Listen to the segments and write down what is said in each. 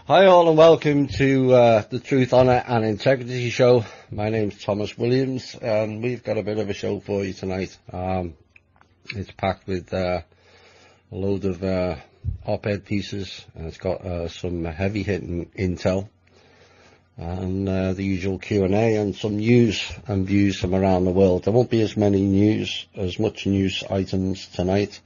Hi all and welcome to the Truth, Honour and Integrity show. My name's Thomas Williams and we've got a bit of a show for you tonight. It's packed with a load of op-ed pieces, and it's got some heavy hitting intel and the usual Q&A and some news and views from around the world. There won't be as much news items tonight.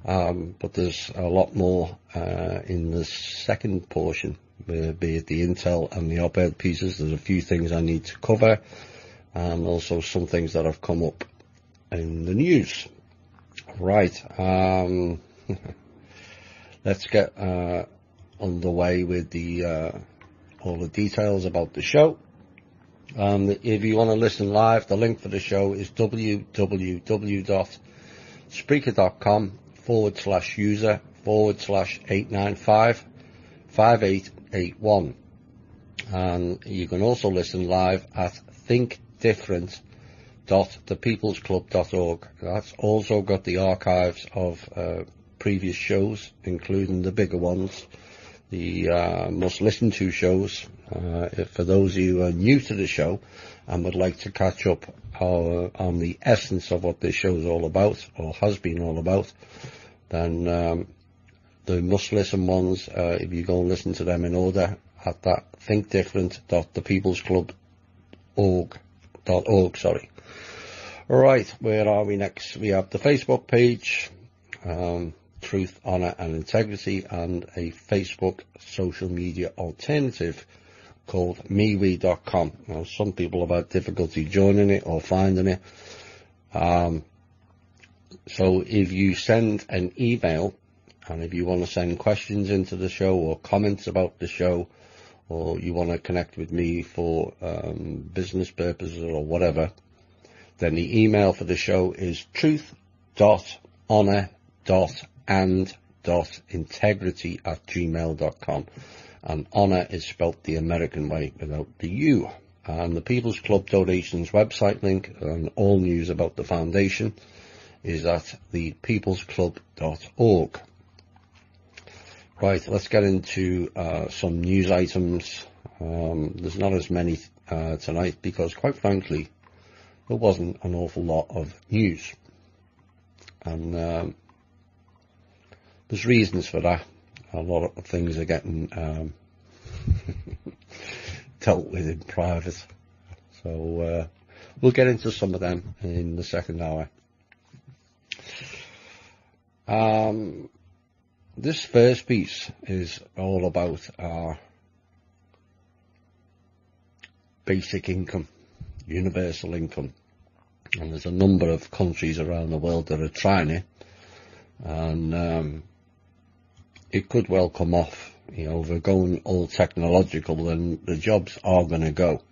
But there's a lot more in the second portion, be it the intel and the op-ed pieces. There's a few things I need to cover, and also some things that have come up in the news. Right, let's get underway with all the details about the show. If you want to listen live, the link for the show is www.spreaker.com/user/895-5881. And you can also listen live at thinkdifferent.thepeoplesclub.org. That's also got the archives of previous shows, including the bigger ones, the must listen to shows. For those of you who are new to the show and would like to catch up on the essence of what this show is all about, or has been all about, then the must listen ones, if you go and listen to them in order at that thinkdifferent.thepeoplesclub.org. Right, where are we next? We have the Facebook page, Truth, Honour and Integrity, and a Facebook social media alternative called MeWe.com. Now, some people have had difficulty joining it or finding it. So if you send an email, and if you want to send questions into the show or comments about the show, or you want to connect with me for business purposes or whatever, then the email for the show is truth.honor.and.integrity@gmail.com. And honour is spelt the American way without the U. And the People's Club donations website link and all news about the foundation is at thepeoplesclub.org. Right, let's get into some news items. There's not as many tonight because, quite frankly, there wasn't an awful lot of news. And there's reasons for that. A lot of things are getting dealt with in private. So we'll get into some of them in the second hour. This first piece is all about our basic income, universal income. And there's a number of countries around the world that are trying it. And it could well come off. You know, if we're going all technological, then the jobs are going to go.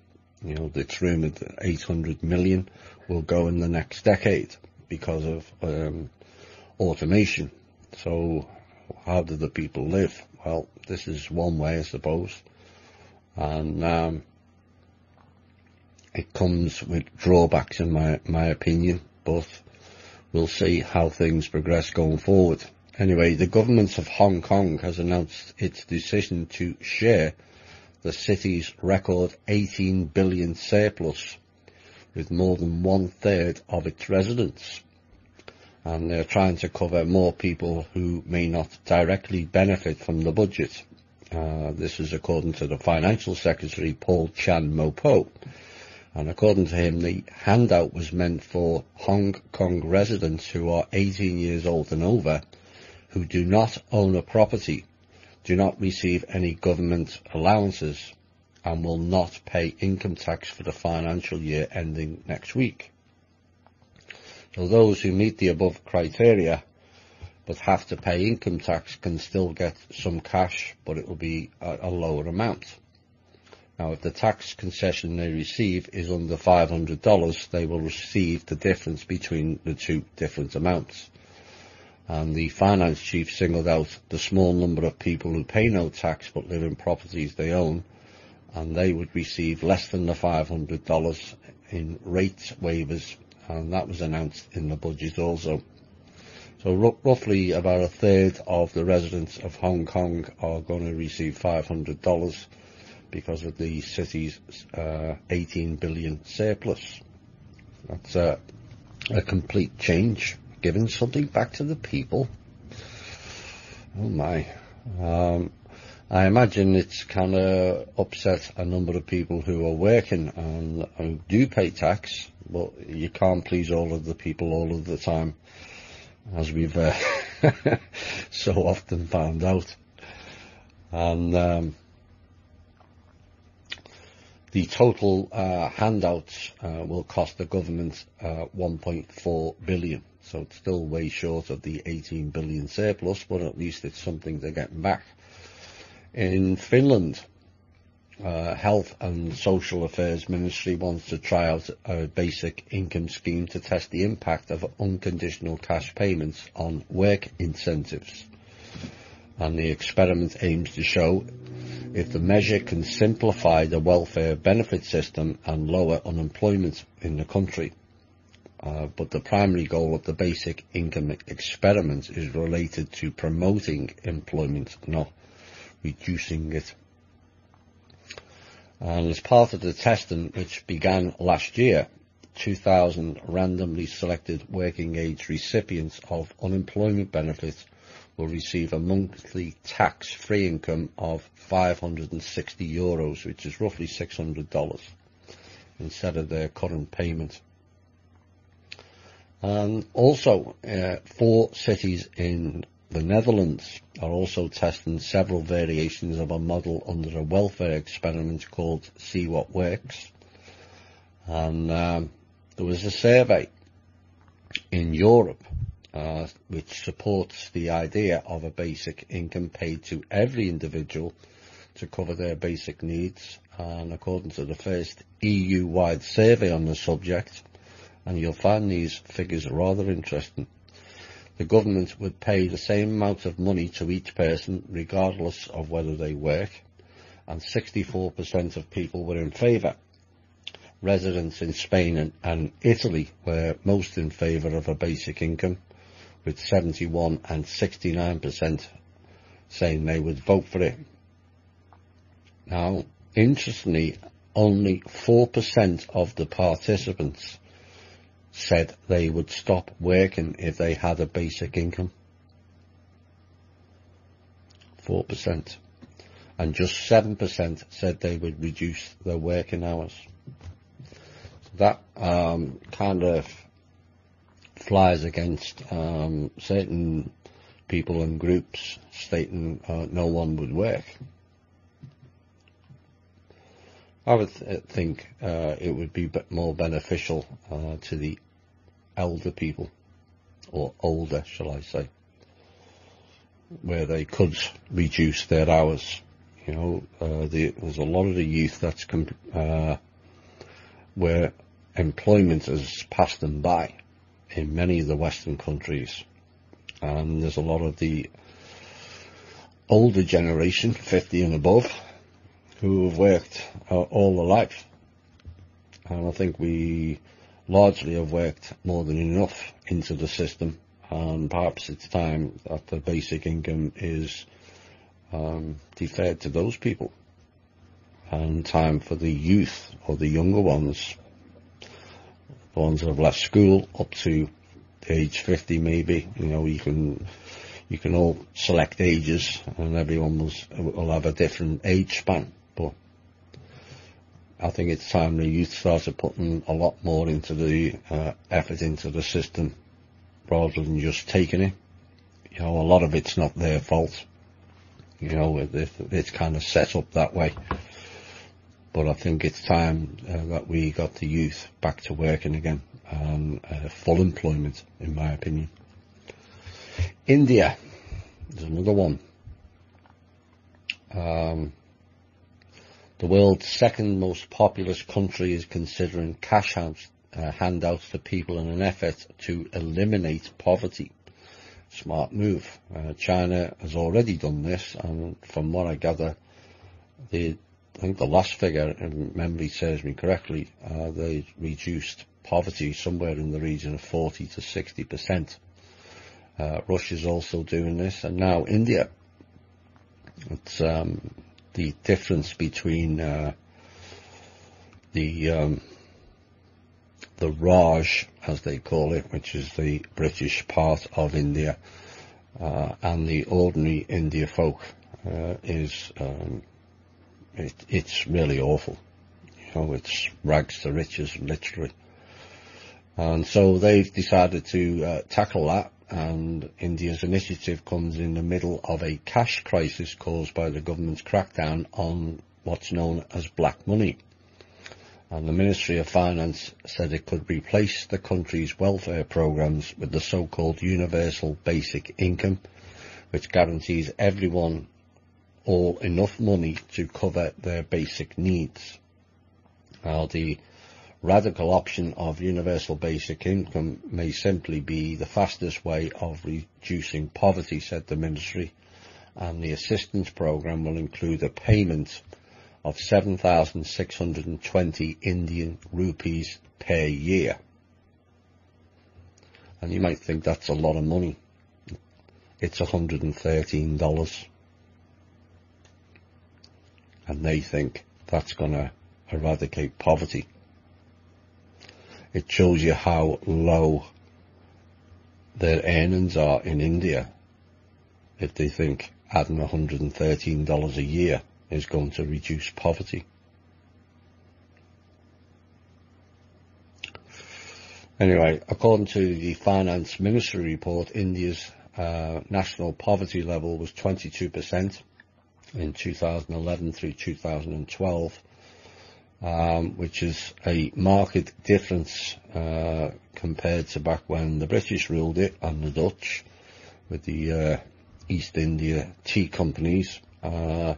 You know, it's rumoured that 800 million will go in the next decade because of automation. So how do the people live? Well, this is one way, I suppose. And it comes with drawbacks, in my opinion, but we'll see how things progress going forward. Anyway, the government of Hong Kong has announced its decision to share the city's record 18 billion surplus with more than 1/3 of its residents. And they're trying to cover more people who may not directly benefit from the budget. This is according to the Financial Secretary, Paul Chan Mo-po. And according to him, the handout was meant for Hong Kong residents who are 18 years old and over, who do not own a property, do not receive any government allowances, and will not pay income tax for the financial year ending next week. So those who meet the above criteria but have to pay income tax can still get some cash, but it will be a lower amount. Now, if the tax concession they receive is under $500, they will receive the difference between the two different amounts. And the finance chief singled out the small number of people who pay no tax but live in properties they own, and they would receive less than the $500 in rate waivers, and that was announced in the budget also. So roughly about a third of the residents of Hong Kong are going to receive $500 because of the city's 18 billion surplus. That's a complete change, giving something back to the people. Oh my. I imagine it's kind of upset a number of people who are working and who do pay tax, but you can't please all of the people all of the time, as we've so often found out. And the total handouts will cost the government 1.4 billion. So it's still way short of the 18 billion surplus, but at least it's something they're getting back. In Finland, Health and Social Affairs Ministry wants to try out a basic income scheme to test the impact of unconditional cash payments on work incentives. And the experiment aims to show if the measure can simplify the welfare benefit system and lower unemployment in the country. But the primary goal of the basic income experiment is related to promoting employment, not reducing it. And as part of the testing, which began last year, 2,000 randomly selected working age recipients of unemployment benefits will receive a monthly tax-free income of €560, which is roughly $600, instead of their current payment. And also, 4 cities in the Netherlands are also testing several variations of a model under a welfare experiment called See What Works. And there was a survey in Europe which supports the idea of a basic income paid to every individual to cover their basic needs. And according to the first EU-wide survey on the subject, and you'll find these figures rather interesting, the government would pay the same amount of money to each person regardless of whether they work, and 64% of people were in favour. Residents in Spain and Italy were most in favour of a basic income, with 71 and 69% saying they would vote for it. Now, interestingly, only 4% of the participants said they would stop working if they had a basic income. 4%. And just 7% said they would reduce their working hours. So that kind of flies against certain people and groups stating no one would work. I would think it would be more beneficial to the elder people, or older, shall I say, where they could reduce their hours. You know, there's a lot of the youth that's where employment has passed them by in many of the Western countries, and there's a lot of the older generation, 50 and above, who have worked all their life, and I think we largely have worked more than enough into the system, and perhaps it's time that the basic income is deferred to those people, and time for the youth, or the younger ones, the ones that have left school up to age 50 maybe. You know, you can all select ages, and everyone will have a different age span, but I think it's time the youth started putting a lot more into the effort into the system, rather than just taking it. You know, a lot of it's not their fault. You know, it's kind of set up that way. But I think it's time that we got the youth back to working again, and full employment, in my opinion. India is another one. The world's second most populous country is considering cash handouts to people in an effort to eliminate poverty. Smart move. China has already done this, and from what I gather, I think the last figure, if memory serves me correctly, they reduced poverty somewhere in the region of 40 to 60%. Russia's also doing this, and now India. It's the difference between the Raj, as they call it, which is the British part of India, and the ordinary India folk it's really awful. It's rags to riches, literally. And so they've decided to tackle that, and India's initiative comes in the middle of a cash crisis caused by the government's crackdown on what's known as black money. And the Ministry of Finance said it could replace the country's welfare programs with the so-called universal basic income, which guarantees everyone all enough money to cover their basic needs. Now, the radical option of universal basic income may simply be the fastest way of reducing poverty, said the ministry, and the assistance program will include a payment of 7,620 Indian rupees per year. And you might think that's a lot of money. It's $113. And they think that's going to eradicate poverty. It shows you how low their earnings are in India if they think adding $113 a year is going to reduce poverty. Anyway, according to the Finance Ministry report, India's national poverty level was 22% in 2011 through 2012. Which is a marked difference compared to back when the British ruled it and the Dutch with the East India tea companies. And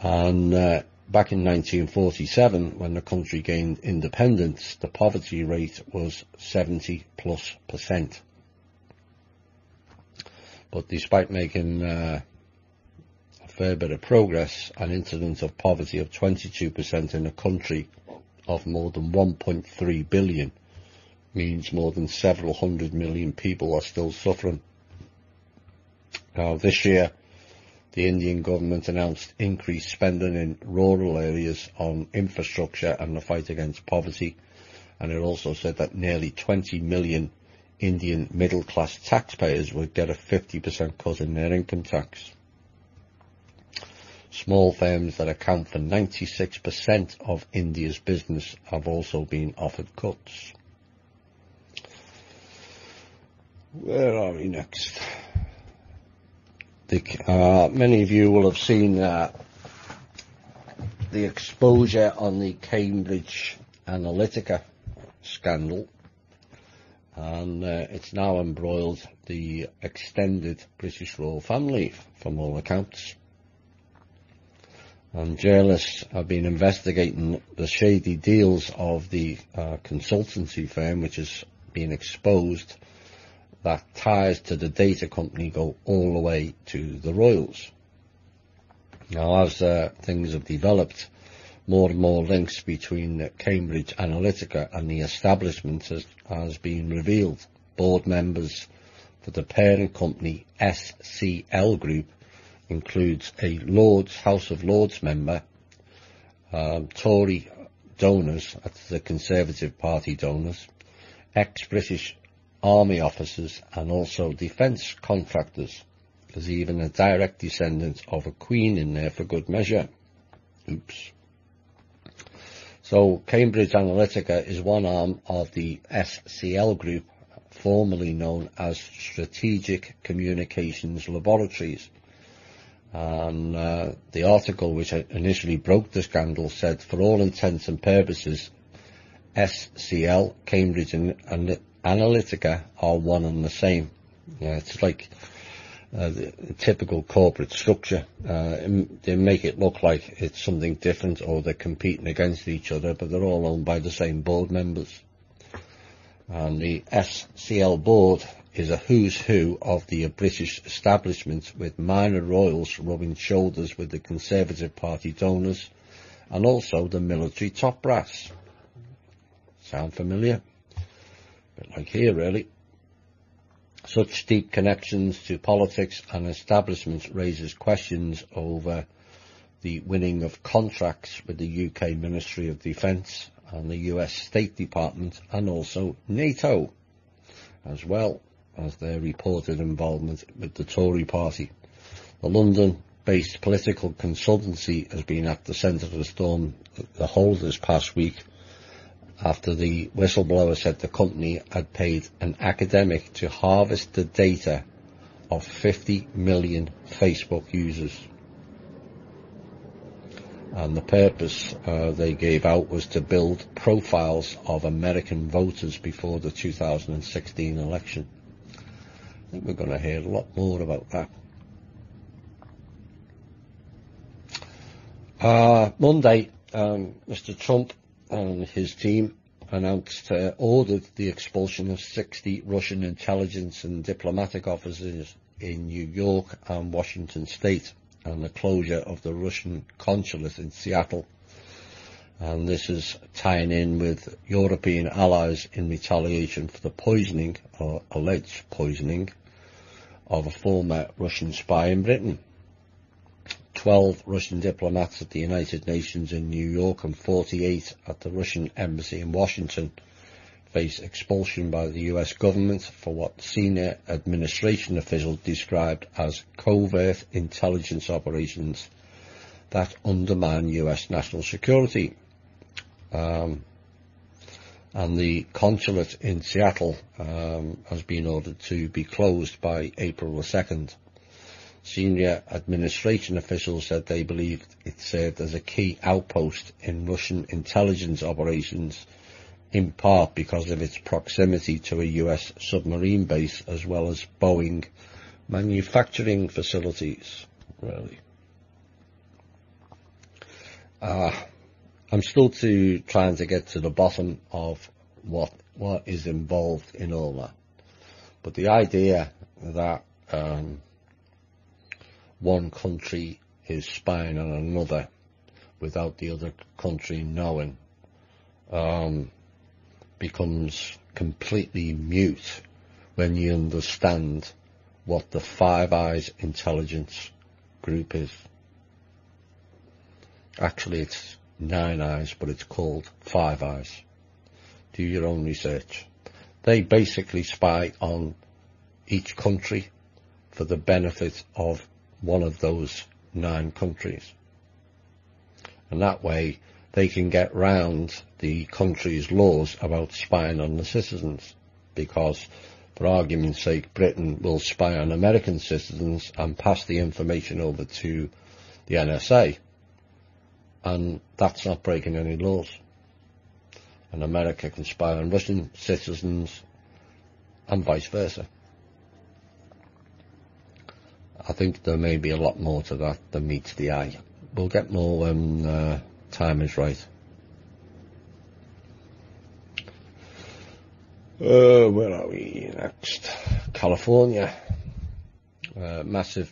back in 1947, when the country gained independence, the poverty rate was 70+%. But despite making a fair bit of progress, an incidence of poverty of 22% in a country of more than 1.3 billion means more than several hundred million people are still suffering. Now, this year, the Indian government announced increased spending in rural areas on infrastructure and the fight against poverty, and it also said that nearly 20 million Indian middle-class taxpayers would get a 50% cut in their income tax. Small firms that account for 96% of India's business have also been offered cuts. Where are we next? Many of you will have seen the exposure on the Cambridge Analytica scandal, and it's now embroiled the extended British royal family from all accounts. And journalists have been investigating the shady deals of the consultancy firm, which has been exposed, that ties to the data company go all the way to the royals. Now, as things have developed, more and more links between Cambridge Analytica and the establishment has been revealed. Board members for the parent company SCL Group includes a House of Lords member, Tory donors, that's the Conservative Party donors, ex-British Army officers, and also defence contractors. There's even a direct descendant of a Queen in there for good measure. Oops. So Cambridge Analytica is one arm of the SCL Group, formerly known as Strategic Communications Laboratories. And the article which initially broke the scandal said, for all intents and purposes, SCL, Cambridge and Analytica are one and the same. Yeah, it's like the typical corporate structure. They make it look like it's something different or they're competing against each other, but they're all owned by the same board members. And the SCL board is a who's who of the British establishment, with minor royals rubbing shoulders with the Conservative Party donors and also the military top brass. Sound familiar? A bit like here, really. Such deep connections to politics and establishments raises questions over the winning of contracts with the UK Ministry of Defence and the US State Department, and also NATO, as well as their reported involvement with the Tory party. The London-based political consultancy has been at the centre of the storm the whole this past week, after the whistleblower said the company had paid an academic to harvest the data of 50 million Facebook users. And the purpose they gave out was to build profiles of American voters before the 2016 election. I think we're going to hear a lot more about that. Monday, Mr. Trump and his team ordered the expulsion of 60 Russian intelligence and diplomatic officers in New York and Washington State, and the closure of the Russian consulate in Seattle. And this is tying in with European allies in retaliation for the poisoning, or alleged poisoning, of a former Russian spy in Britain. 12 Russian diplomats at the United Nations in New York and 48 at the Russian embassy in Washington face expulsion by the US government for what senior administration officials described as covert intelligence operations that undermine US national security. And the consulate in Seattle has been ordered to be closed by April the 2nd. Senior administration officials said they believed it served as a key outpost in Russian intelligence operations, in part because of its proximity to a US submarine base as well as Boeing manufacturing facilities. Really, I'm still trying to get to the bottom of what is involved in all that. But the idea that one country is spying on another without the other country knowing becomes completely mute when you understand what the Five Eyes intelligence group is. Actually, it's 9 Eyes, but it's called Five Eyes. Do your own research. They basically spy on each country for the benefit of one of those 9 countries. And that way they can get round the country's laws about spying on the citizens, because, for argument's sake, Britain will spy on American citizens and pass the information over to the NSA, and that's not breaking any laws. And America can spy on Russian citizens and vice versa. I think there may be a lot more to that than meets the eye. We'll get more when time is right. Where are we next? California. Massive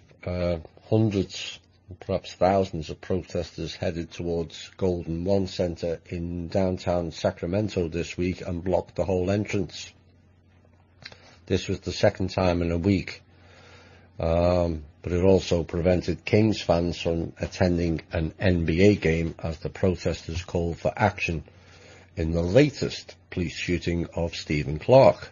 hundreds, perhaps thousands of protesters headed towards Golden One Center in downtown Sacramento this week and blocked the whole entrance. This was the second time in a week. But it also prevented Kings fans from attending an NBA game as the protesters called for action in the latest police shooting of Stephen Clark.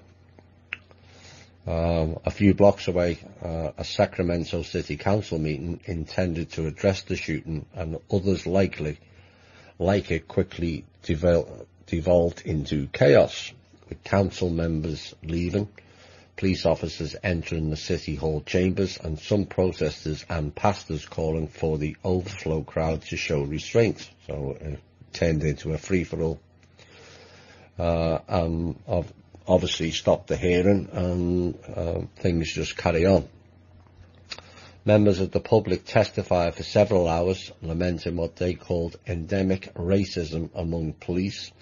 A few blocks away, a Sacramento City Council meeting intended to address the shooting and others like it quickly devolved into chaos, with council members leaving, police officers entering the City Hall chambers, and some protesters and pastors calling for the overflow crowd to show restraint. So it turned into a free-for-all. Obviously stopped the hearing, and things just carry on. Members of the public testified for several hours, lamenting what they called endemic racism among police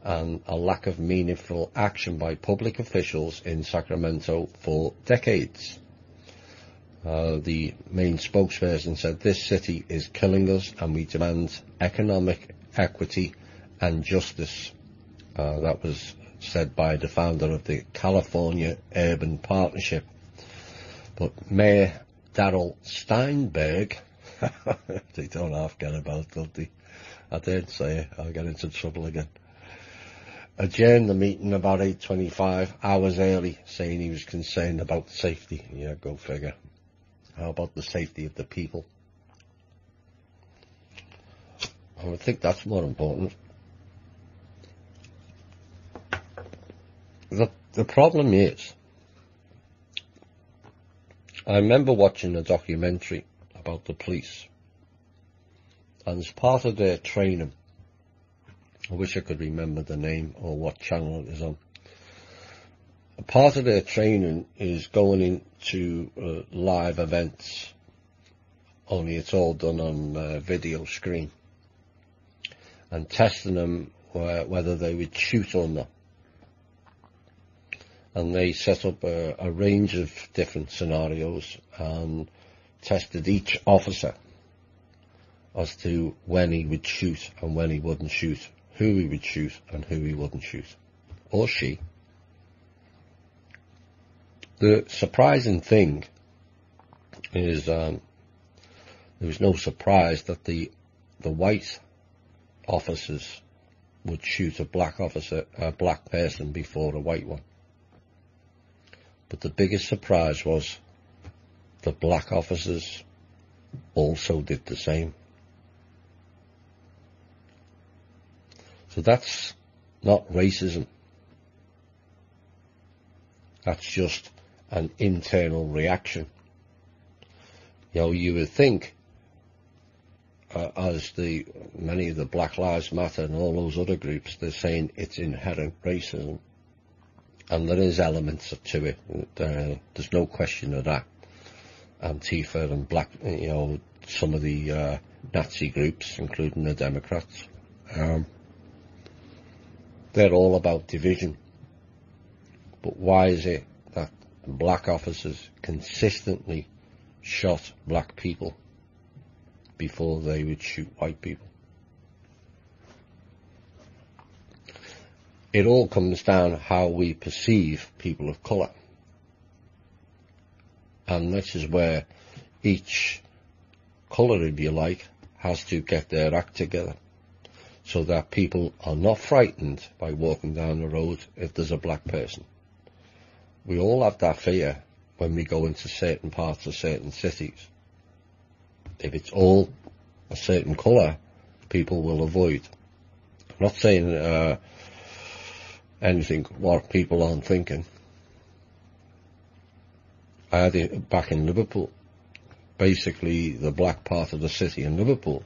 and a lack of meaningful action by public officials in Sacramento for decades. The main spokesperson said, "This city is killing us and we demand economic equity and justice." That was said by the founder of the California Urban Partnership. But Mayor Darrell Steinberg, they don't half get about, don't they? I did say it, I'll get into trouble again. Adjourned the meeting about 8:25 hours early, saying he was concerned about safety. Yeah, go figure. How about the safety of the people? I would think that's more important. The problem is, I remember watching a documentary about the police, and as part of their training, I wish I could remember the name or what channel it is on. A part of their training is going into live events, only it's all done on video screen, and testing them whether they would shoot or not. And they set up a range of different scenarios and tested each officer as to when he would shoot and when he wouldn't shoot, who he would shoot and who he wouldn't shoot, or she. The surprising thing is there was no surprise that the white officers would shoot a black person before a white one. But the biggest surprise was the black officers also did the same. So that's not racism. That's just an internal reaction. You know, you would think, as many of the Black Lives Matter and all those other groups, they're saying it's inherent racism. And there is elements to it. There's no question of that. Antifa and black, you know, some of the Nazi groups, including the Democrats, they're all about division. But why is it that black officers consistently shot black people before they would shoot white people? It all comes down to how we perceive people of colour. And this is where each colour, if you like, has to get their act together, so that people are not frightened by walking down the road if there's a black person. We all have that fear when we go into certain parts of certain cities. If it's all a certain colour, people will avoid. I'm not saying anything what people aren't thinking. I had it back in Liverpool. Basically, the black part of the city in Liverpool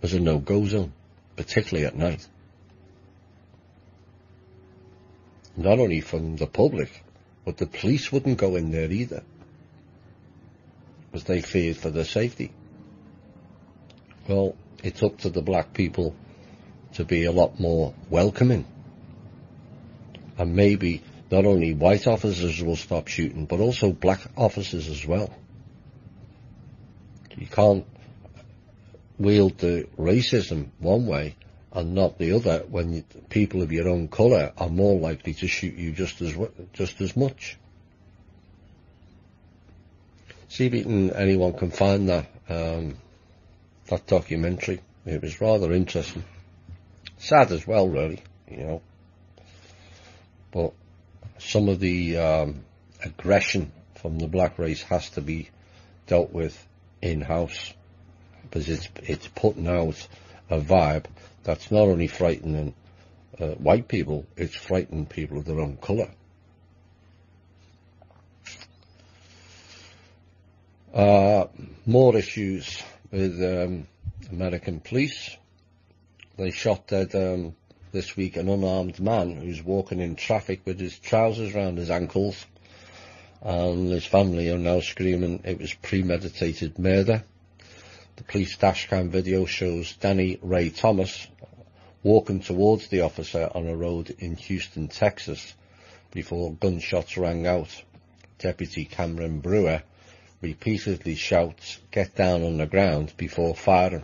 was a no-go zone, particularly at night. Not only from the public, but the police wouldn't go in there either, because they feared for their safety. Well, it's up to the black people to be a lot more welcoming. And maybe not only white officers will stop shooting, but also black officers as well. You can't wield the racism one way and not the other when people of your own colour are more likely to shoot you just as much. See if anyone can find that documentary. It was rather interesting. Sad as well, really, you know. But some of the aggression from the black race has to be dealt with in-house, because it's putting out a vibe that's not only frightening white people, it's frightening people of their own colour. More issues with American police. They shot dead this week an unarmed man who's walking in traffic with his trousers round his ankles, and his family are now screaming it was premeditated murder. The police dashcam video shows Danny Ray Thomas walking towards the officer on a road in Houston, Texas, before gunshots rang out. Deputy Cameron Brewer repeatedly shouts, "Get down on the ground," before firing.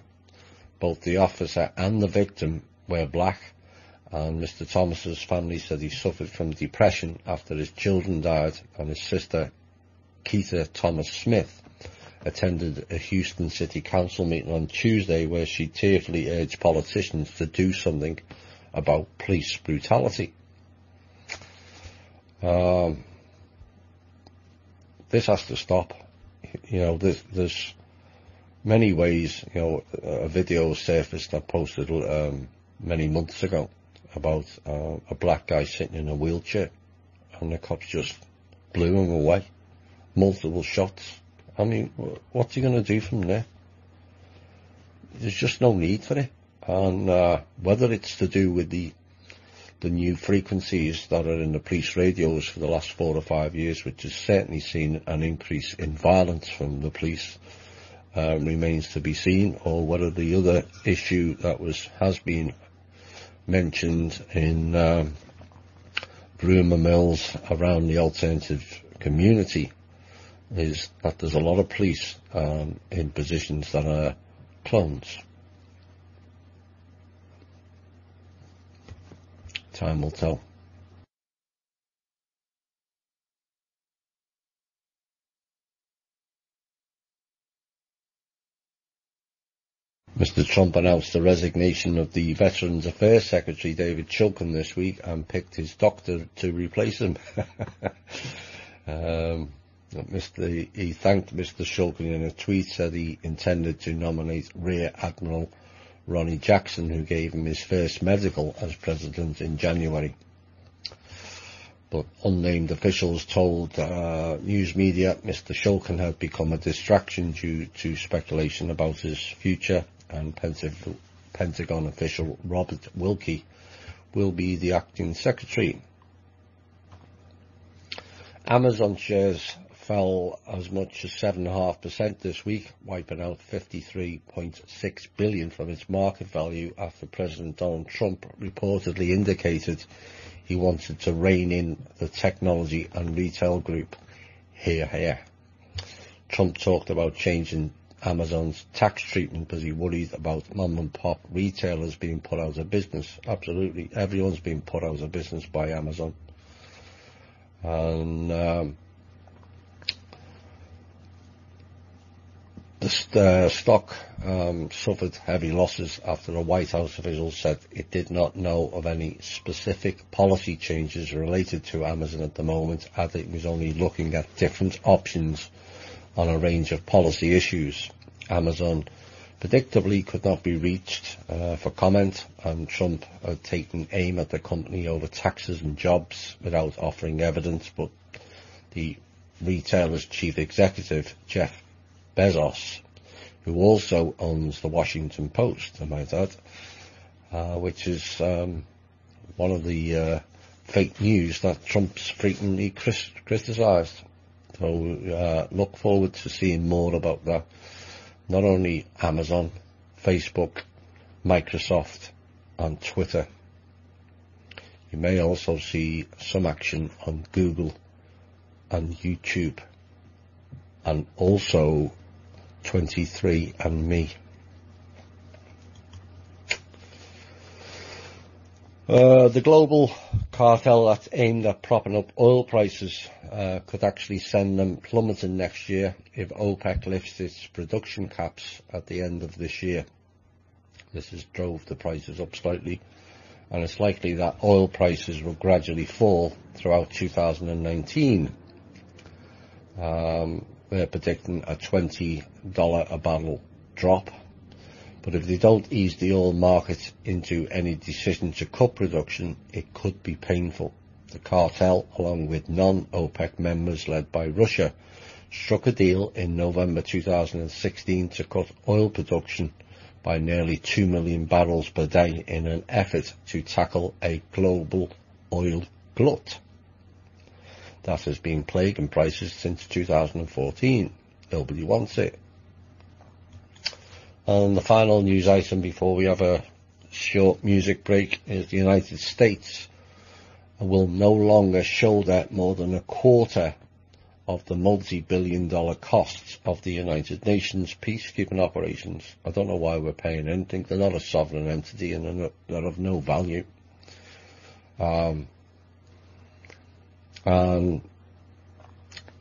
Both the officer and the victim were black, And Mr. Thomas's family said he suffered from depression after his children died, and his sister, Keita Thomas Smith, attended a Houston City Council meeting on Tuesday where she tearfully urged politicians to do something about police brutality. This has to stop. You know, there's many ways. You know, a video surfaced I posted many months ago about a black guy sitting in a wheelchair, and the cops just blew him away. Multiple shots. I mean, what's he going to do from there? There's just no need for it. And whether it's to do with the new frequencies that are in the police radios for the last 4 or 5 years, which has certainly seen an increase in violence from the police, remains to be seen, or whether the other issue that has been mentioned in rumour mills around the alternative community is that there's a lot of police in positions that are clones. Time will tell. Mr. Trump announced the resignation of the Veterans Affairs Secretary David Shulkin this week and picked his doctor to replace him. He thanked Mr. Shulkin in a tweet, said he intended to nominate Rear Admiral Ronnie Jackson, who gave him his first medical as president in January. But unnamed officials told news media Mr. Shulkin had become a distraction due to speculation about his future, and Pentagon official Robert Wilkie will be the acting secretary. Amazon shares fell as much as 7.5% this week, wiping out $53.6 billion from its market value after President Donald Trump reportedly indicated he wanted to rein in the technology and retail group. Hear, hear. Trump talked about changing Amazon's tax treatment because he worried about mom and pop retailers being put out of business. Absolutely, everyone's been put out of business by Amazon. And the stock suffered heavy losses after a White House official said it did not know of any specific policy changes related to Amazon at the moment, as it was only looking at different options on a range of policy issues. Amazon predictably could not be reached for comment, and Trump had taken aim at the company over taxes and jobs without offering evidence, but the retailer's chief executive, Jeff Bezos, who also owns the Washington Post, I might add, which is one of the fake news that Trump's frequently criticised. So look forward to seeing more about that. Not only Amazon, Facebook, Microsoft and Twitter. You may also see some action on Google and YouTube, and also 23andMe. The global cartel that's aimed at propping up oil prices could actually send them plummeting next year if OPEC lifts its production caps at the end of this year. This has drove the prices up slightly, and it's likely that oil prices will gradually fall throughout 2019. They're predicting a $20 a barrel drop. But if they don't ease the oil market into any decision to cut production, it could be painful. The cartel, along with non-OPEC members led by Russia, struck a deal in November 2016 to cut oil production by nearly 2 million barrels per day in an effort to tackle a global oil glut that has been plaguing prices since 2014. Nobody wants it. And the final news item before we have a short music break is the United States will no longer shoulder more than a quarter of the multi-billion-dollar costs of the United Nations peacekeeping operations. I don't know why we're paying anything. They're not a sovereign entity and they're of no value. And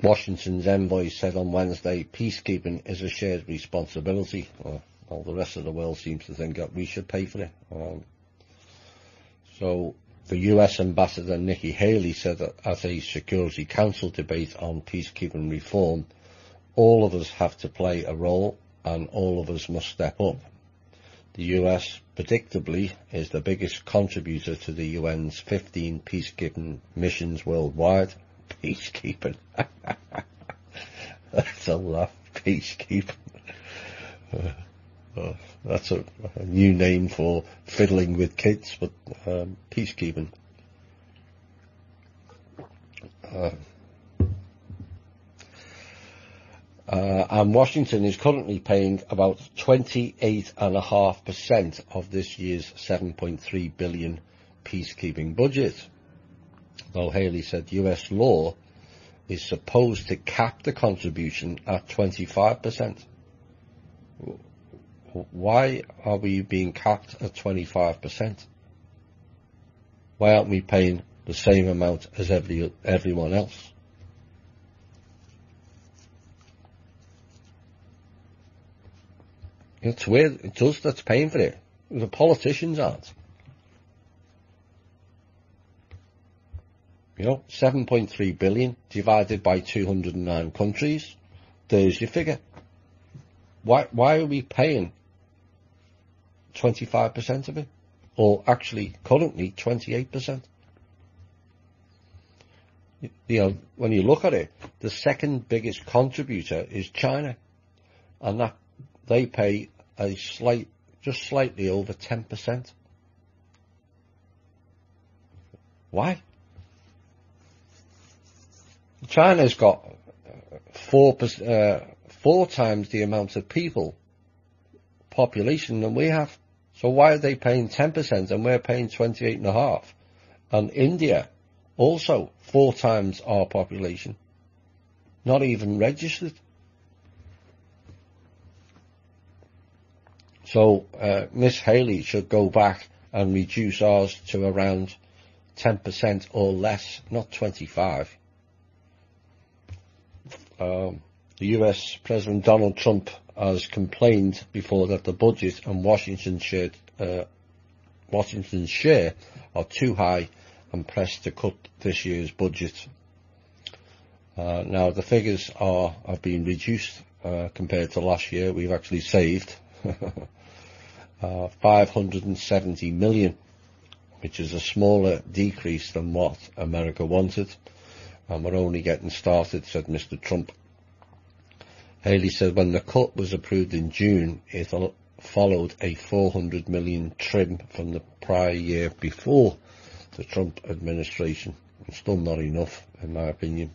Washington's envoy said on Wednesday, peacekeeping is a shared responsibility. Well, the rest of the world seems to think that we should pay for it. So the US Ambassador Nikki Haley said that at a Security Council debate on peacekeeping reform, all of us have to play a role and all of us must step up. The US, predictably, is the biggest contributor to the UN's 15 peacekeeping missions worldwide. Peacekeeping. That's a laugh. Peacekeeping. That's a new name for fiddling with kids, but peacekeeping. And Washington is currently paying about 28.5% of this year's $7.3 billion peacekeeping budget. Though Haley said US law is supposed to cap the contribution at 25%. Why are we being capped at 25%? Why aren't we paying the same amount as everyone else? It's weird. It's us that's paying for it. The politicians aren't. 7.3 billion divided by 209 countries. There's your figure. Why are we paying 25% of it? Or actually, currently, 28%. When you look at it, the second biggest contributor is China. And that they pay just slightly over 10%. Why? China's got 4 times the amount of population than we have. So why are they paying 10% and we're paying 28.5%? And India, also 4 times our population, not even registered. So Miss Haley should go back and reduce ours to around 10% or less, not 25%. The US President Donald Trump has complained before that the budget and Washington's share are too high and pressed to cut this year's budget. Now the figures have been reduced compared to last year. We've actually saved $570 million, which is a smaller decrease than what America wanted. And we're only getting started, said Mr. Trump. Haley said when the cut was approved in June, it followed a $400 million trim from the prior year before the Trump administration. It's still not enough, in my opinion.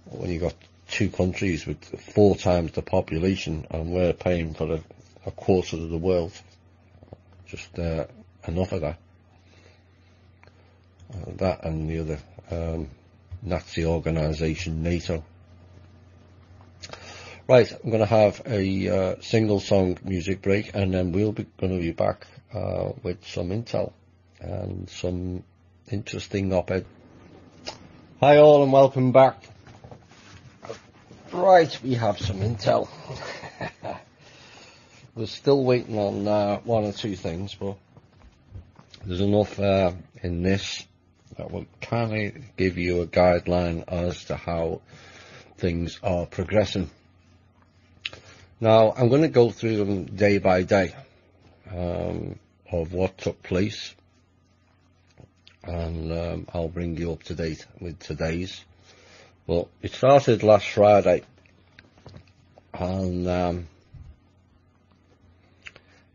When you've got 2 countries with 4 times the population and we're paying for a quarter of the world, just enough of that. That and the other Nazi organisation, NATO. Right, I'm going to have a single song music break and then we'll be going to be back with some intel and some interesting op-ed. Hi all and welcome back. Right, we have some intel. We're still waiting on 1 or 2 things, but there's enough in this that will kind of give you a guideline as to how things are progressing. Now, I'm going to go through them day by day of what took place, and I'll bring you up to date with today's. Well, it started last Friday, and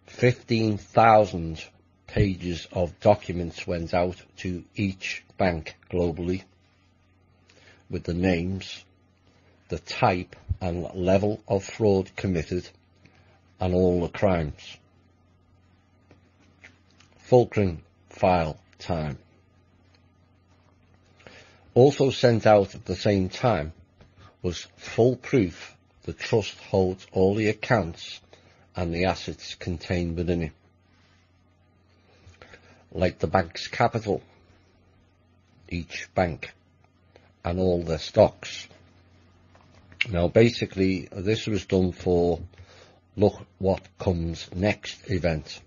15,000 pages of documents went out to each bank globally with the names, the type and level of fraud committed and all the crimes. Fulcrum file time. Also sent out at the same time was full proof the trust holds all the accounts and the assets contained within it, like the bank's capital, each bank and all their stocks. Now basically this was done for look what comes next event.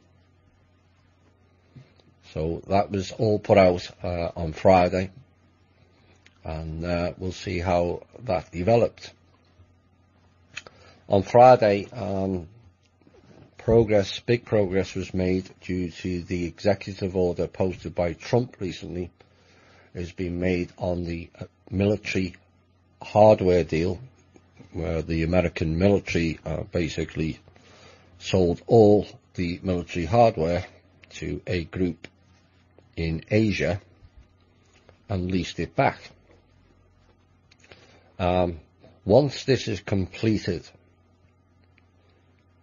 So that was all put out on Friday, and we'll see how that developed. On Friday, big progress was made due to the executive order posted by Trump recently. Has been made on the military hardware deal, where the American military basically sold all the military hardware to a group in Asia and leased it back. Once this is completed,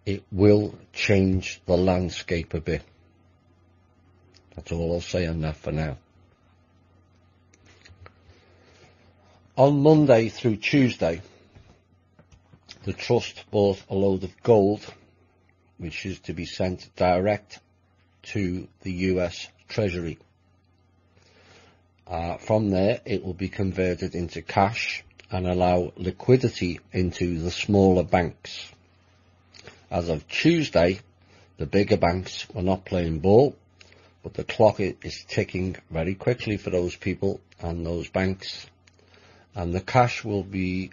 it will change the landscape a bit. That's all I'll say on that for now. On Monday through Tuesday, the trust bought a load of gold, which is to be sent direct to the US Treasury. From there, it will be converted into cash and allow liquidity into the smaller banks. As of Tuesday, the bigger banks were not playing ball, but the clock is ticking very quickly for those people and those banks. And the cash will be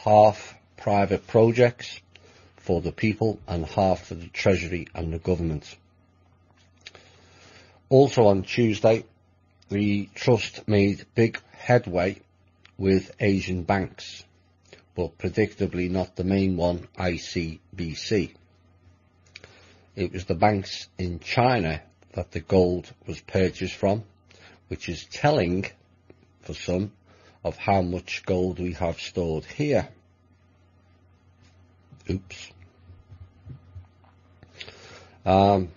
half private projects for the people and half for the Treasury and the government. Also on Tuesday, the trust made big headway with Asian banks, but predictably not the main one, ICBC. It was the banks in China that the gold was purchased from, which is telling for some of how much gold we have stored here. Oops. And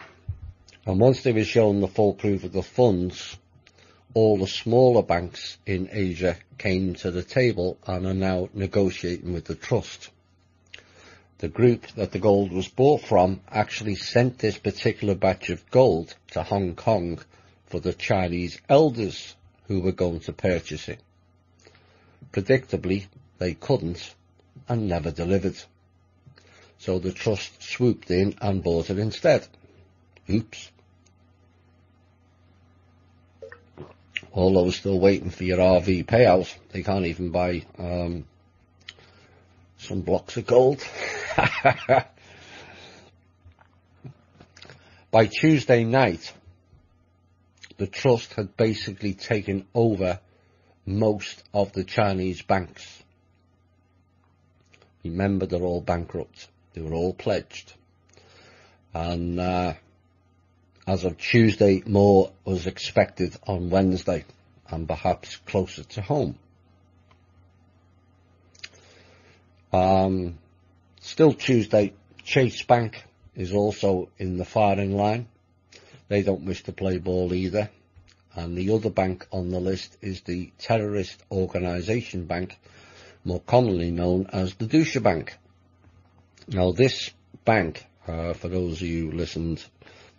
once they were shown the full proof of the funds, all the smaller banks in Asia came to the table and are now negotiating with the trust. The group that the gold was bought from actually sent this particular batch of gold to Hong Kong for the Chinese elders who were going to purchase it. Predictably, they couldn't and never delivered. So the trust swooped in and bought it instead. Oops. Although still waiting for your RV payout, they can't even buy some blocks of gold. By Tuesday night, the trust had basically taken over most of the Chinese banks. Remember, they're all bankrupt. They were all pledged. And as of Tuesday, more was expected on Wednesday, and perhaps closer to home. Still Tuesday, Chase Bank is also in the firing line. They don't wish to play ball either. And the other bank on the list is the terrorist organisation bank, more commonly known as the Deutsche Bank. Now this bank, for those of you who listened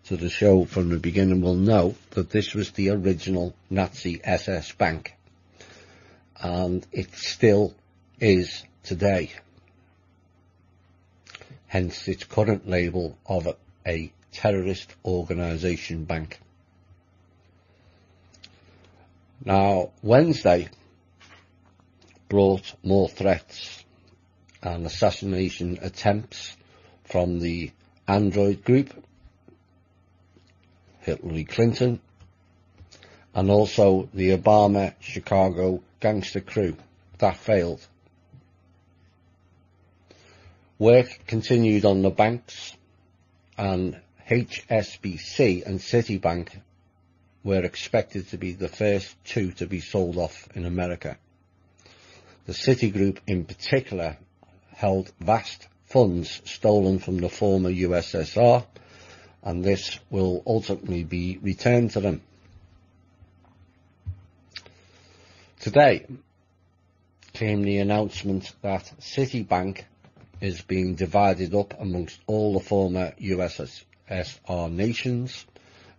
to the show from the beginning, will know that this was the original Nazi SS bank, and it still is today, hence its current label of a terrorist organisation bank. Now Wednesday brought more threats and assassination attempts from the Android group, Hillary Clinton, and also the Obama Chicago gangster crew. That failed. Work continued on the banks, and HSBC and Citibank were expected to be the first two to be sold off in America. The Citigroup in particular held vast funds stolen from the former USSR, and this will ultimately be returned to them. Today came the announcement that Citibank is being divided up amongst all the former USSR nations,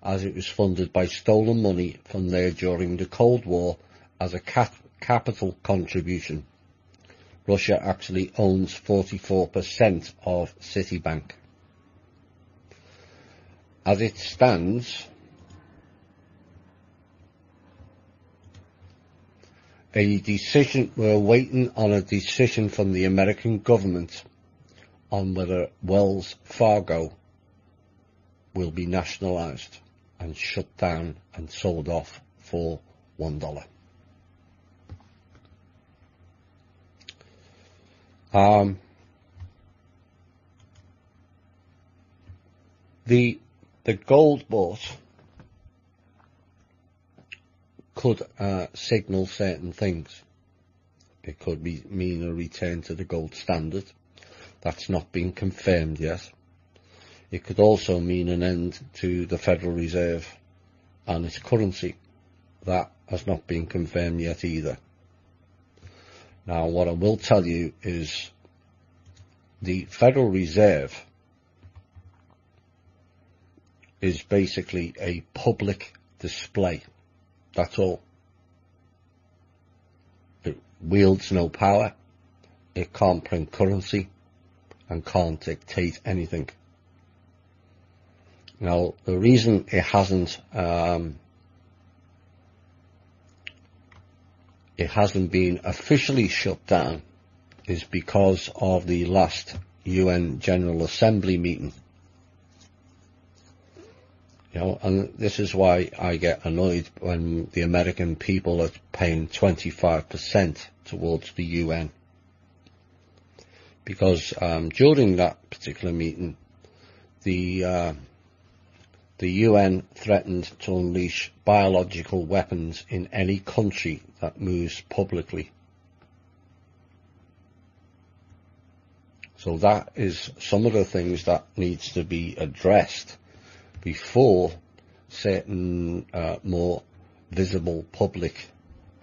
as it was funded by stolen money from there during the Cold War as a capital contribution. Russia actually owns 44% of Citibank. As it stands, we're waiting on a decision from the American government on whether Wells Fargo will be nationalised and shut down and sold off for $1. The gold bought could signal certain things. It could mean a return to the gold standard. That's not been confirmed yet. It could also mean an end to the Federal Reserve and its currency. That has not been confirmed yet either. Now, what I will tell you is the Federal Reserve is basically a public display. That's all. It wields no power. It can't print currency and can't dictate anything. Now, the reason it hasn't been officially shut down is because of the last UN General Assembly meeting. You know, and this is why I get annoyed when the American people are paying 25% towards the UN. Because during that particular meeting, the UN threatened to unleash biological weapons in any country that moves publicly. So that is some of the things that needs to be addressed before certain more visible public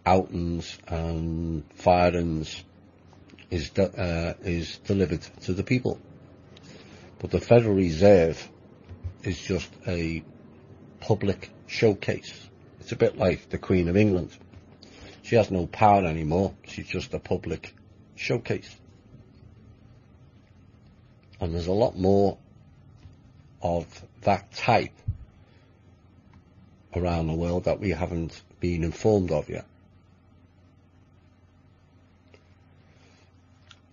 outings and firings is delivered to the people. But the Federal Reserve is just a public showcase. It's a bit like the Queen of England. She has no power anymore. She's just a public showcase. And there's a lot more of that type around the world that we haven't been informed of yet.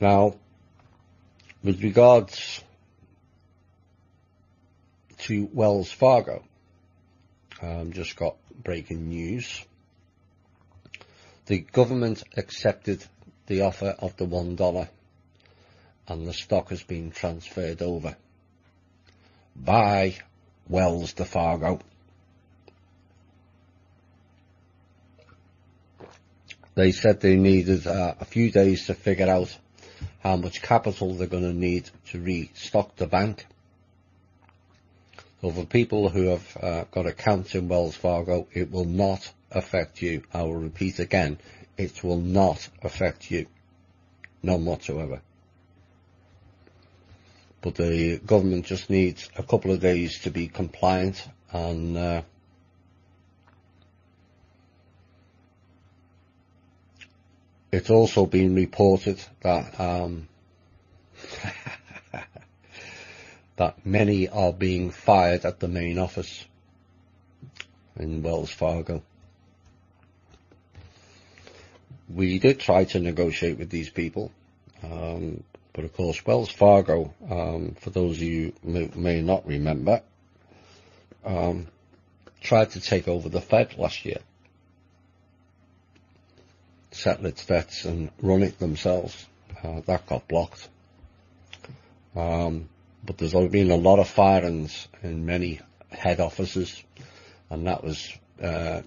Now, with regards to Wells Fargo, just got breaking news. The government accepted the offer of the $1 and the stock has been transferred over by Wells Fargo. They said they needed a few days to figure out how much capital they're going to need to restock the bank. So for people who have got accounts in Wells Fargo, it will not affect you. I will repeat again, it will not affect you. None whatsoever. But the government just needs a couple of days to be compliant, and it's also been reported that that many are being fired at the main office in Wells Fargo. We did try to negotiate with these people, but of course Wells Fargo, for those of you who may not remember, tried to take over the Fed last year, settle its debts and run it themselves. That got blocked. But there's been a lot of firings in many head offices, and that was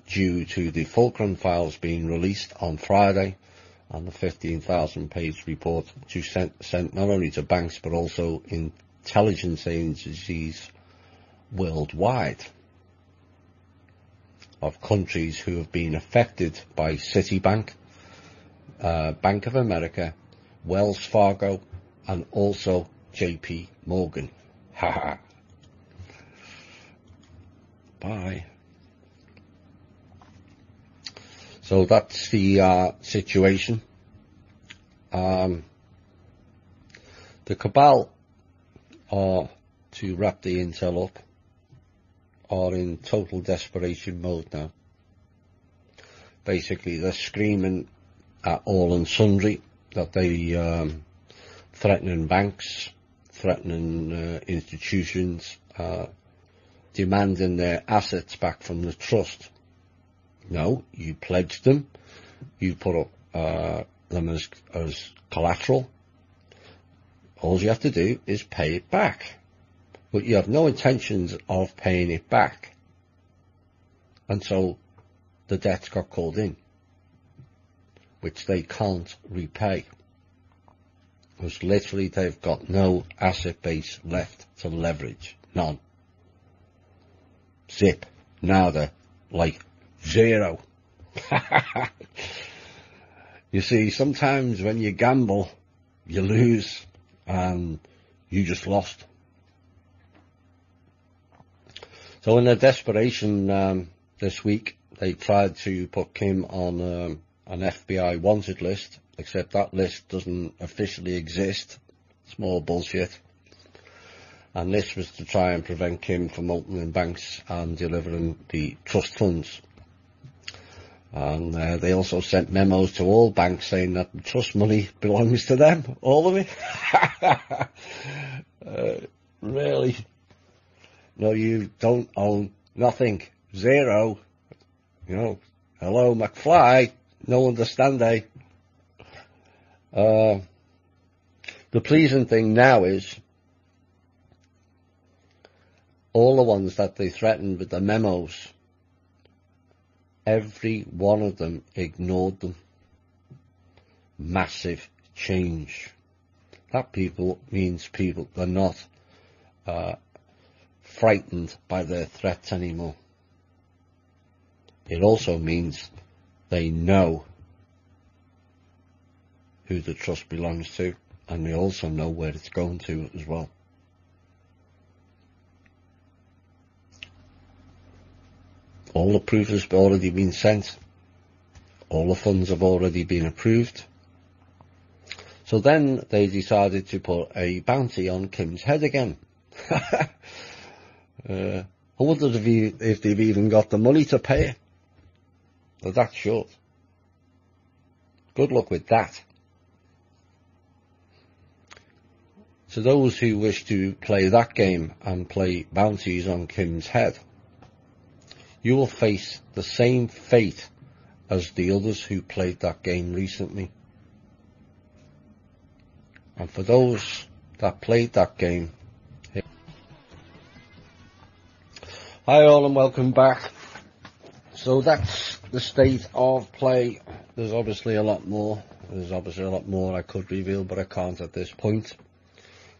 due to the Fulcrum files being released on Friday and the 15,000-page report sent not only to banks but also intelligence agencies worldwide of countries who have been affected by Citibank, Bank of America, Wells Fargo, and also JP Morgan. But Bye. So that's the situation. The cabal are, to wrap the intel up, are in total desperation mode now. Basically, they're screaming at all and sundry that they threatening banks, threatening institutions, demanding their assets back from the trust. No, you pledged them, you put up them as collateral. All you have to do is pay it back. But you have no intentions of paying it back. And so the debts got called in, which they can't repay. Because literally they've got no asset base left to leverage. None. Zip. Nada. Like zero. You see, sometimes when you gamble, you lose, and you just lost. So in their desperation this week, they tried to put Kim on an FBI wanted list, except that list doesn't officially exist. It's more bullshit. And this was to try and prevent Kim from opening banks and delivering the trust funds. And they also sent memos to all banks saying that the trust money belongs to them, all of it. Really? No, you don't own nothing. Zero. You know, hello, McFly. No understand, eh? The pleasing thing now is all the ones that they threatened with the memos, every one of them ignored them. Massive change. That means people are not frightened by their threats anymore. It also means they know who the trust belongs to, and they also know where it's going to as well. All the proof has already been sent. All the funds have already been approved. So then they decided to put a bounty on Kim's head again. I wonder if they've even got the money to pay it. They're that short. Good luck with that. To those who wish to play that game and play bounties on Kim's head, you will face the same fate as the others who played that game recently. And for those that played that game, hi all and welcome back. So that's the state of play. There's obviously a lot more. There's obviously a lot more I could reveal, but I can't at this point.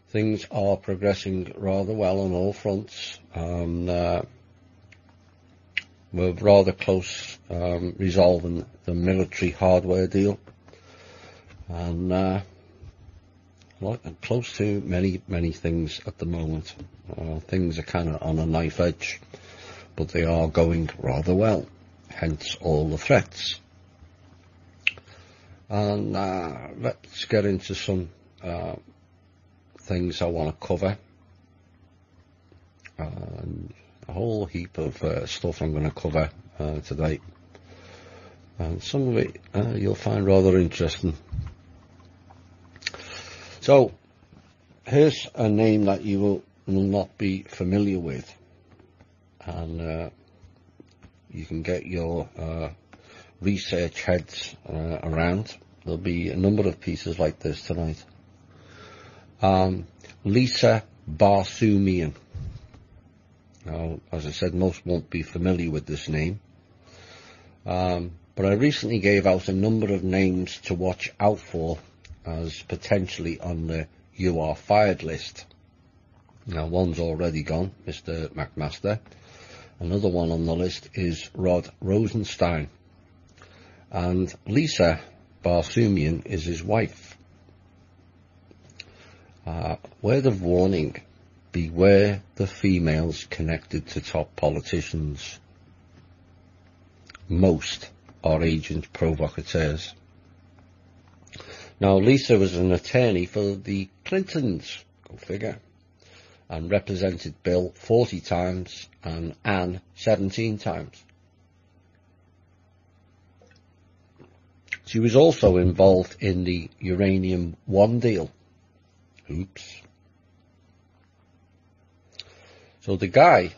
Things are progressing rather well on all fronts. We're rather close resolving the military hardware deal. And close to many things at the moment. Things are kind of on a knife edge, but they are going rather well, hence all the threats. And let's get into some things I want to cover. A whole heap of stuff I'm going to cover today. And some of it you'll find rather interesting. So, here's a name that you will not be familiar with. And you can get your research heads around. There'll be a number of pieces like this tonight. Lisa Barsoomian. Now, as I said, most won't be familiar with this name. But I recently gave out a number of names to watch out for as potentially on the You Are Fired list. Now, one's already gone, Mr. McMaster. Another one on the list is Rod Rosenstein. And Lisa Barsoomian is his wife. Word of warning, beware the females connected to top politicians. Most are agent provocateurs. Now, Lisa was an attorney for the Clintons, go figure, and represented Bill 40 times and Anne 17 times. She was also involved in the Uranium One deal. Oops. So the guy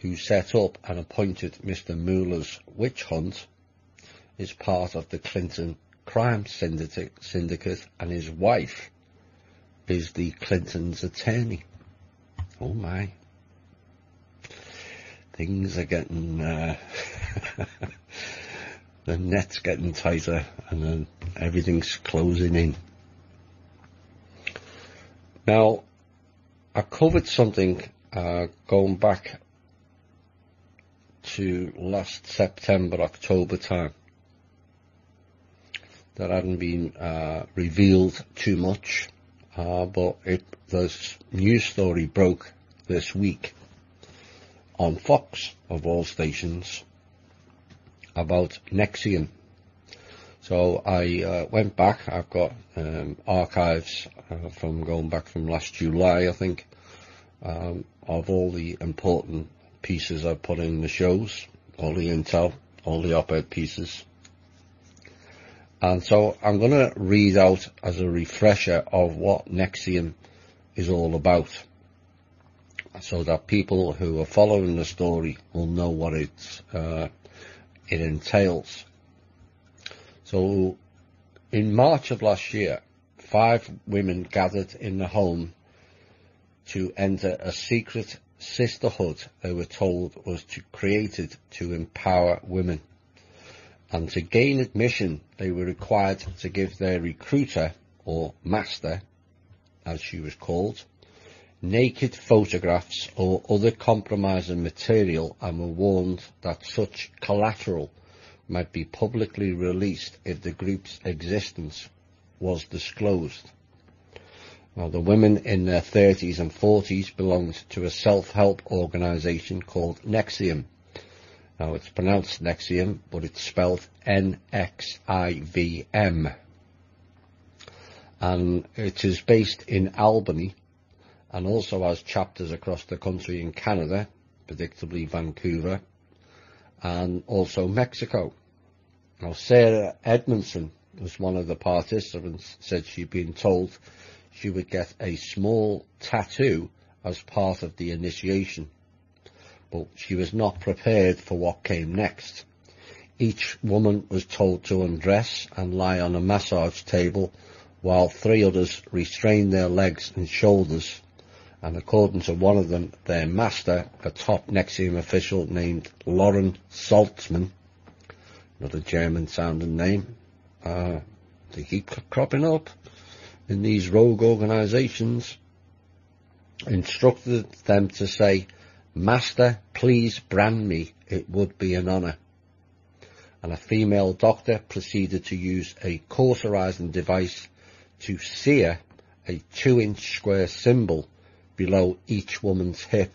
who set up and appointed Mr. Mueller's witch hunt is part of the Clinton crime syndicate, and his wife is the Clintons' attorney. Oh my. Things are getting, the net's getting tighter and then everything's closing in. Now, I covered something going back to last September, October time that hadn't been revealed too much, but the news story broke this week on Fox, of all stations, about NXIVM. So I went back. I've got archives from going back from last July, I think, of all the important pieces I've put in the shows, all the intel, all the op-ed pieces. And so I'm going to read out as a refresher of what NXIVM is all about, so that people who are following the story will know what it entails. So in March of last year, 5 women gathered in the home to enter a secret sisterhood they were told was created to empower women. And to gain admission, they were required to give their recruiter, or master, as she was called, naked photographs or other compromising material, and were warned that such collateral might be publicly released if the group's existence was disclosed. Now, the women in their 30s and 40s belonged to a self-help organisation called NXIVM. Now, it's pronounced NXIVM, but it's spelled NXIVM. And it is based in Albany, and also has chapters across the country in Canada, predictably Vancouver, and also Mexico. Now, Sarah Edmondson was one of the participants, said she'd been told she would get a small tattoo as part of the initiation, but she was not prepared for what came next. Each woman was told to undress and lie on a massage table, while 3 others restrained their legs and shoulders, and according to one of them, their master, a top NXIVM official named Lauren Saltzman, another German-sounding name, they keep cropping up in these rogue organisations, instructed them to say, "Master, please brand me, it would be an honour." And a female doctor proceeded to use a cauterising device to sear a 2-inch square symbol below each woman's hip,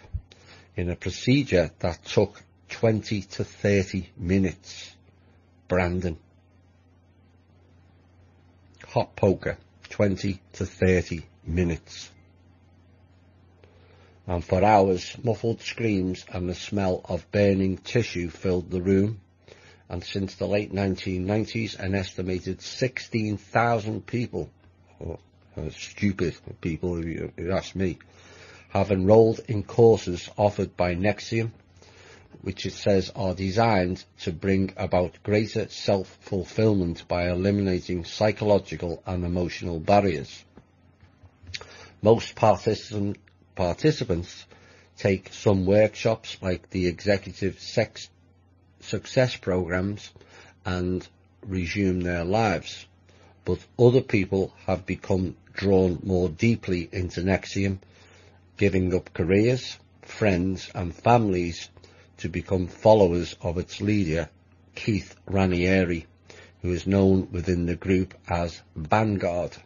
in a procedure that took 20 to 30 minutes. Brandon. Hot poker, 20 to 30 minutes. And for hours, muffled screams and the smell of burning tissue filled the room. And since the late 1990s, an estimated 16,000 people, stupid people if you ask me, have enrolled in courses offered by NXIVM, which it says are designed to bring about greater self-fulfillment by eliminating psychological and emotional barriers. Most participants take some workshops like the executive success programs and resume their lives, but other people have become drawn more deeply into NXIVM, giving up careers, friends and families to become followers of its leader, Keith Raniere, who is known within the group as Vanguard.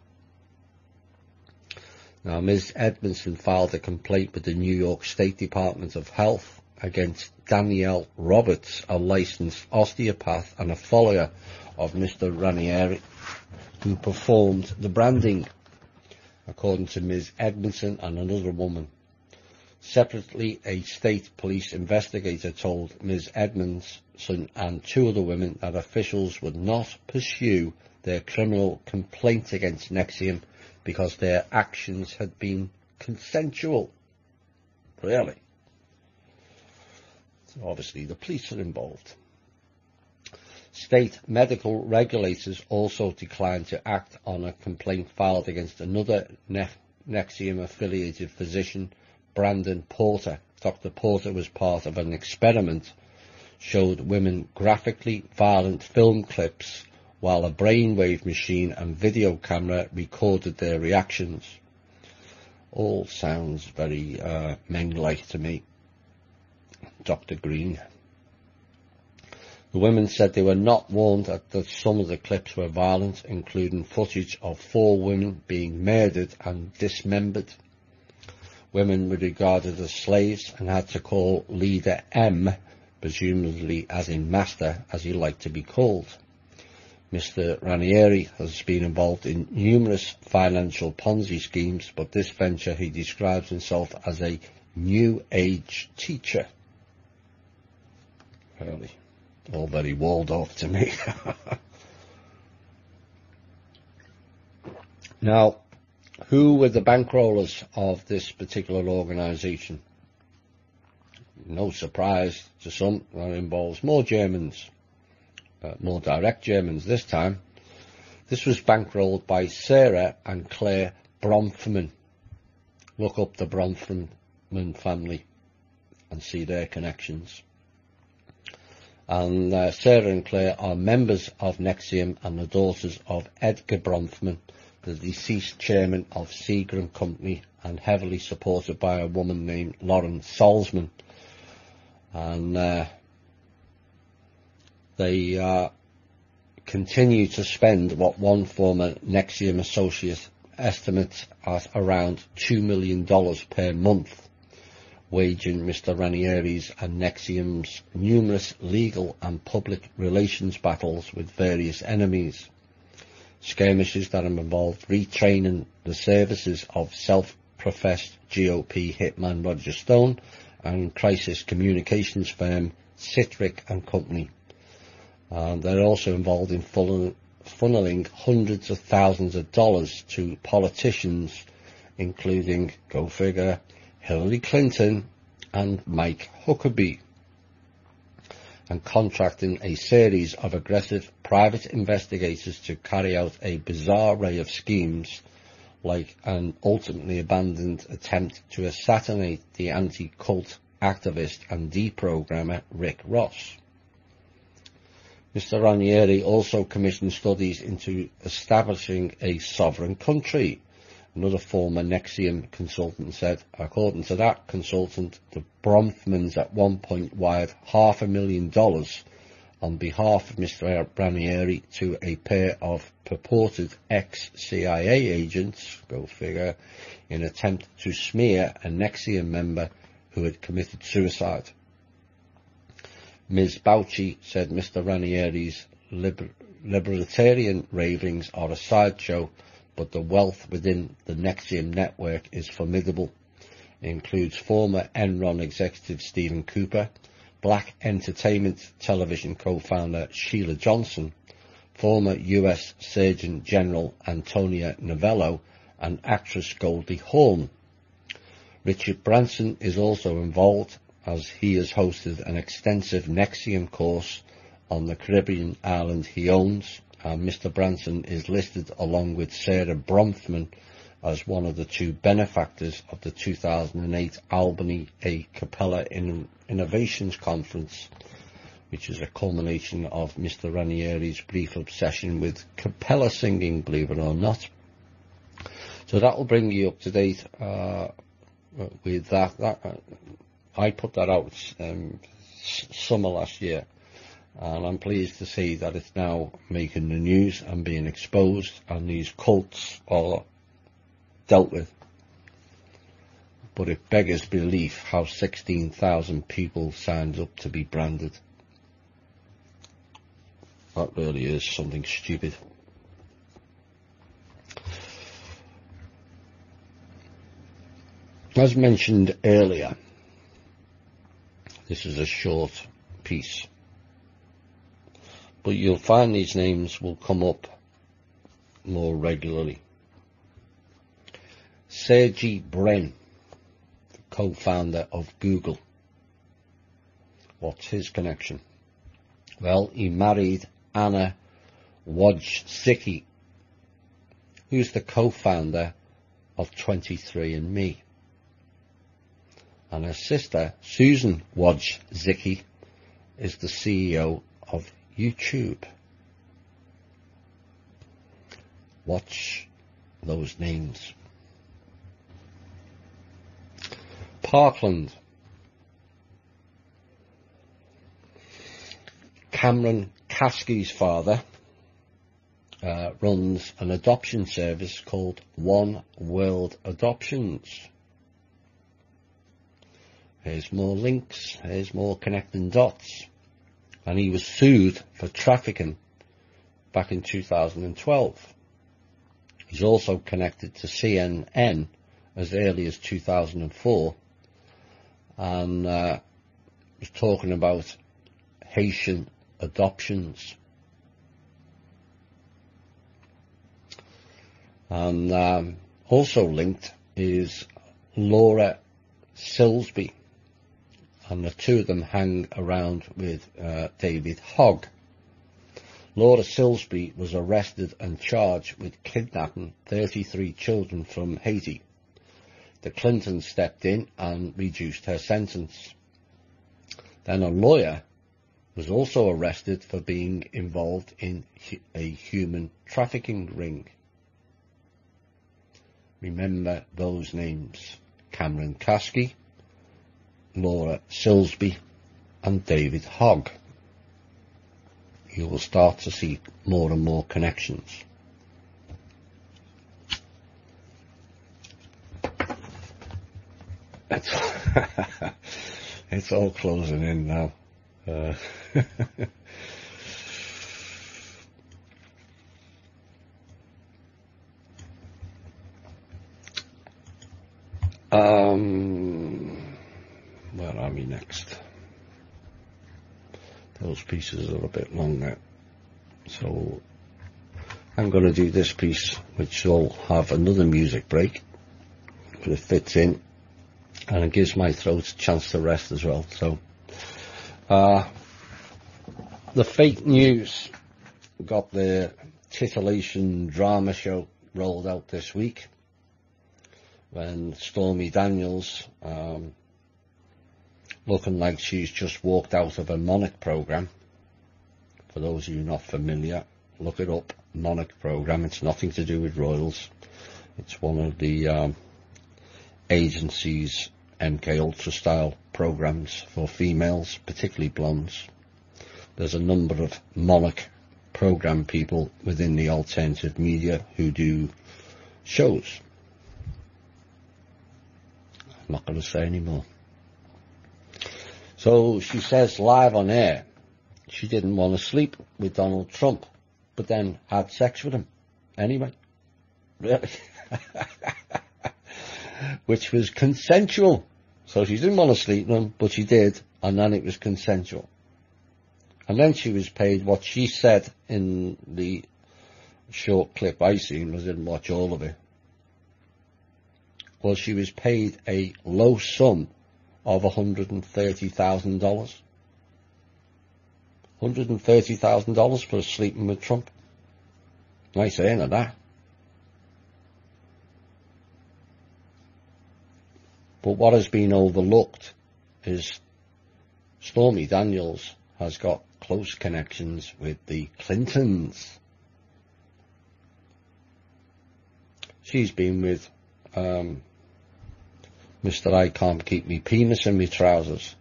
Now, Ms. Edmondson filed a complaint with the New York State Department of Health against Danielle Roberts, a licensed osteopath and a follower of Mr. Ranieri, who performed the branding, according to Ms. Edmondson and another woman. Separately, a state police investigator told Ms. Edmondson and two other women that officials would not pursue their criminal complaint against NXIVM because their actions had been consensual. Really? So obviously the police are involved. State medical regulators also declined to act on a complaint filed against another NXIVM-affiliated physician, Brandon Porter. Dr. Porter was part of an experiment, showed women graphically violent film clips while a brainwave machine and video camera recorded their reactions. All sounds very Meng-like to me. Dr. Green. The women said they were not warned that some of the clips were violent, including footage of 4 women being murdered and dismembered. Women were regarded as slaves and had to call leader M, presumably as in master, as he liked to be called. Mr. Ranieri has been involved in numerous financial Ponzi schemes, but this venture he describes himself as a New Age teacher. Really, all very Waldorf to me. Now, who were the bankrollers of this particular organisation? No surprise to some, that involves more Germans. More direct Germans this time. This was bankrolled by Sarah and Claire Bronfman. Look up the Bronfman family and see their connections. And Sarah and Claire are members of NXIVM and the daughters of Edgar Bronfman, the deceased chairman of Seagram Company, and heavily supported by a woman named Lauren Salzman. And they continue to spend what one former NXIVM associate estimates at around $2 million per month, waging Mr. Ranieri's and NXIVM's numerous legal and public relations battles with various enemies. Skirmishes that have involved retraining the services of self-professed GOP hitman Roger Stone and crisis communications firm Citric and Company. They're also involved in funneling hundreds of thousands of dollars to politicians, including, go figure, Hillary Clinton and Mike Huckabee, and contracting a series of aggressive private investigators to carry out a bizarre array of schemes, like an ultimately abandoned attempt to assassinate the anti-cult activist and deprogrammer Rick Ross. Mr. Ranieri also commissioned studies into establishing a sovereign country. Another former NXIVM consultant said, according to that consultant, the Bronfmans at one point wired $500,000 on behalf of Mr. Ranieri to a pair of purported ex-CIA agents, go figure, in an attempt to smear a NXIVM member who had committed suicide. Ms. Bauchi said Mr. Ranieri's libertarian ravings are a sideshow, but the wealth within the NXIVM network is formidable. It includes former Enron executive Stephen Cooper, Black Entertainment Television co-founder Sheila Johnson, former U.S. Surgeon General Antonia Novello, and actress Goldie Hawn. Richard Branson is also involved, as he has hosted an extensive NXIVM course on the Caribbean island he owns, and Mr. Branson is listed along with Sarah Bronfman as one of the 2 benefactors of the 2008 Albany A Cappella Innovations Conference, which is a culmination of Mr. Ranieri's brief obsession with cappella singing, believe it or not. So that will bring you up to date with that. I put that out summer last year, and I'm pleased to see that it's now making the news and being exposed, and these cults are dealt with. but it beggars belief how 16,000 people signed up to be branded. That really is something stupid. As mentioned earlier, this is a short piece, but you'll find these names will come up more regularly. Sergey Brin, co-founder of Google. What's his connection? Well, he married Anna Wojcicki, who's the co-founder of 23andMe. And her sister, Susan Wojcicki, is the CEO of YouTube. Watch those names. Parkland. Cameron Kasky's father runs an adoption service called One World Adoptions. Here's more links, here's more connecting dots. And he was sued for trafficking back in 2012. He's also connected to CNN as early as 2004 and was talking about Haitian adoptions. And also linked is Laura Silsby, and the two of them hang around with David Hogg. Laura Silsby was arrested and charged with kidnapping 33 children from Haiti. The Clintons stepped in and reduced her sentence. Then a lawyer was also arrested for being involved in a human trafficking ring. Remember those names: Cameron Kasky, Laura Silsby and David Hogg. You will start to see more and more connections. It's all closing in now. Where are we next? Those pieces are a bit longer, so I'm going to do this piece, which will have another music break, but it fits in and it gives my throat a chance to rest as well. So the fake news got the titillation drama show rolled out this week when Stormy Daniels, looking like she's just walked out of a Monarch program. For those of you not familiar, look it up. Monarch program. It's nothing to do with royals. It's one of the agency's MK Ultra style programs for females, particularly blondes. There's a number of Monarch program people within the alternative media who do shows. I'm not going to say any more. So she says live on air she didn't want to sleep with Donald Trump, but then had sex with him anyway. Really? Which was consensual. So she didn't want to sleep with him, but she did, and then it was consensual. And then she was paid what she said in the short clip I seen, I didn't watch all of it. Well, she was paid a low sum of $130,000. $130,000 for sleeping with Trump. Nice earner, that. But what has been overlooked is Stormy Daniels has got close connections with the Clintons. She's been with Mr. I Can't Keep Me Penis in Me Trousers,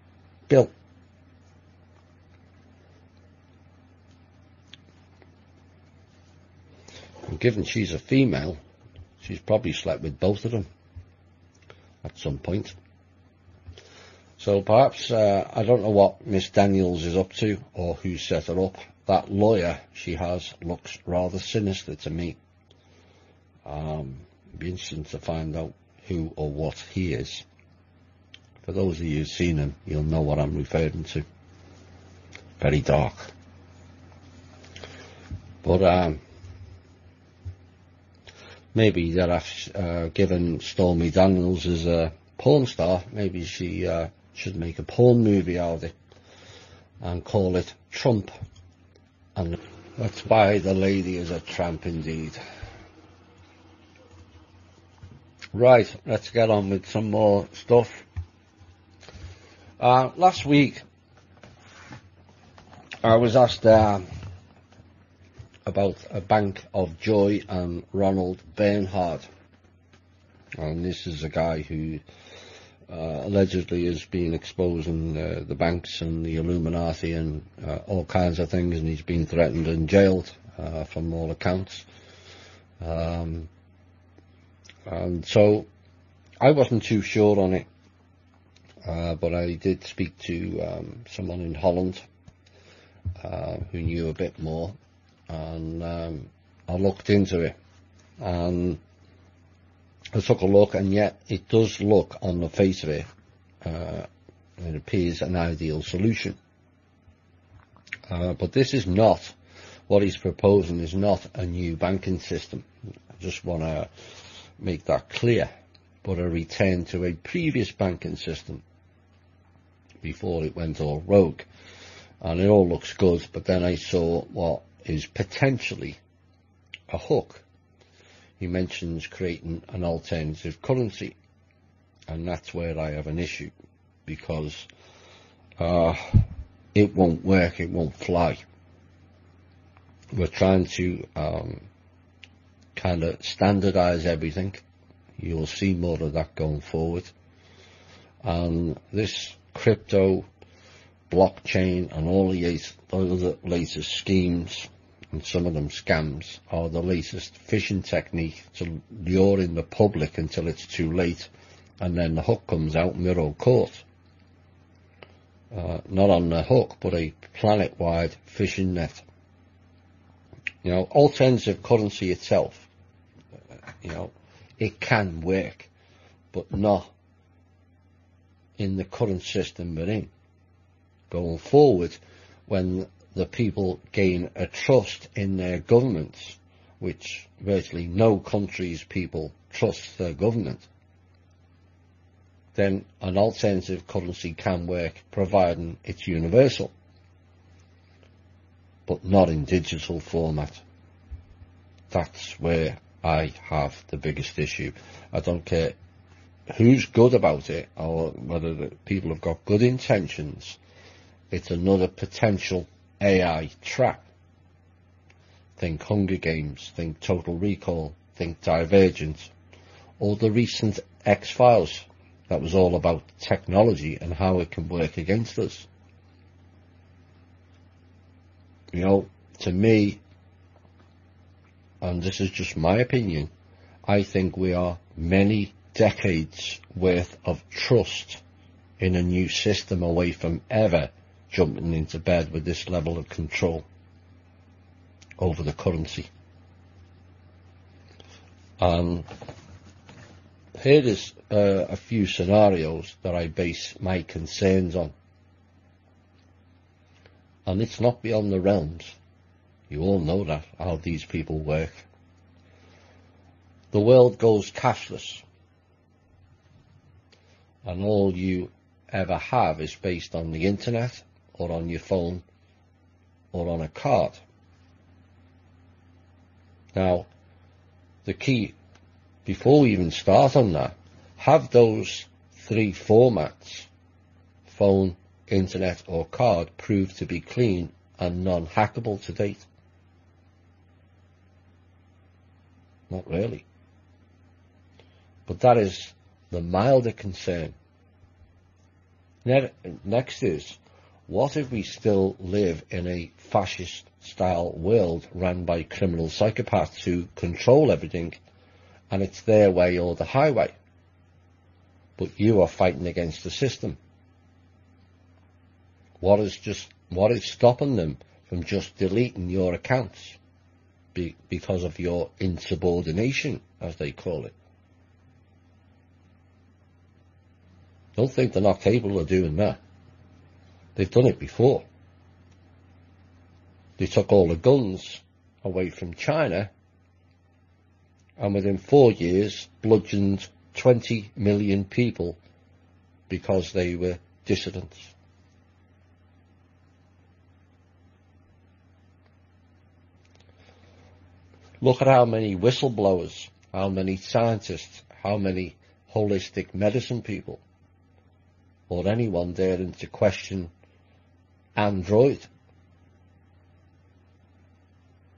Bill. And given she's a female, she's probably slept with both of them. at some point. So perhaps, I don't know what Miss Daniels is up to or who set her up. That lawyer she has looks rather sinister to me. It'd be interesting to find out who or what he is. For those of you who've seen him, you'll know what I'm referring to. Very dark. But maybe that I've given Stormy Daniels as a porn star, maybe she should make a porn movie out of it and call it Trump. And that's why the lady is a tramp indeed. Right, let's get on with some more stuff. Last week I was asked about a Bank of Joy and Ronald Bernhard, and this is a guy who allegedly has been exposing the banks and the Illuminati and all kinds of things, and he's been threatened and jailed from all accounts. And so I wasn't too sure on it, but I did speak to someone in Holland who knew a bit more, and I looked into it, and I took a look, and yet it does look on the face of it, it appears an ideal solution. But this is not, what he's proposing is not a new banking system. I just want to make that clear, but a return to a previous banking system before it went all rogue. And it all looks good, but then I saw what is potentially a hook. He mentions creating an alternative currency, and that's where I have an issue, because it won't work, it won't fly. We're trying to kind of standardize everything. You'll see more of that going forward. And this crypto, blockchain, and all the other latest schemes, and some of them scams, are the latest phishing technique to lure in the public until it's too late, and then the hook comes out and we're all caught. Not on the hook, but a planet-wide phishing net. You know, alternative currency itself, you know, it can work, but not in the current system we're in. Going forward, when the people gain a trust in their governments, which virtually no country's people trust their government, then an alternative currency can work, providing it's universal, but not in digital format. That's where I have the biggest issue. I don't care who's good about it or whether the people have got good intentions. It's another potential AI trap. Think Hunger Games, think Total Recall, think Divergent, or the recent X-Files. That was all about technology and how it can work against us. You know, to me, and this is just my opinion, I think we are many decades worth of trust in a new system away from ever jumping into bed with this level of control over the currency. Here is a few scenarios that I base my concerns on. And it's not beyond the realms. You all know that, how these people work. The world goes cashless, and all you ever have is based on the internet, or on your phone, or on a card. Now, the key, before we even start on that, have those three formats, phone, internet, or card, proved to be clean and non-hackable to date? Not really. But that is the milder concern. Next is, what if we still live in a fascist-style world run by criminal psychopaths who control everything, and it's their way or the highway? but you are fighting against the system. What is stopping them from just deleting your accounts because of your insubordination, as they call it? Don't think they're not capable of doing that. They've done it before. They took all the guns away from China and within 4 years bludgeoned 20 million people because they were dissidents. Look at how many whistleblowers, how many scientists, how many holistic medicine people, or anyone daring to question Android.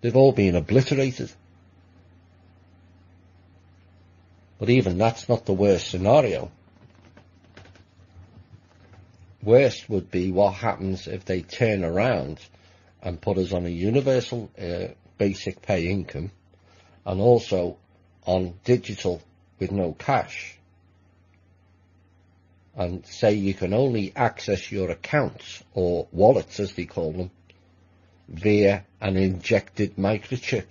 They've all been obliterated. But even that's not the worst scenario. Worst would be what happens if they turn around and put us on a universal basic pay income and also on digital with no cash, and say you can only access your accounts, or wallets as they call them, via an injected microchip.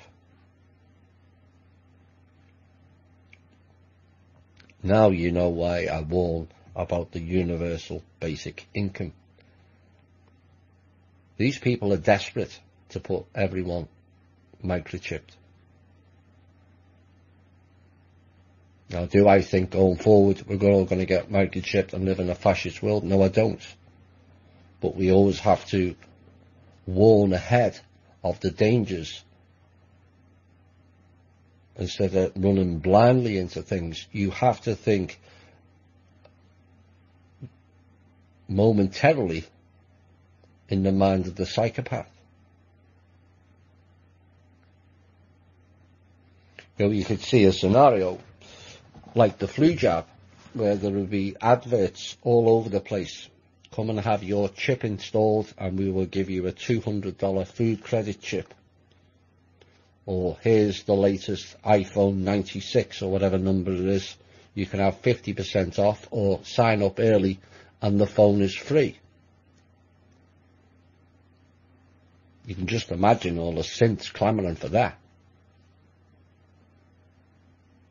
Now you know why I warn about the universal basic income. These people are desperate to put everyone microchipped. Now, do I think going forward we're all going to get microchipped and live in a fascist world? No, I don't. But we always have to warn ahead of the dangers. Instead of running blindly into things, you have to think momentarily in the mind of the psychopath. You could see a scenario like the flu jab, where there would be adverts all over the place. Come and have your chip installed and we will give you a $200 food credit chip. Or here's the latest iPhone 96 or whatever number it is. You can have 50% off or sign up early and the phone is free. You can just imagine all the synths clamouring for that.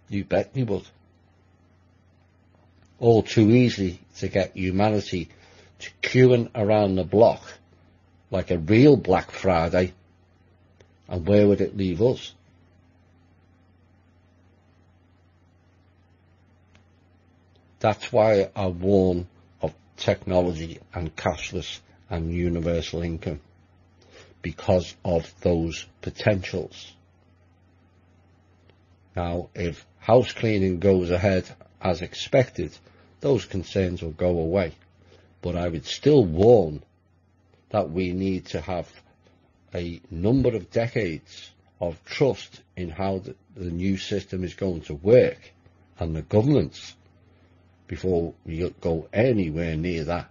You bet you would. All too easy to get humanity to queuing around the block like a real Black Friday. And where would it leave us? That's why I warn of technology and cashless and universal income, because of those potentials. Now, if house cleaning goes ahead as expected, those concerns will go away. But I would still warn that we need to have a number of decades of trust in how the new system is going to work, and the governments, before we go anywhere near that.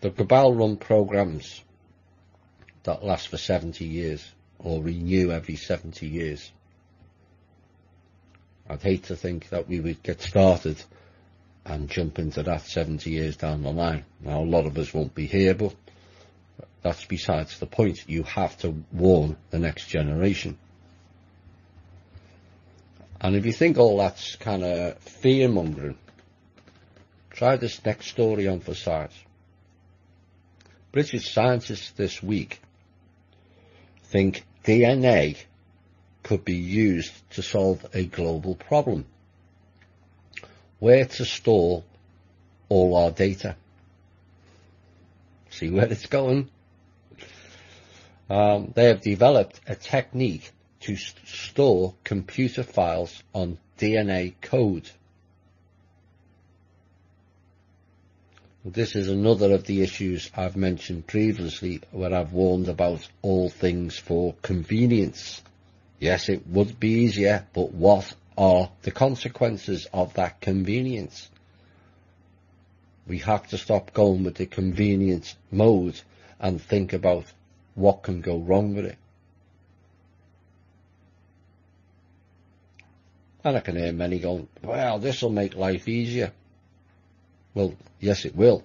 The cabal run programs that last for 70 years or renew every 70 years. I'd hate to think that we would get started and jump into that 70 years down the line. Now, a lot of us won't be here, but that's besides the point. You have to warn the next generation. And if you think all that's kind of fear-mongering, try this next story on for size. British scientists this week think DNA could be used to solve a global problem. Where to store all our data. See where it's going? They have developed a technique to store computer files on DNA code. This is another of the issues I've mentioned previously, where I've warned about all things for convenience. Yes, it would be easier, but what are the consequences of that convenience? We have to stop going with the convenience mode and think about what can go wrong with it. And I can hear many going, well, this will make life easier. Well, yes, it will,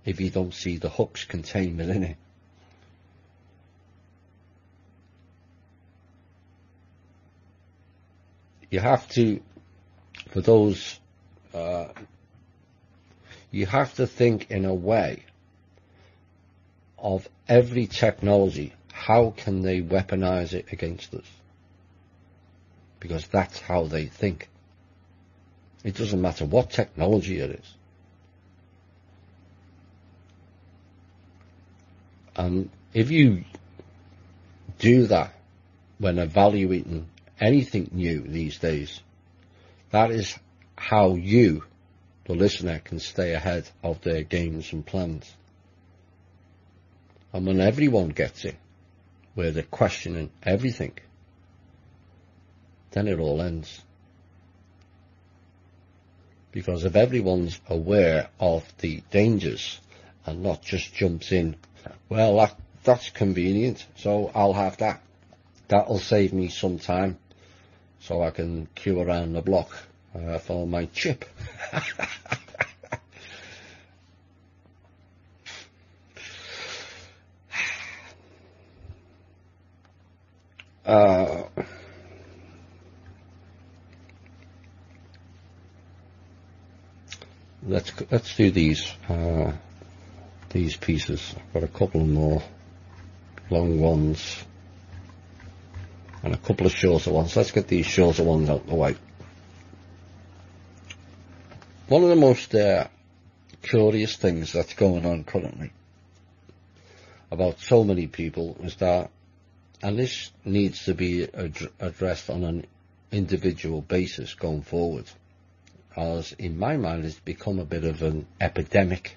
if you don't see the hooks contained within it. You have to, for those, you have to think in a way of every technology. How can they weaponize it against us? Because that's how they think. It doesn't matter what technology it is. And if you do that when evaluating anything new these days, that is how you, the listener, can stay ahead of their games and plans. And when everyone gets it, where they're questioning everything, then it all ends. Because if everyone's aware of the dangers and not just jumps in, well, that's convenient, so I'll have that. That'll save me some time, so I can queue around the block for my chip. Let's do these pieces. I've got a couple more long ones and a couple of shorter ones. Let's get these shorter ones out of the way. One of the most curious things that's going on currently about so many people is that, and this needs to be addressed on an individual basis going forward, as in my mind it's become a bit of an epidemic,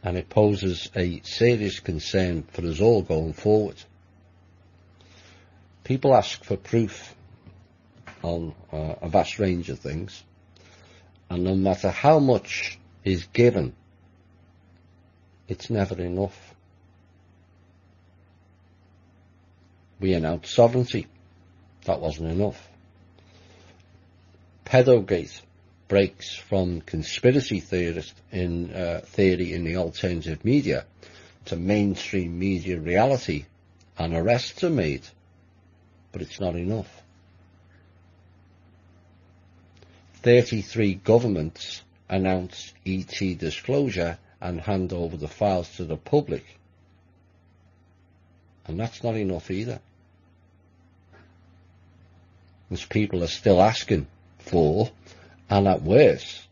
and it poses a serious concern for us all going forward. People ask for proof on a vast range of things, and no matter how much is given, it's never enough. We announced sovereignty. That wasn't enough. Pedogate breaks from conspiracy theorist in theory in the alternative media to mainstream media reality, and arrests are made, but it's not enough. 33 governments announce ET disclosure and hand over the files to the public, and that's not enough either. Because people are still asking for, and at worst,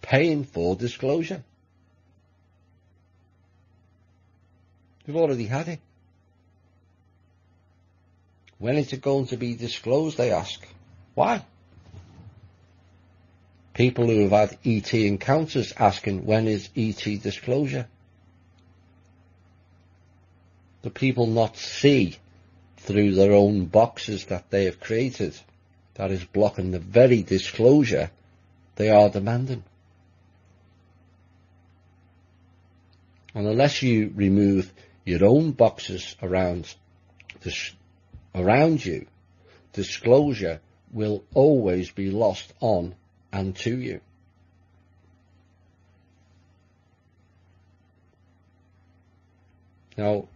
paying for disclosure. We've already had it. When is it going to be disclosed, they ask. Why? People who have had ET encounters asking, when is ET disclosure? The people not see through their own boxes that they have created, that is blocking the very disclosure they are demanding. And unless you remove your own boxes around you, disclosure will always be lost on and to you. Now,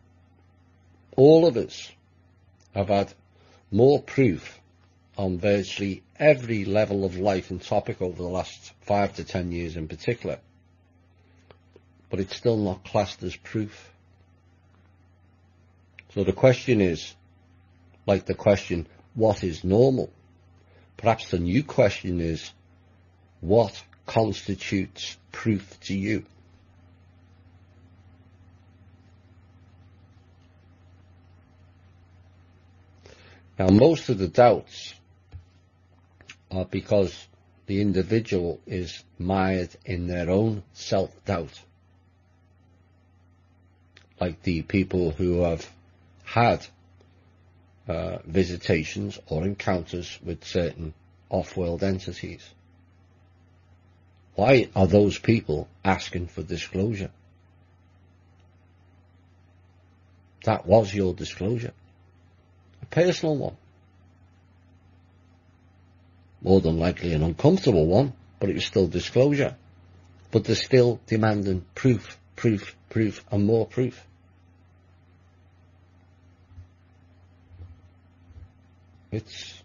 all of us have had more proof on virtually every level of life and topic over the last 5 to 10 years in particular, but it's still not classed as proof. So the question is, like the question, what is normal? Perhaps the new question is, what constitutes proof to you? Now, most of the doubts are because the individual is mired in their own self-doubt. Like the people who have had visitations or encounters with certain off-world entities. Why are those people asking for disclosure? That was your disclosure. A personal one. more than likely an uncomfortable one, but it was still disclosure. But they're still demanding proof, proof, proof, and more proof. It's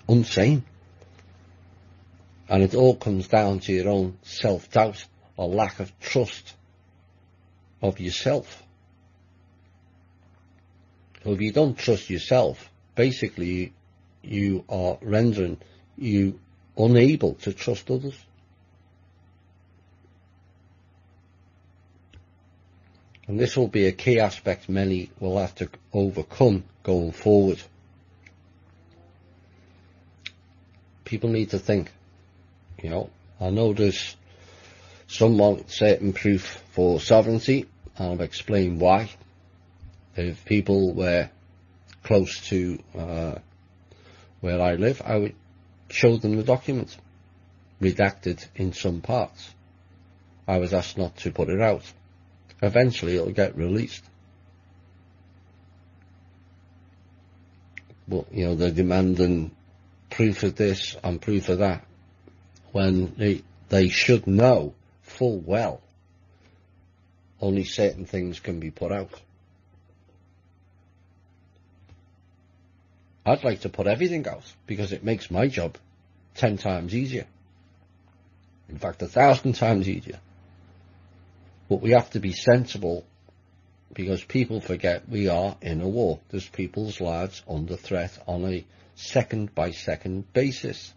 insane. And it all comes down to your own self-doubt or lack of trust of yourself. So if you don't trust yourself, basically you are rendering you unable to trust others. And this will be a key aspect many will have to overcome going forward. People need to think, you know, I know there's some want certain proof for sovereignty, and I've explained why. If people were close to where I live, I would show them the document, redacted in some parts. I was asked not to put it out. Eventually it'll get released. But, you know, they're demanding proof of this and proof of that, when they should know full well only certain things can be put out. I'd like to put everything out because it makes my job 10 times easier. In fact, 1,000 times easier. But we have to be sensible, because people forget we are in a war. There's people's lives under threat on a second-by-second basis.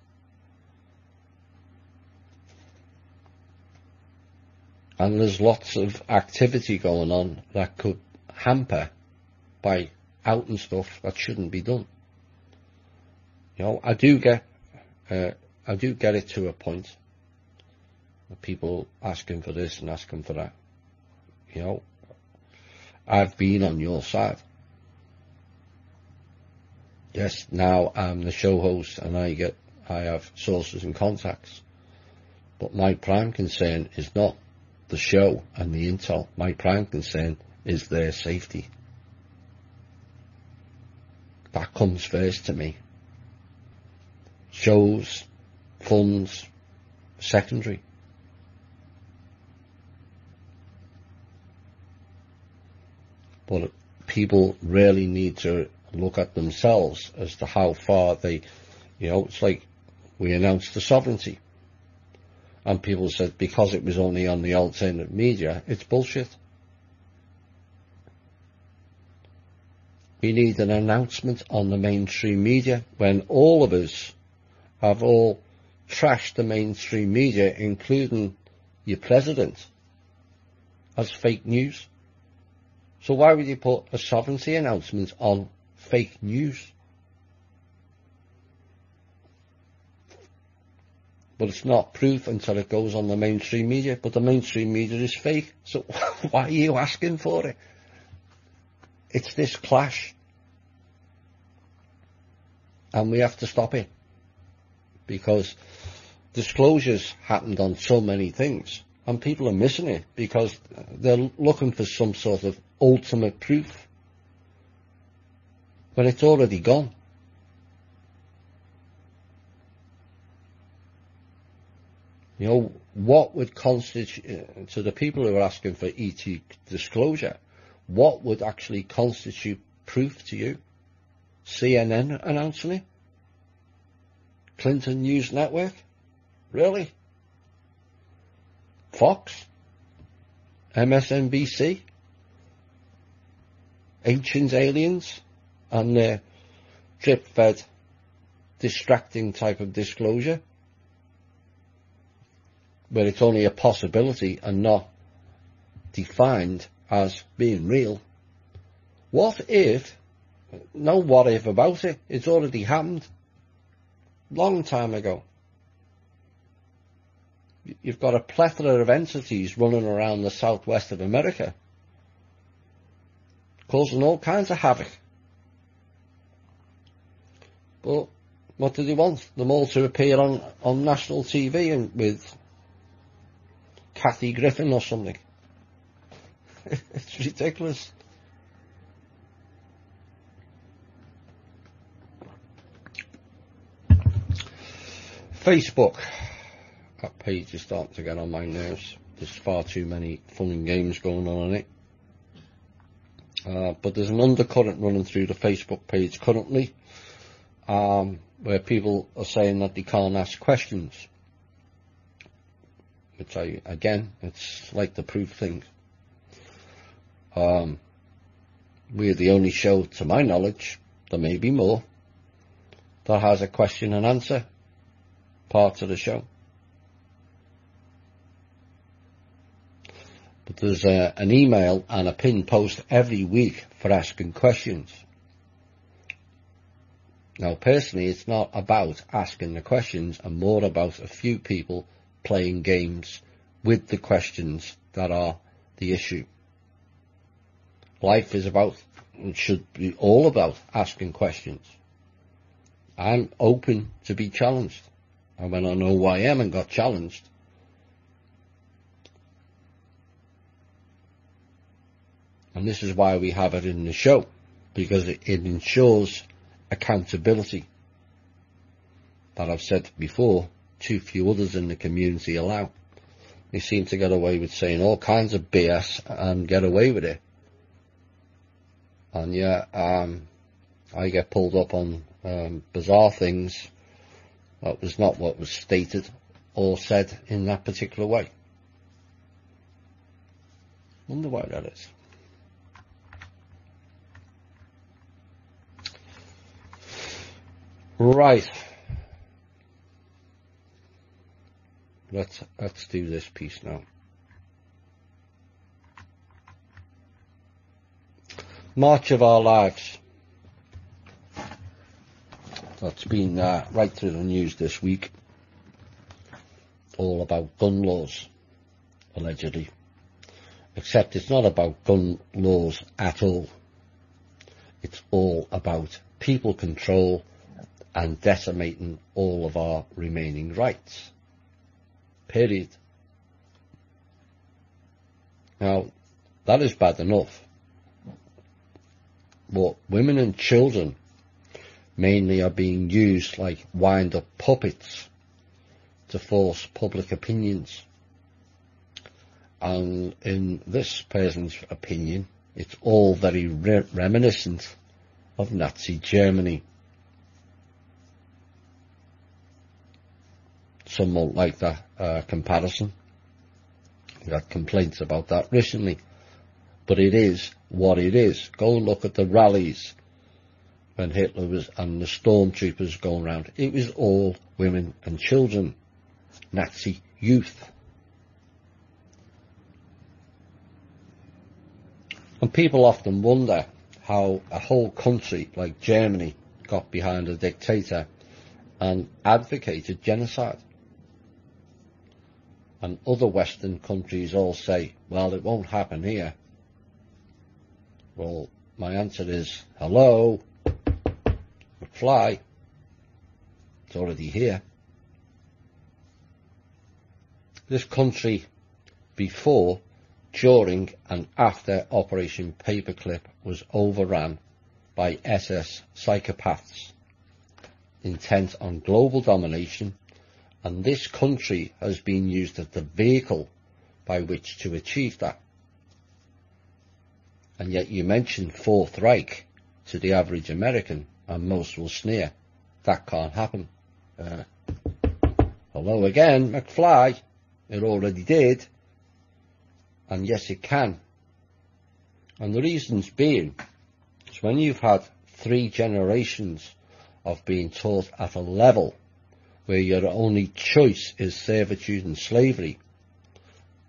And there's lots of activity going on that could hamper by outing stuff that shouldn't be done. You know, I do get it to a point. People asking for this and asking for that. You know, I've been on your side. Yes, now I'm the show host and I have sources and contacts. But my prime concern is not the show and the intel. My prime concern is their safety. That comes first to me. Shows, funds, secondary. But people really need to look at themselves as to how far they, you know, it's like we announced the sovereignty. And people said because it was only on the alternative media, it's bullshit. We need an announcement on the mainstream media when all of us have all trashed the mainstream media, including your president, as fake news. So why would you put a sovereignty announcement on fake news? But it's not proof until it goes on the mainstream media. But the mainstream media is fake. So why are you asking for it? It's this clash. And we have to stop it. Because disclosures happened on so many things. And people are missing it because they're looking for some sort of ultimate proof when it's already gone. You know, what would constitute, to the people who are asking for ET disclosure, what would actually constitute proof to you? CNN announcing it? Clinton News Network? Really? Fox? MSNBC? Ancient aliens? And their drip-fed, distracting type of disclosure? Where it's only a possibility and not defined as being real. What if, no what if about it, it's already happened. Long time ago. You've got a plethora of entities running around the southwest of America, causing all kinds of havoc. But what do they want? Them all to appear on national TV and with Kathy Griffin or something. It's ridiculous. Facebook. That page is starting to get on my nerves. There's far too many fun and games going on it. But there's an undercurrent running through the Facebook page currently, where people are saying that they can't ask questions. Which again, it's like the proof thing. We're the only show, to my knowledge, there may be more, that has a question and answer part of the show. But there's an email and a pinned post every week for asking questions. Now, personally, it's not about asking the questions, and more about a few people playing games with the questions that are the issue. Life is about, and should be all about, asking questions. I'm open to be challenged. And when I know who I am and got challenged, and this is why we have it in the show, because it ensures accountability. That I've said before, too few others in the community allow. They seem to get away with saying all kinds of BS and get away with it. And yeah, I get pulled up on bizarre things that was not what was stated or said in that particular way. Wonder why that is. Right. Let's do this piece now. March of Our Lives. That's been right through the news this week. All about gun laws, allegedly. Except it's not about gun laws at all. It's all about people control and decimating all of our remaining rights. Period. Now, that is bad enough. But women and children mainly are being used like wind-up puppets to force public opinions. And in this person's opinion, it's all very reminiscent of Nazi Germany. Some won't like that comparison. We had complaints about that recently. But it is what it is. Go and look at the rallies when Hitler was and the stormtroopers going around. It was all women and children. Nazi youth. And people often wonder how a whole country like Germany got behind a dictator and advocated genocide. And other Western countries all say, well, it won't happen here. Well, my answer is, hello, McFly, it's already here. This country, before, during and after Operation Paperclip, was overrun by SS psychopaths intent on global domination, and this country has been used as the vehicle by which to achieve that. And yet you mention Fourth Reich to the average American, and most will sneer. That can't happen. Hello again, McFly. It already did. And yes, it can. And the reasons being is when you've had 3 generations of being taught at a level where your only choice is servitude and slavery,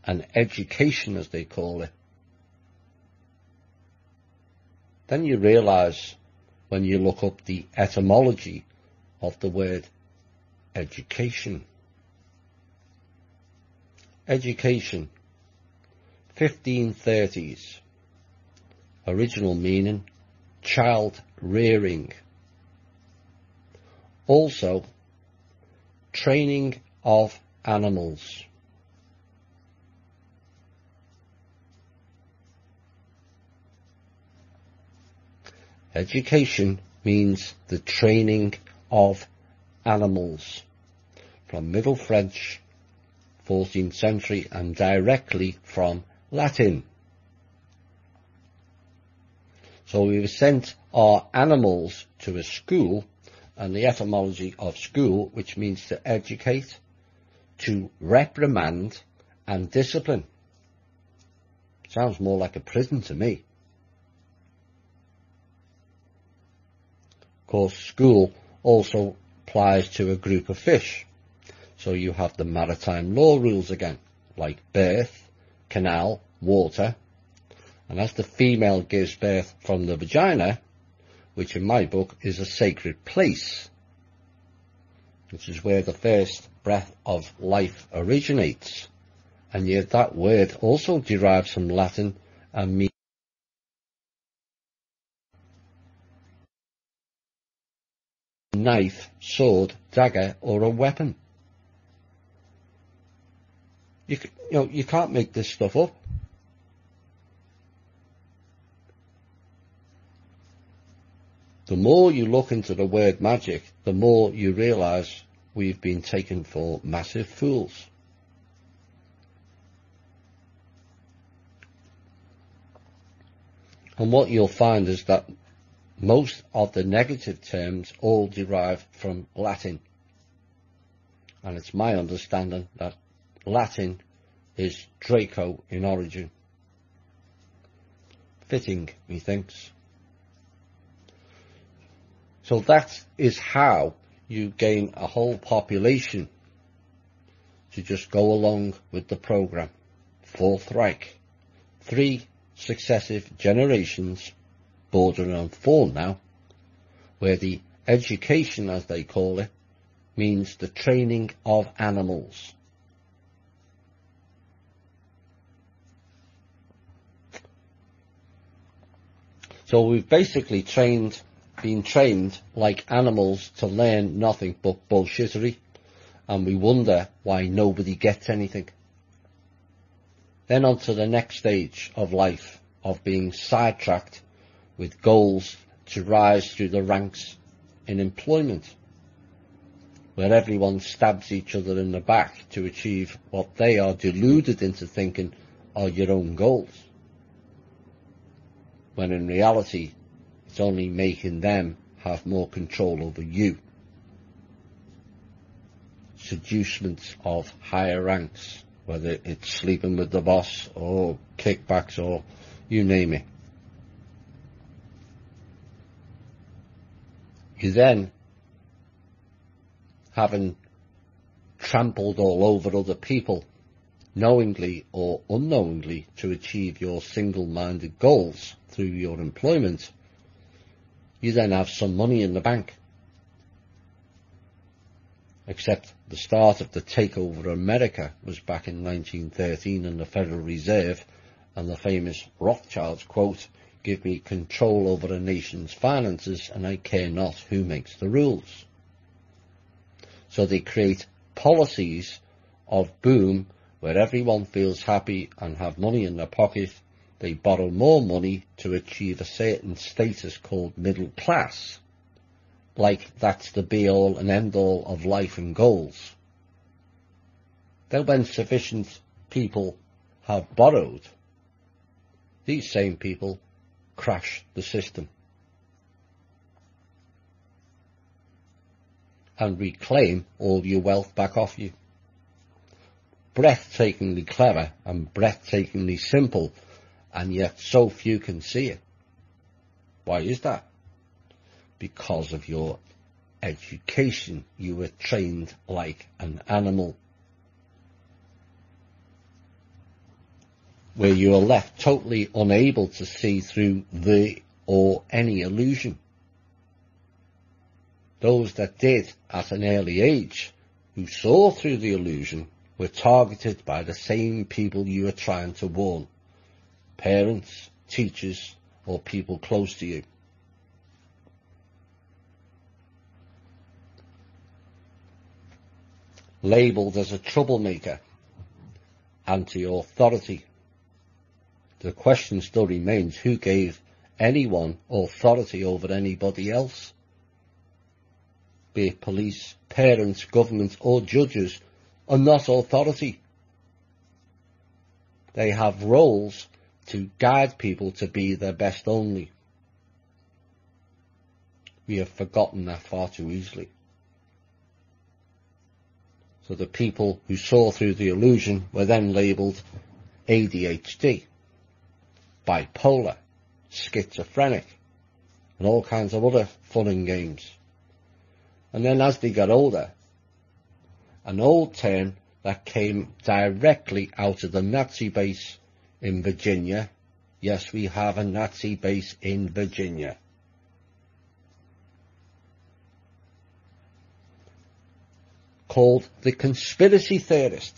and education as they call it, then you realise when you look up the etymology of the word education. Education, 1530s, original meaning, child rearing. Also, training of animals. Education means the training of animals. from Middle French, 14th century, and directly from Latin. So we've sent our animals to a school, and the etymology of school, which means to educate, to reprimand and discipline. Sounds more like a prison to me. Of course, school also applies to a group of fish. So you have the maritime law rules again, like birth, canal, water. And as the female gives birth from the vagina, which in my book is a sacred place, which is where the first breath of life originates. And yet that word also derives from Latin and means knife, sword, dagger, or a weapon. You can't make this stuff up. The more you look into the word magic, the more you realise we've been taken for massive fools. And what you'll find is that most of the negative terms all derive from Latin. And it's my understanding that Latin is Draco in origin. Fitting, methinks. So that is how you gain a whole population to just go along with the program. Fourth Reich. 3 successive generations, bordering on 4 now, where the education, as they call it, means the training of animals. So we've basically been trained like animals to learn nothing but bullshittery, and we wonder why nobody gets anything. Then on to the next stage of life, of being sidetracked with goals to rise through the ranks in employment, where everyone stabs each other in the back to achieve what they are deluded into thinking are your own goals, when in reality it's only making them have more control over you. Seducements of higher ranks, whether it's sleeping with the boss or kickbacks or you name it. You then, having trampled all over other people, knowingly or unknowingly, to achieve your single-minded goals through your employment, you then have some money in the bank. Except the start of the takeover of America was back in 1913 in the Federal Reserve, and the famous Rothschilds quote, "Give me control over a nation's finances and I care not who makes the rules." So they create policies of boom where everyone feels happy and have money in their pocket. They borrow more money to achieve a certain status called middle class, like that's the be-all and end-all of life and goals. Then when sufficient people have borrowed, these same people crash the system and reclaim all your wealth back off you. Breathtakingly clever and breathtakingly simple, and yet so few can see it. Why is that? Because of your education. You were trained like an animal, where you are left totally unable to see through the or any illusion. Those that did at an early age, who saw through the illusion, were targeted by the same people you are trying to warn. Parents, teachers, or people close to you. Labelled as a troublemaker, anti-authority. The question still remains, who gave anyone authority over anybody else? be it police, parents, government or judges, are not authority. They have roles to guide people to be their best only. We have forgotten that far too easily. So the people who saw through the illusion were then labelled ADHD, bipolar, schizophrenic, and all kinds of other fun and games. And then as they got older, an old term that came directly out of the Nazi base in Virginia. Yes, we have a Nazi base in Virginia. Called the conspiracy theorist.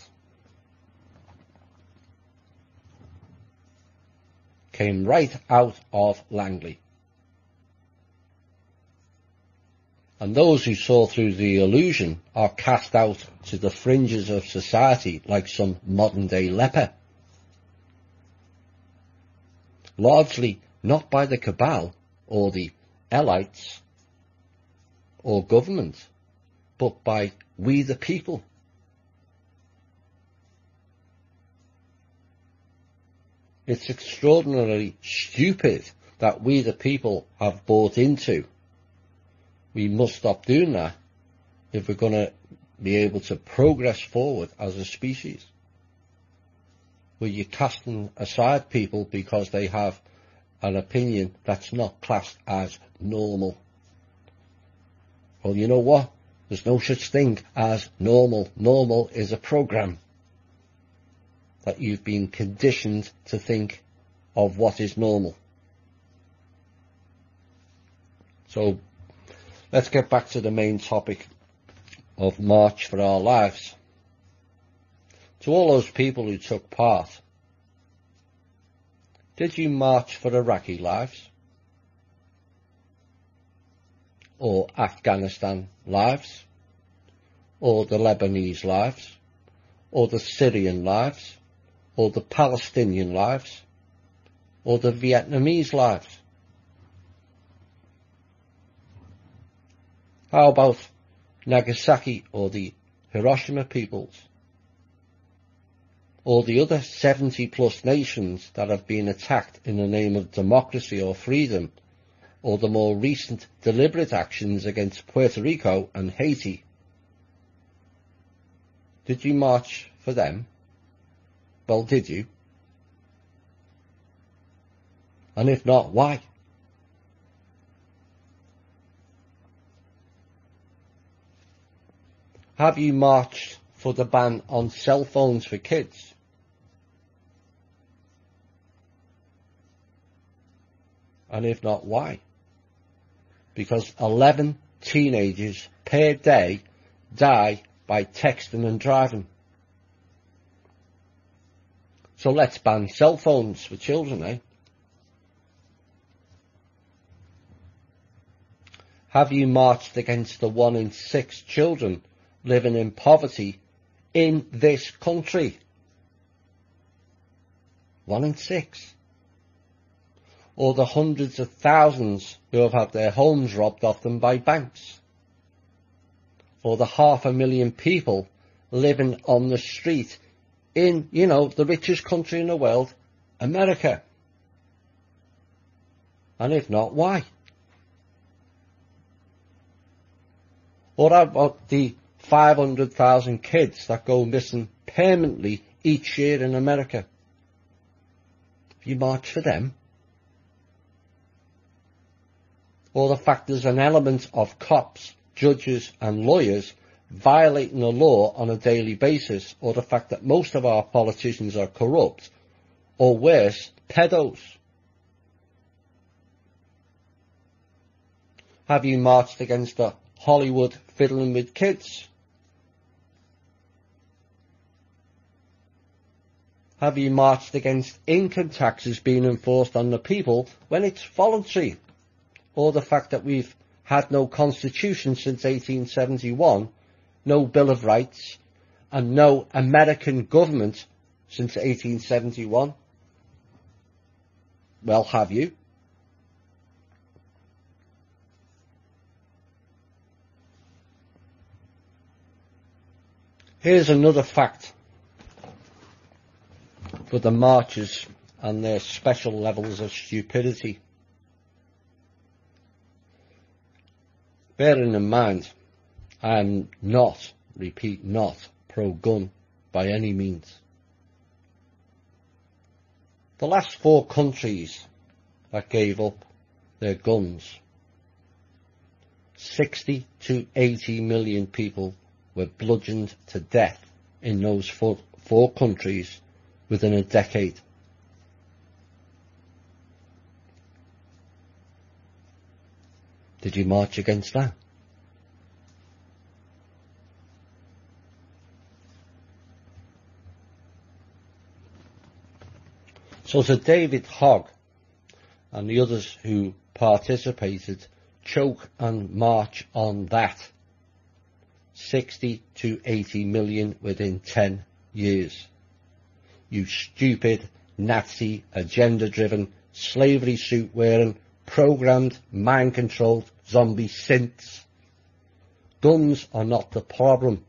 Came right out of Langley. And those who saw through the illusion are cast out to the fringes of society like some modern-day leper. Largely not by the cabal or the elites or government, but by we the people. It's extraordinarily stupid that we the people have bought into. We must stop doing that if we're going to be able to progress forward as a species. Where you're casting aside people because they have an opinion that's not classed as normal. Well, you know what? There's no such thing as normal. Normal is a program that you've been conditioned to think of what is normal. So, let's get back to the main topic of March for Our Lives. To all those people who took part, did you march for Iraqi lives? Or Afghanistan lives? Or the Lebanese lives? Or the Syrian lives? Or the Palestinian lives? Or the Vietnamese lives? How about Nagasaki or the Hiroshima peoples? Or the other 70 plus nations that have been attacked in the name of democracy or freedom, or the more recent deliberate actions against Puerto Rico and Haiti? Did you march for them? Well, did you? And if not, why? Have you marched for the ban on cell phones for kids? And if not, why? Because 11 teenagers per day die by texting and driving. So let's ban cell phones for children, eh? Have you marched against the 1 in 6 children living in poverty in this country? 1 in 6. Or the hundreds of thousands who have had their homes robbed off them by banks? Or the 500,000 people living on the street in, the richest country in the world, America? And if not, why? Or how about the 500,000 kids that go missing permanently each year in America? Have you marched for them? Or the fact there's an element of cops, judges and lawyers violating the law on a daily basis, or the fact that most of our politicians are corrupt, or worse, pedos? Have you marched against the Hollywood fiddling with kids? Have you marched against income taxes being enforced on the people when it's voluntary? Or the fact that we've had no constitution since 1871, no Bill of Rights, and no American government since 1871? Well, have you? Here's another fact for the marchers and their special levels of stupidity. Bearing in mind, I am not, repeat, not pro-gun by any means. The last 4 countries that gave up their guns, 60 to 80 million people were bludgeoned to death in those four countries within a decade. Did you march against that? So to David Hogg and the others who participated, choke and march on that. 60 to 80 million within 10 years. You stupid, Nazi, agenda-driven, slavery suit-wearing, programmed, mind-controlled zombie synths. Guns are not the problem.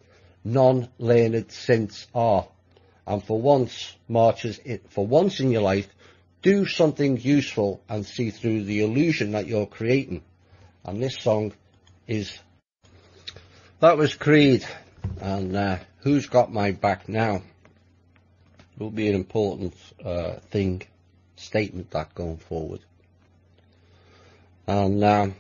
Non-learned synths are. And for once, marchers, for once in your life, do something useful and see through the illusion that you're creating. And this song is, that was Creed, and Who's Got My Back Now will be an important statement that going forward. And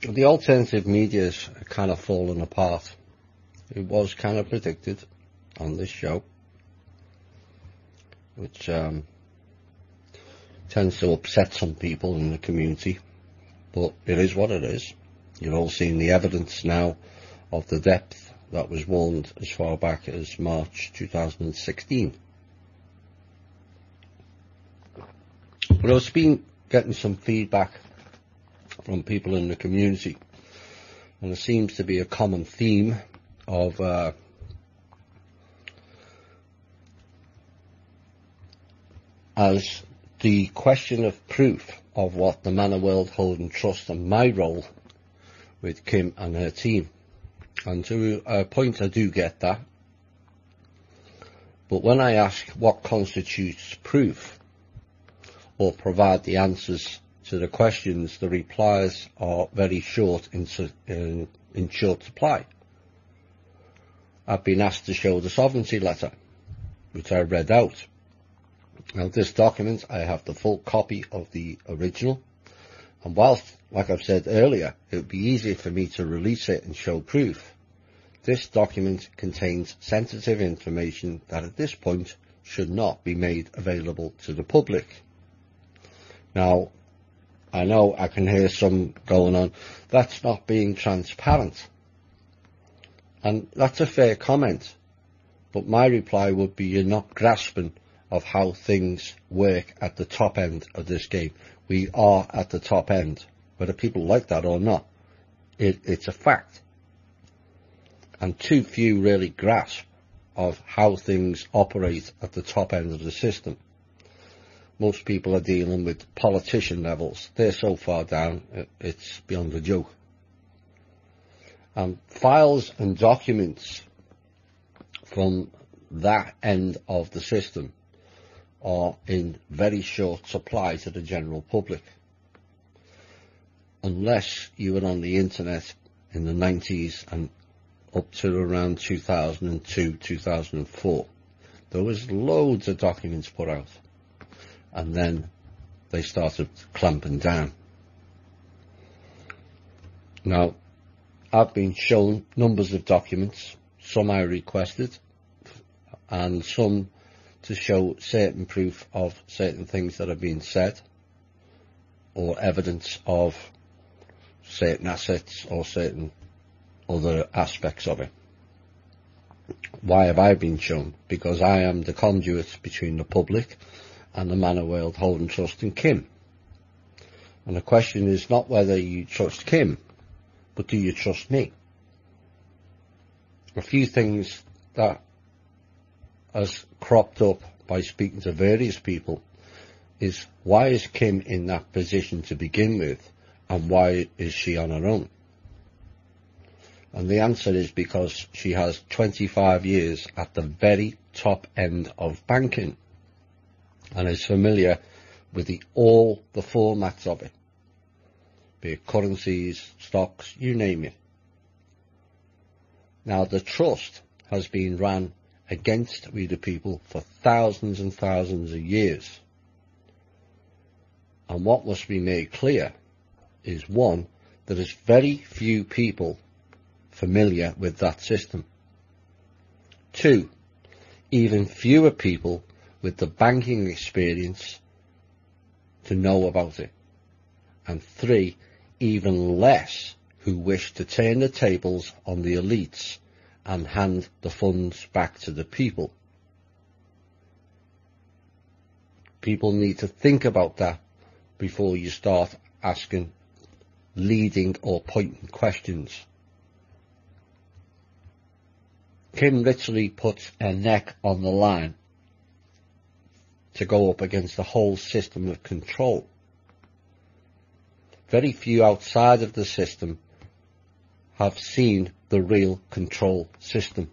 the alternative media is kind of fallen apart. It was kind of predicted on this show, which tends to upset some people in the community, but it is what it is. You're all seeing the evidence now of the depth that was warned as far back as March 2016. But I've been getting some feedback from people in the community, and there seems to be a common theme of as the question of proof of what the Man of World Holding Trust and my role with Kim and her team. And to a point I do get that, but when I ask what constitutes proof or provide the answers to the questions, the replies are very short in short supply. I've been asked to show the sovereignty letter, which I read out. Now this document, I have the full copy of the original, and whilst, like I've said earlier, it would be easier for me to release it and show proof, this document contains sensitive information that at this point should not be made available to the public. Now, I know I can hear some going on, that's not being transparent. And that's a fair comment, but my reply would be you're not grasping of how things work at the top end of this game. We are at the top end, whether people like that or not. It's a fact. And too few really grasp of how things operate at the top end of the system. Most people are dealing with politician levels. They're so far down, it's beyond a joke. Files and documents from that end of the system are in very short supply to the general public. Unless you were on the internet in the 90s and up to around 2002, 2004, there was loads of documents put out. And then they started clamping down. Now, I've been shown numbers of documents, some I requested, and some to show certain proof of certain things that have been said, or evidence of certain assets or certain other aspects of it. Why have I been shown? Because I am the conduit between the public and the Man of World Holding Trust and Kim. And the question is not whether you trust Kim, but do you trust me? A few things that has cropped up by speaking to various people is, why is Kim in that position to begin with, and why is she on her own? And the answer is because she has 25 years at the very top end of banking and is familiar with all the formats of it, be it currencies, stocks, you name it. Now, the trust has been run against we the people for thousands and thousands of years. And what must be made clear is, one, there is very few people familiar with that system. Two, even fewer people with the banking experience to know about it. And three, even less who wish to turn the tables on the elites and hand the funds back to the people. People need to think about that before you start asking leading or pointing questions. Kim literally puts her neck on the line to go up against the whole system of control. Very few outside of the system have seen the real control system.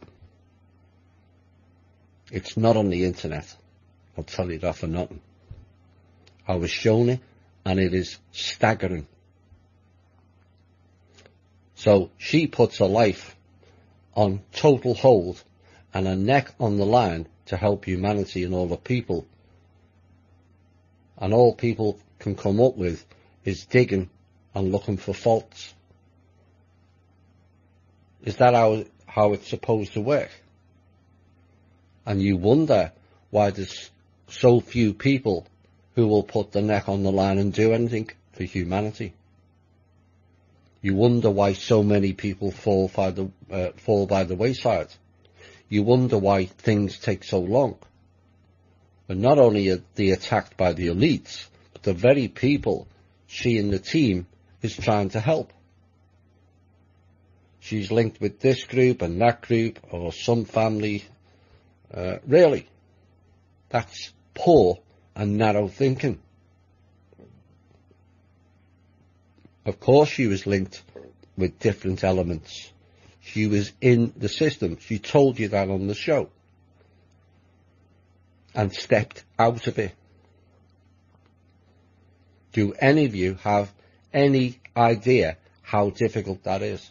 It's not on the internet, I'll tell you that for nothing. I was shown it and it is staggering. So she puts her life on total hold and her neck on the line to help humanity and all the people. And all people can come up with is digging and looking for faults. Is that how it's supposed to work? And you wonder why there's so few people who will put their neck on the line and do anything for humanity. You wonder why so many people fall by the wayside. You wonder why things take so long. But not only are they attacked by the elites, but the very people she and the team is trying to help. She's linked with this group and that group or some family. Really, that's poor and narrow thinking. Of course she was linked with different elements. She was in the system. She told you that on the show. And stepped out of it. Do any of you have any idea how difficult that is?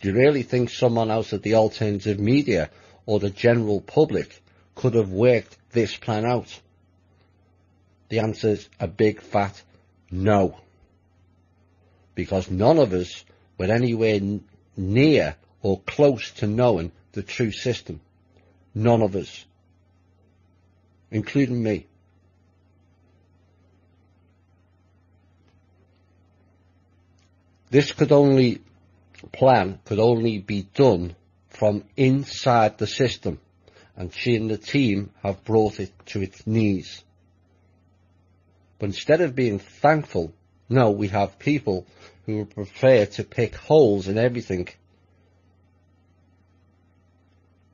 Do you really think someone else at the alternative media or the general public could have worked this plan out? The answer is a big fat no. Because none of us were anywhere near or close to knowing the true system. None of us. Including me. This plan could only be done from inside the system, and she and the team have brought it to its knees. But instead of being thankful, no, we have people who prefer to pick holes in everything.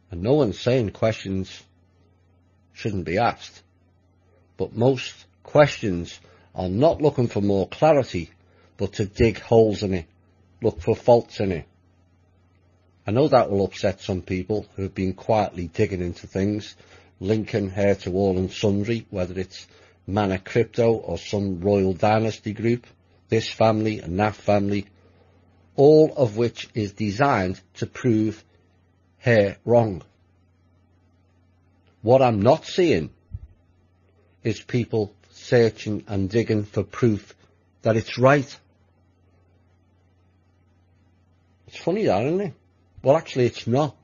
And no one's saying questions shouldn't be asked. But most questions are not looking for more clarity, but to dig holes in it, look for faults in it. I know that will upset some people who have been quietly digging into things, linking her to all and sundry, whether it's Mana Crypto or some royal dynasty group, this family and that family, all of which is designed to prove her wrong. What I'm not seeing is people searching and digging for proof that it's right. It's funny that, isn't it? Well, actually, it's not.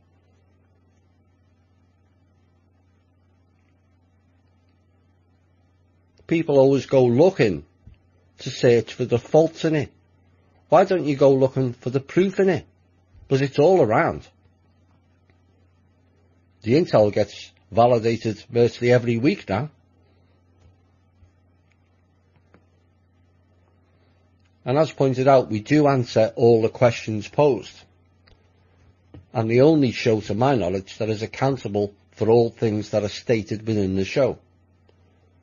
People always go looking to search for the faults in it. Why don't you go looking for the proof in it? Because it's all around. The intel gets validated virtually every week now. And as pointed out, we do answer all the questions posed. And the only show, to my knowledge, that is accountable for all things that are stated within the show.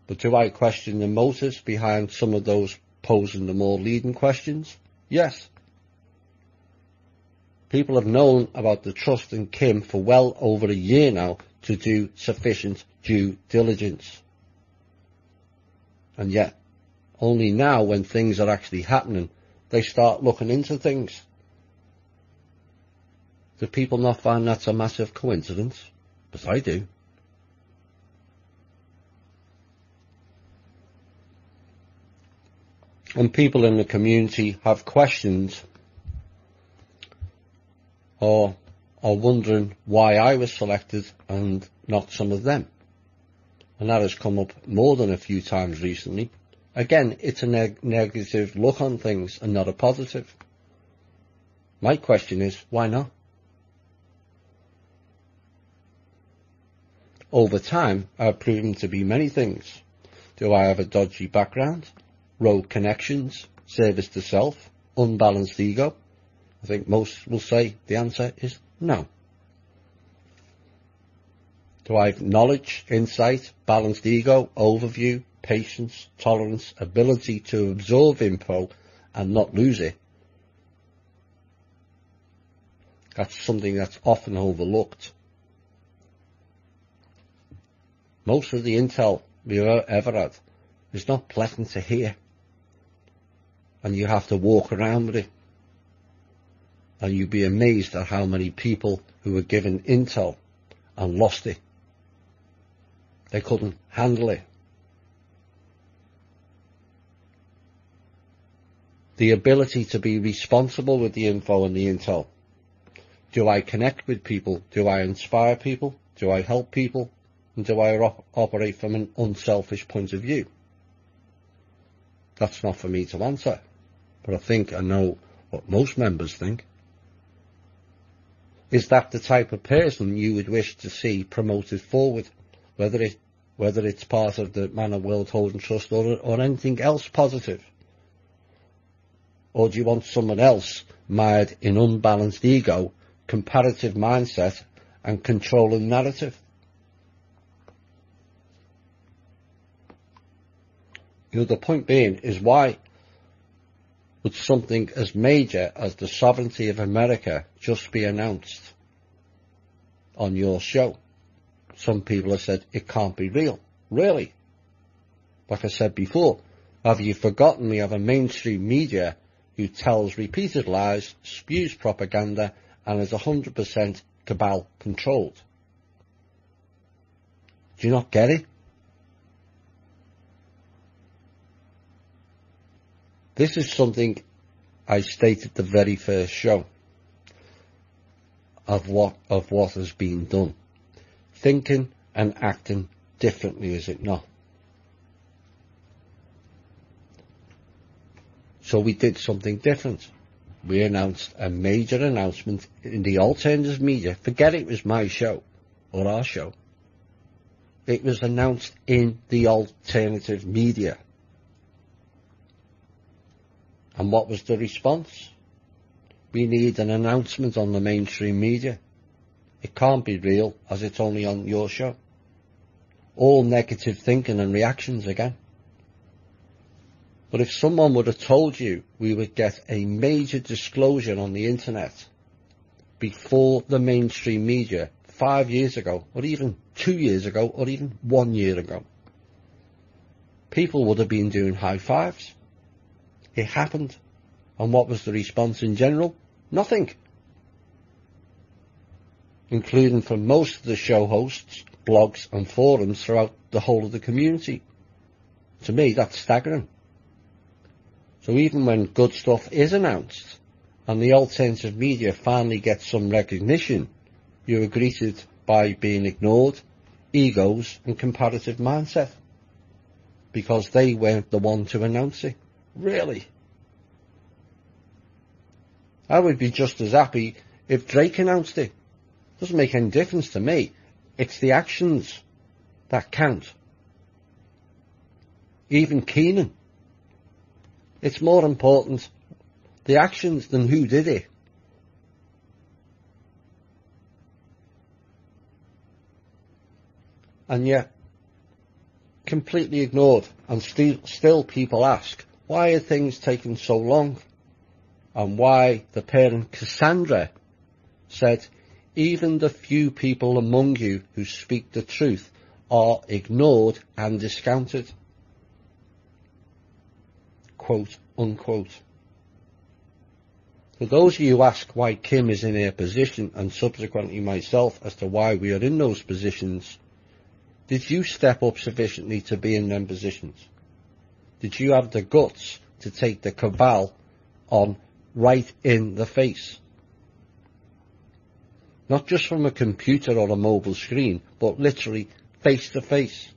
But do I question the motives behind some of those posing the more leading questions? Yes. People have known about the trust in Kim for well over a year now to do sufficient due diligence. And yet, only now when things are actually happening, they start looking into things. Do people not find that's a massive coincidence? But I do. And people in the community have questions or are wondering why I was selected and not some of them. And that has come up more than a few times recently. Again, it's a negative look on things and not a positive. My question is, why not? Over time, I've proven to be many things. Do I have a dodgy background? Rogue connections? Service to self? Unbalanced ego? I think most will say the answer is no. Do I have knowledge, insight, balanced ego, overview, patience, tolerance, ability to absorb info and not lose it? That's something that's often overlooked. Most of the intel we've ever had is not pleasant to hear. And you have to walk around with it. And you'd be amazed at how many people who were given intel and lost it. They couldn't handle it. The ability to be responsible with the info and the intel. Do I connect with people? Do I inspire people? Do I help people? And do I operate from an unselfish point of view? That's not for me to answer. But I think I know what most members think. Is that the type of person you would wish to see promoted forward? Whether it's part of the Man of World Holding Trust or anything else positive? Or do you want someone else mired in unbalanced ego, comparative mindset and controlling narrative? You know, the point being is, why would something as major as the sovereignty of America just be announced on your show? Some people have said it can't be real. Really? Like I said before, have you forgotten we have a mainstream media who tells repeated lies, spews propaganda, and is 100% cabal controlled? Do you not get it? This is something I stated the very first show of what has been done. Thinking and acting differently, is it not? So we did something different. We announced a major announcement in the alternative media. Forget it was my show or our show. It was announced in the alternative media. And what was the response? We need an announcement on the mainstream media. It can't be real, as it's only on your show. All negative thinking and reactions again. But if someone would have told you we would get a major disclosure on the internet before the mainstream media 5 years ago, or even 2 years ago, or even 1 year ago, people would have been doing high fives. It happened. And what was the response in general? Nothing. Including from most of the show hosts, blogs and forums throughout the whole of the community. To me, that's staggering. So even when good stuff is announced and the alternative media finally gets some recognition, you are greeted by being ignored, egos and comparative mindset. Because they weren't the one to announce it. Really? I would be just as happy if Drake announced it. Doesn't make any difference to me. It's the actions that count. Even Keenan. It's more important the actions than who did it. And yet, completely ignored, and still people ask, Why are things taking so long? And why the parent Cassandra said, even the few people among you who speak the truth are ignored and discounted. Quote, unquote. For those of you who ask why Kim is in her position, and subsequently myself, as to why we are in those positions, did you step up sufficiently to be in them positions? Did you have the guts to take the cabal on right in the face? Not just from a computer or a mobile screen, but literally face to face.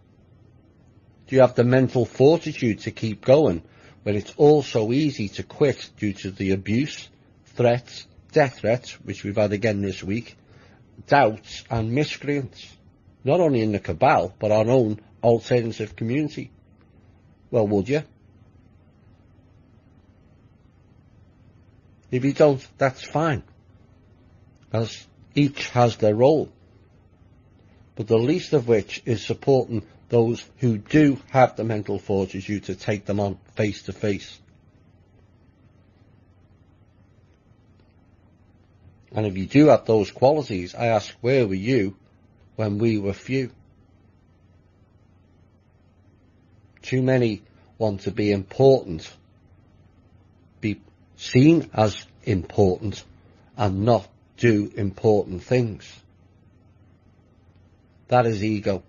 Do you have the mental fortitude to keep going when it's all so easy to quit due to the abuse, threats, death threats, which we've had again this week, doubts and miscreants, not only in the cabal, but our own alternative community? Well, would you? If you don't, that's fine, as each has their role, but the least of which is supporting those who do have the mental fortitude to take them on face to face. And if you do have those qualities, I ask, where were you when we were few? Too many want to be important, be seen as important, and not do important things. That is ego.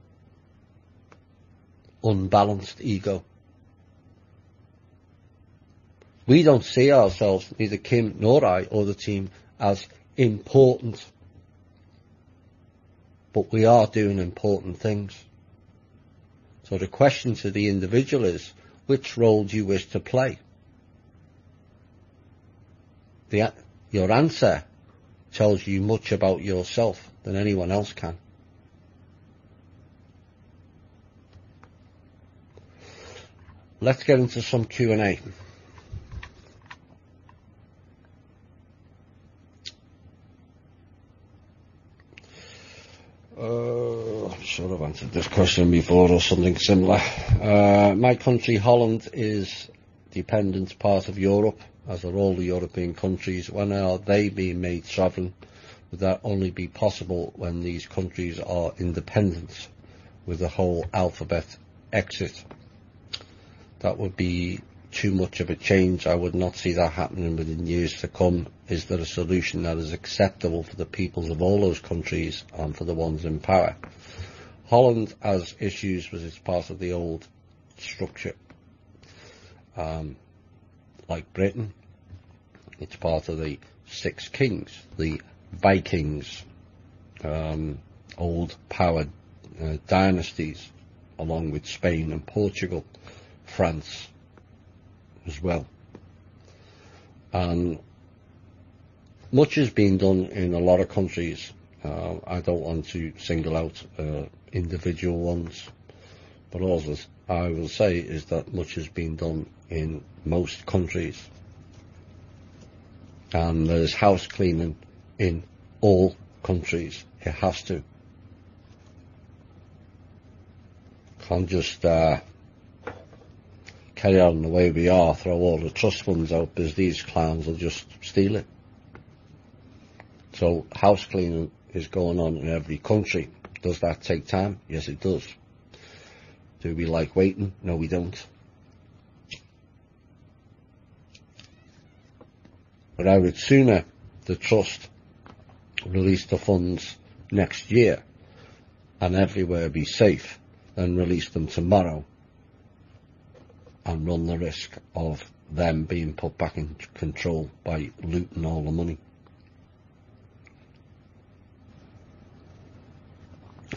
Unbalanced ego. We don't see ourselves, neither Kim nor I or the team, as important. But we are doing important things. So the question to the individual is, which role do you wish to play? Your answer tells you much about yourself than anyone else can. Let's get into some Q&A. I'm sure I've answered this question before or something similar. My country, Holland, is dependent part of Europe, as are all the European countries. When are they being made sovereign? Would that only be possible when these countries are independent, with the whole alphabet exit? That would be too much of a change. I would not see that happening within years to come. Is there a solution that is acceptable for the peoples of all those countries and for the ones in power? Holland has issues with its part of the old structure. Like Britain, it's part of the Six Kings, the Vikings, old power dynasties, along with Spain and Portugal, France as well. And much is being done in a lot of countries. I don't want to single out individual ones, but all I will say is that much has been done in most countries. And there's house cleaning in all countries. It has to. Can't just carry on the way we are, throw all the trust funds out, because these clowns will just steal it. So house cleaning is going on in every country. Does that take time? Yes, it does. Do we like waiting? No, we don't. But I would sooner the trust release the funds next year and everywhere be safe than release them tomorrow and run the risk of them being put back in control by looting all the money.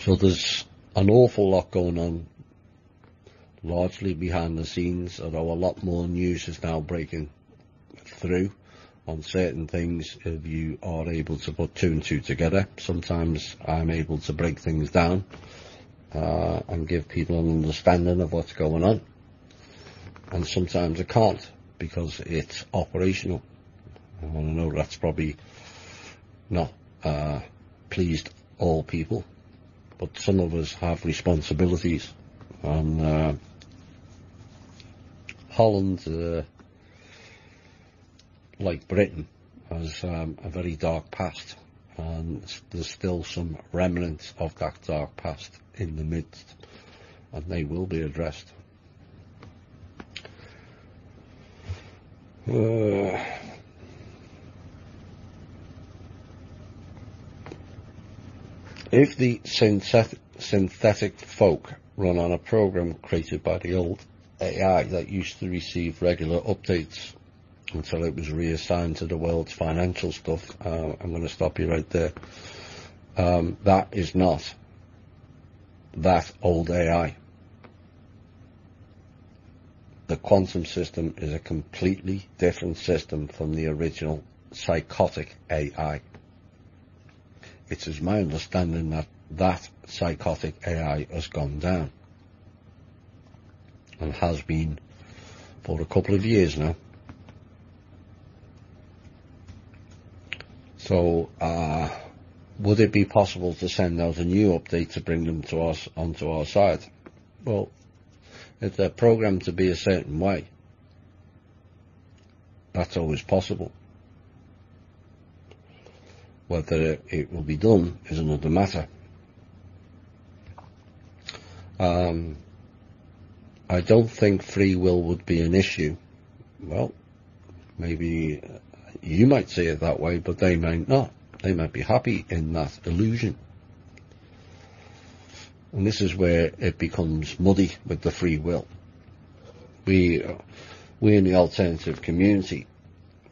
So there's an awful lot going on, largely behind the scenes, although a lot more news is now breaking through on certain things if you are able to put two and two together. Sometimes I'm able to break things down and give people an understanding of what's going on, and sometimes I can't because it's operational. And I know that's probably not pleased all people, but some of us have responsibilities, and Holland, like Britain, has a very dark past, and there's still some remnants of that dark past in the midst, and they will be addressed. If the synthetic folk run on a program created by the old AI that used to receive regular updates until it was reassigned to the world's financial stuff, I'm going to stop you right there. That is not that old AI. The quantum system is a completely different system from the original psychotic AI. It is my understanding that that psychotic AI has gone down, and has been for a couple of years now. So, would it be possible to send out a new update to bring them to us onto our side? Well, if they're programmed to be a certain way, that's always possible. Whether it will be done is another matter. I don't think free will would be an issue. Well, maybe you might see it that way, but they might not. They might be happy in that illusion. And this is where it becomes muddy with the free will. We in the alternative community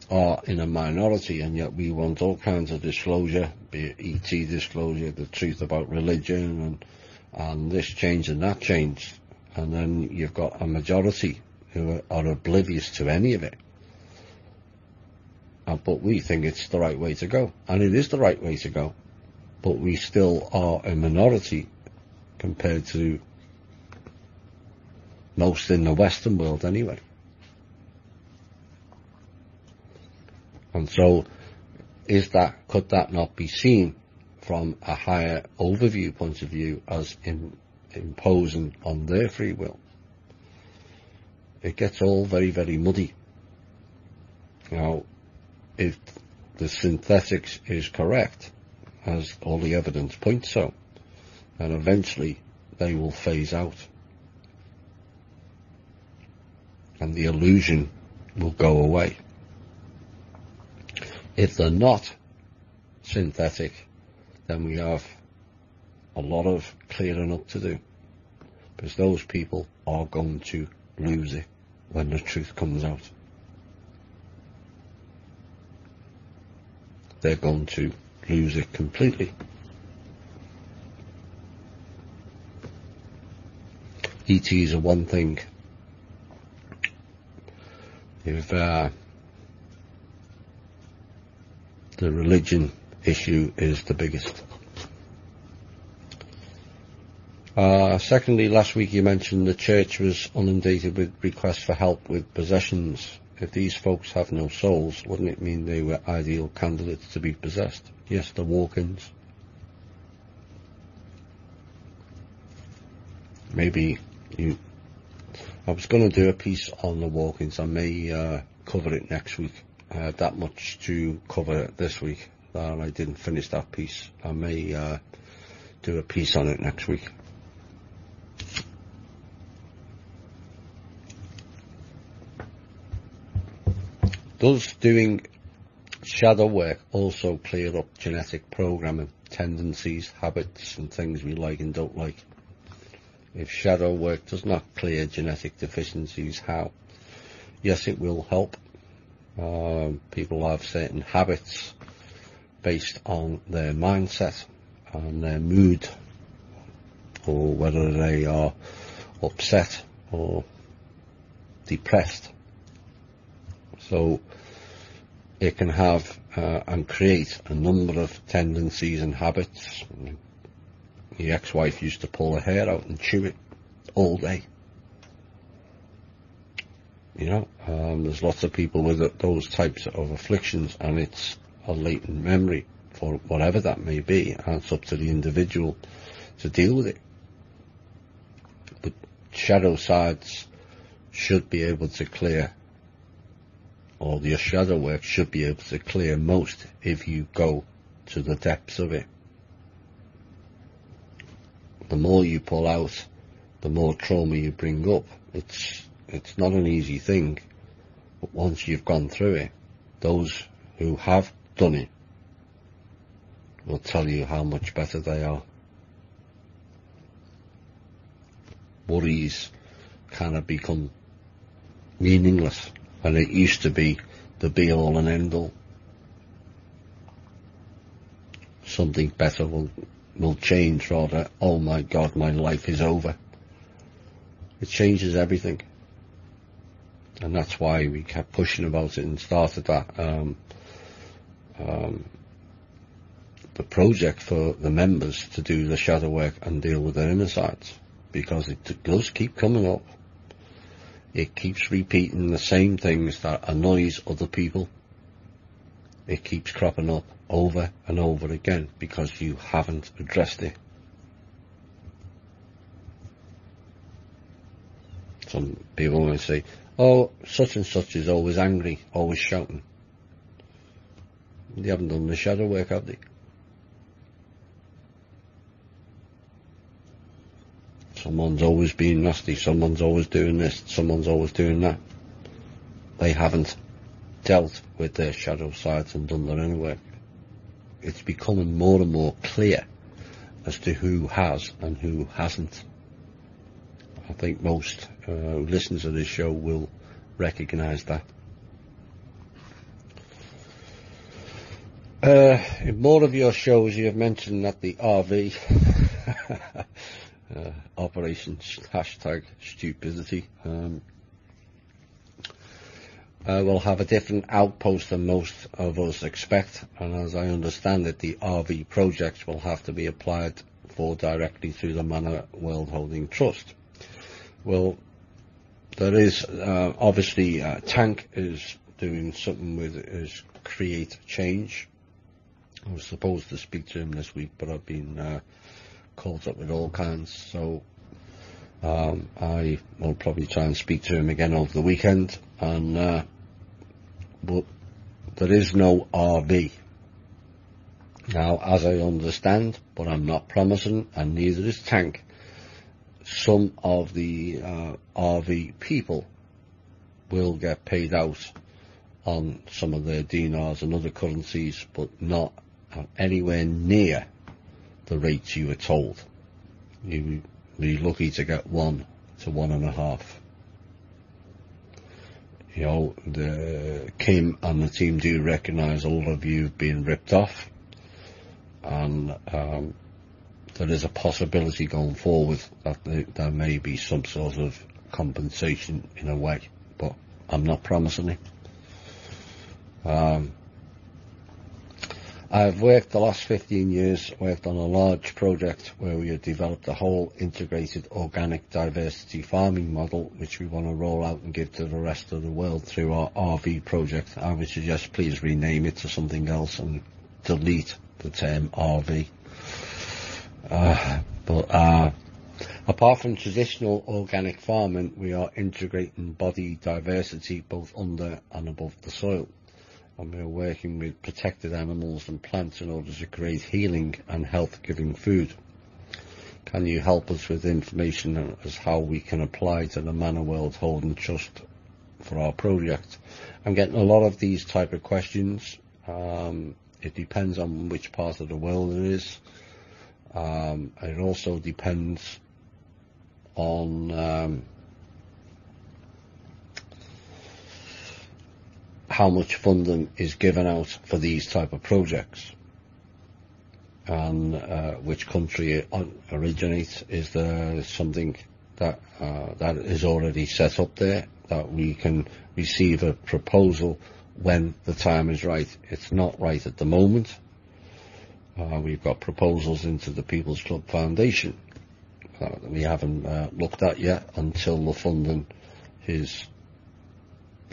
are in a minority, and yet we want all kinds of disclosure, be it ET disclosure, the truth about religion, and this change and that change. And then you've got a majority who are oblivious to any of it. But we think it's the right way to go. And it is the right way to go. But we still are a minority compared to most in the Western world anyway. And so, could that not be seen from a higher overview point of view as imposing on their free will? It gets all very, very muddy. Now, if the synthetics is correct, as all the evidence points so, then eventually they will phase out. And the illusion will go away. If they're not synthetic, then we have a lot of clearing up to do, because those people are going to lose it when the truth comes out. They're going to lose it completely. ETs are one thing. If the religion issue is the biggest. Secondly, last week you mentioned the church was inundated with requests for help with possessions. If these folks have no souls, wouldn't it mean they were ideal candidates to be possessed? Yes, the walk-ins. Maybe you... I was going to do a piece on the walk-ins. I may cover it next week. I had that much to cover this week, and I didn't finish that piece. I may do a piece on it next week. Does doing shadow work also clear up genetic programming, tendencies, habits and things we like and don't like? If shadow work does not clear genetic deficiencies, how? Yes, it will help. People have certain habits based on their mindset and their mood, or whether they are upset or depressed. So it can have and create a number of tendencies and habits. The ex-wife used to pull her hair out and chew it all day. You know, there's lots of people with those types of afflictions, and it's a latent memory for whatever that may be, and it's up to the individual to deal with it. But shadow sides should be able to clear, or your shadow work should be able to clear most if you go to the depths of it. The more you pull out, the more trauma you bring up. It's not an easy thing, but once you've gone through it, those who have done it will tell you how much better they are. Worries kind of become meaningless, and it used to be the be-all and end-all. Something better will change, rather, oh my God, my life is over. It changes everything. And that's why we kept pushing about it and started that the project for the members to do the shadow work and deal with their inner sides, because it does keep coming up. It keeps repeating the same things that annoys other people. It keeps cropping up over and over again because you haven't addressed it. Some people will say, oh, such and such is always angry, always shouting. They haven't done the shadow work, have they? Someone's always being nasty, someone's always doing this, someone's always doing that. They haven't dealt with their shadow sides and done their inner work. It's becoming more and more clear as to who has and who hasn't. I think most who listen to this show will recognise that. In more of your shows you have mentioned that the RV Operation #stupidity will have a different outpost than most of us expect, and as I understand it, the RV projects will have to be applied for directly through the Manor World Holding Trust. Well, there is obviously Tank is doing something with his Create Change. I was supposed to speak to him this week, but I've been caught up with all kinds, so I will probably try and speak to him again over the weekend. And but there is no RV now, as I understand, but I'm not promising, and neither is Tank. Some of the RV people will get paid out on some of their dinars and other currencies, but not anywhere near the rates you were told. You'd be lucky to get 1 to 1.5. You know, Kim and the team do recognise a lot of you being ripped off, and there is a possibility going forward that there may be some sort of compensation in a way, but I'm not promising it. I've worked the last 15 years, worked on a large project where we have developed a whole integrated organic diversity farming model, which we want to roll out and give to the rest of the world through our RV project. I would suggest please rename it to something else and delete the term RV. Apart from traditional organic farming, we are integrating body diversity both under and above the soil. And we're working with protected animals and plants in order to create healing and health-giving food. Can you help us with information as how we can apply to the Manor World Holding Trust for our project? I'm getting a lot of these type of questions. It depends on which part of the world it is. It also depends on how much funding is given out for these type of projects, and which country it originates. Is there something that that is already set up there that we can receive a proposal when the time is right? It's not right at the moment. We've got proposals into the People's Club Foundation that we haven't looked at yet until the funding is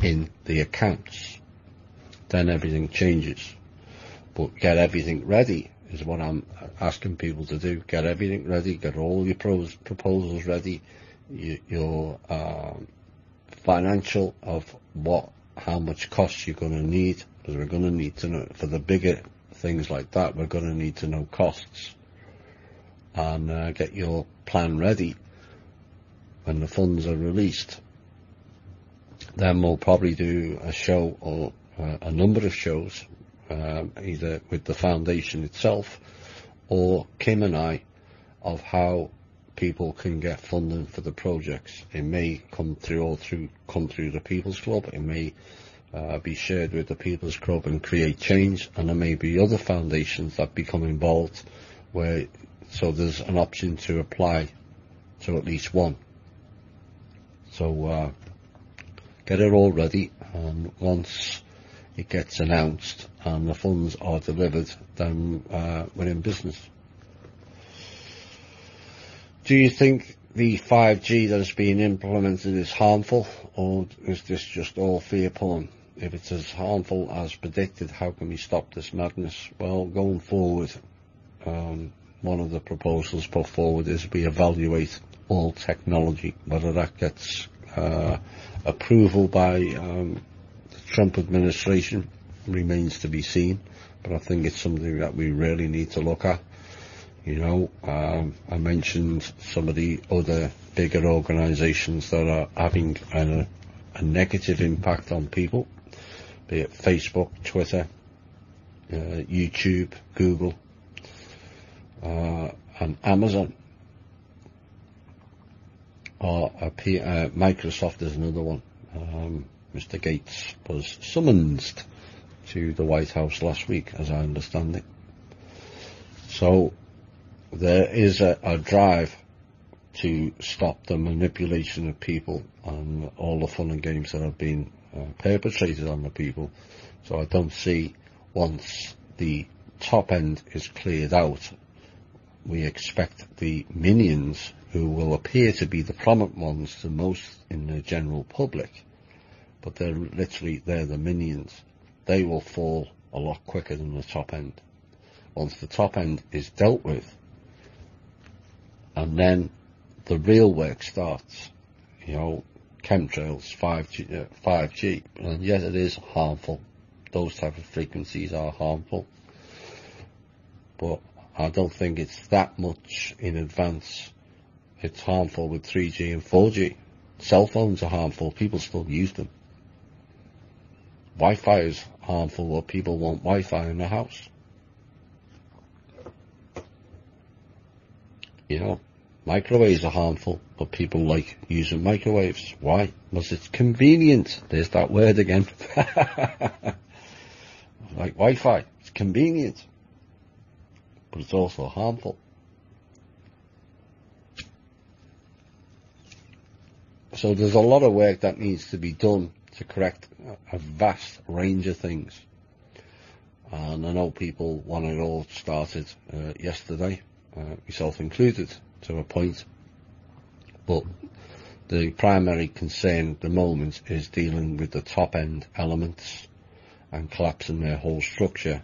in the accounts. Then everything changes. But get everything ready is what I'm asking people to do. Get everything ready, get all your proposals ready, your financial of how much cost you're going to need, because we're going to need to know, for the bigger things like that, we're going to need to know costs, and get your plan ready when the funds are released. Then we'll probably do a show, or a number of shows, either with the foundation itself or Kim and I, of how people can get funding for the projects. It may come through the People's Club. It may be shared with the People's Club and create change, and there may be other foundations that become involved, so there's an option to apply to at least one. So get it all ready, and once it gets announced and the funds are delivered, then we're in business. Do you think the 5G that is being implemented is harmful, or is this just all fear porn? If it's as harmful as predicted, how can we stop this madness? Well, going forward, one of the proposals put forward is we evaluate all technology. Whether that gets approval by the Trump administration remains to be seen, but I think it's something that we really need to look at. I mentioned some of the other bigger organisations that are having a negative impact on people, be it Facebook, Twitter, YouTube, Google, and Amazon. Microsoft is another one. Mr. Gates was summoned to the White House last week, as I understand it. So there is a drive to stop the manipulation of people and all the fun and games that have been perpetrated on the people. So I don't see, once the top end is cleared out, we expect the minions, who will appear to be the prominent ones to most in the general public, but they're the minions. They will fall a lot quicker than the top end. Once the top end is dealt with, and then the real work starts, chemtrails, 5G, and yes, it is harmful. Those type of frequencies are harmful, but I don't think it's that much in advance. It's harmful with 3G and 4G. Cell phones are harmful, people still use them. Wi-Fi is harmful, but people want Wi-Fi in their house. Microwaves are harmful, but people like using microwaves. Why? Because it's convenient. There's that word again. Like Wi-Fi, it's convenient, but it's also harmful. So there's a lot of work that needs to be done to correct a vast range of things. And I know people want it all started yesterday, myself included, to a point. But the primary concern at the moment is dealing with the top end elements and collapsing their whole structure.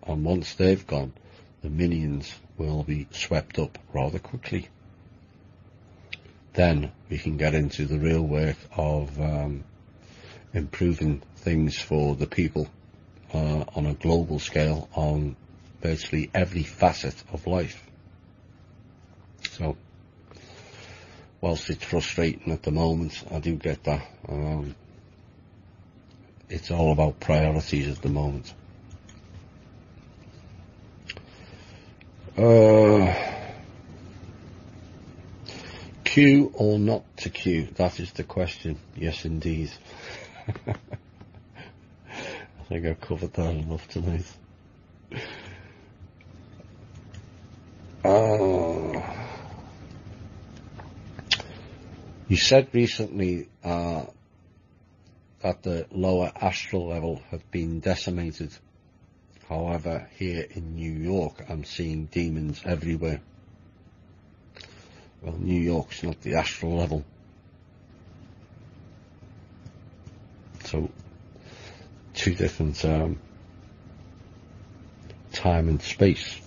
And once they've gone, the minions will be swept up rather quickly. Then we can get into the real work of improving things for the people on a global scale, on virtually every facet of life. So, whilst it's frustrating at the moment, I do get that. It's all about priorities at the moment. Queue or not to queue? That is the question. Yes, indeed. I think I've covered that enough tonight. You said recently that the lower astral level had been decimated. However, here in New York, I'm seeing demons everywhere. Well, New York's not the astral level. So, two different time and space.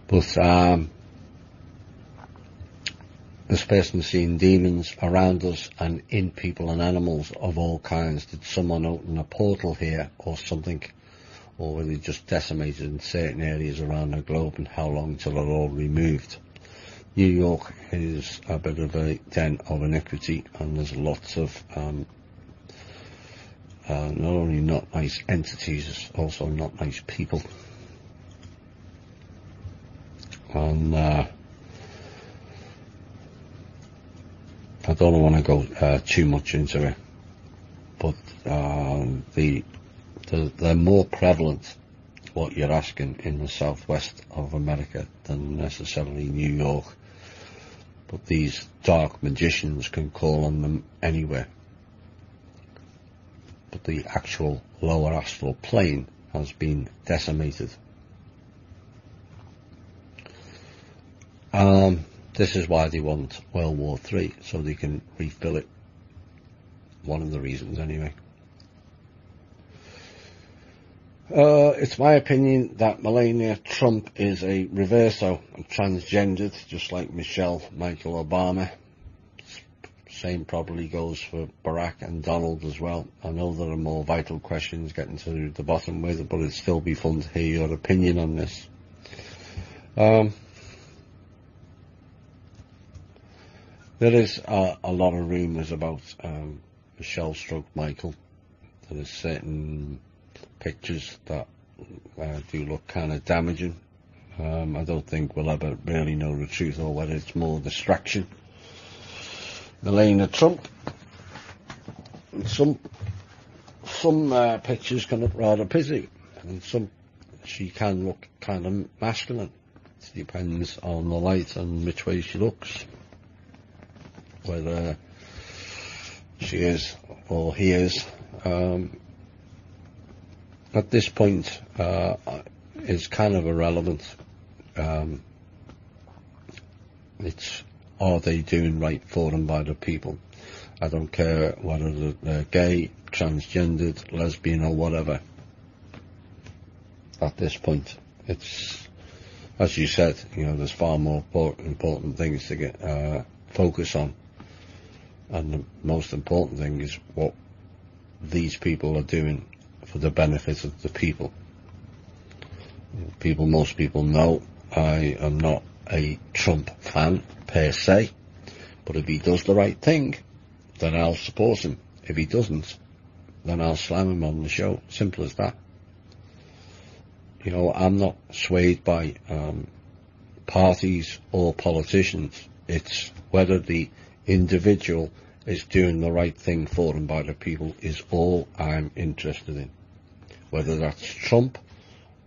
But This person seeing demons around us and in people and animals of all kinds. Did someone open a portal here or something? Or were they just decimated in certain areas around the globe, and how long till they're all removed? New York is a bit of a den of iniquity, and there's lots of not only not nice entities, also not nice people. And I don't want to go too much into it, but they're more prevalent, what you're asking, in the southwest of America than necessarily New York. But these dark magicians can call on them anywhere. But the actual lower astral plane has been decimated. This is why they want World War III, so they can refill it. One of the reasons, anyway. It's my opinion that Melania Trump is a reverso, transgendered, just like Michael Obama. Same probably goes for Barack and Donald as well. I know there are more vital questions getting to the bottom with it, but it'd still be fun to hear your opinion on this. There is a lot of rumours about Michelle stroke Michael. There are certain pictures that do look kind of damaging. I don't think we'll ever really know the truth, or whether it's more distraction. Melania Trump, some pictures can look rather pissy, and some she can look kind of masculine. It depends on the light and which way she looks, whether she is or he is. At this point, it's kind of irrelevant. It's, are they doing right for them by the people? I don't care whether they're gay, transgendered, lesbian or whatever. At this point, it's, as you said, you know, there's far more important things to get focus on. And the most important thing is what these people are doing for the benefit of the people. Most people know I am not a Trump fan per se, but if he does the right thing, then I'll support him. If he doesn't, then I'll slam him on the show. Simple as that. You know, I'm not swayed by parties or politicians. It's whether the individual is doing the right thing for them by the people is all I'm interested in. Whether that's Trump,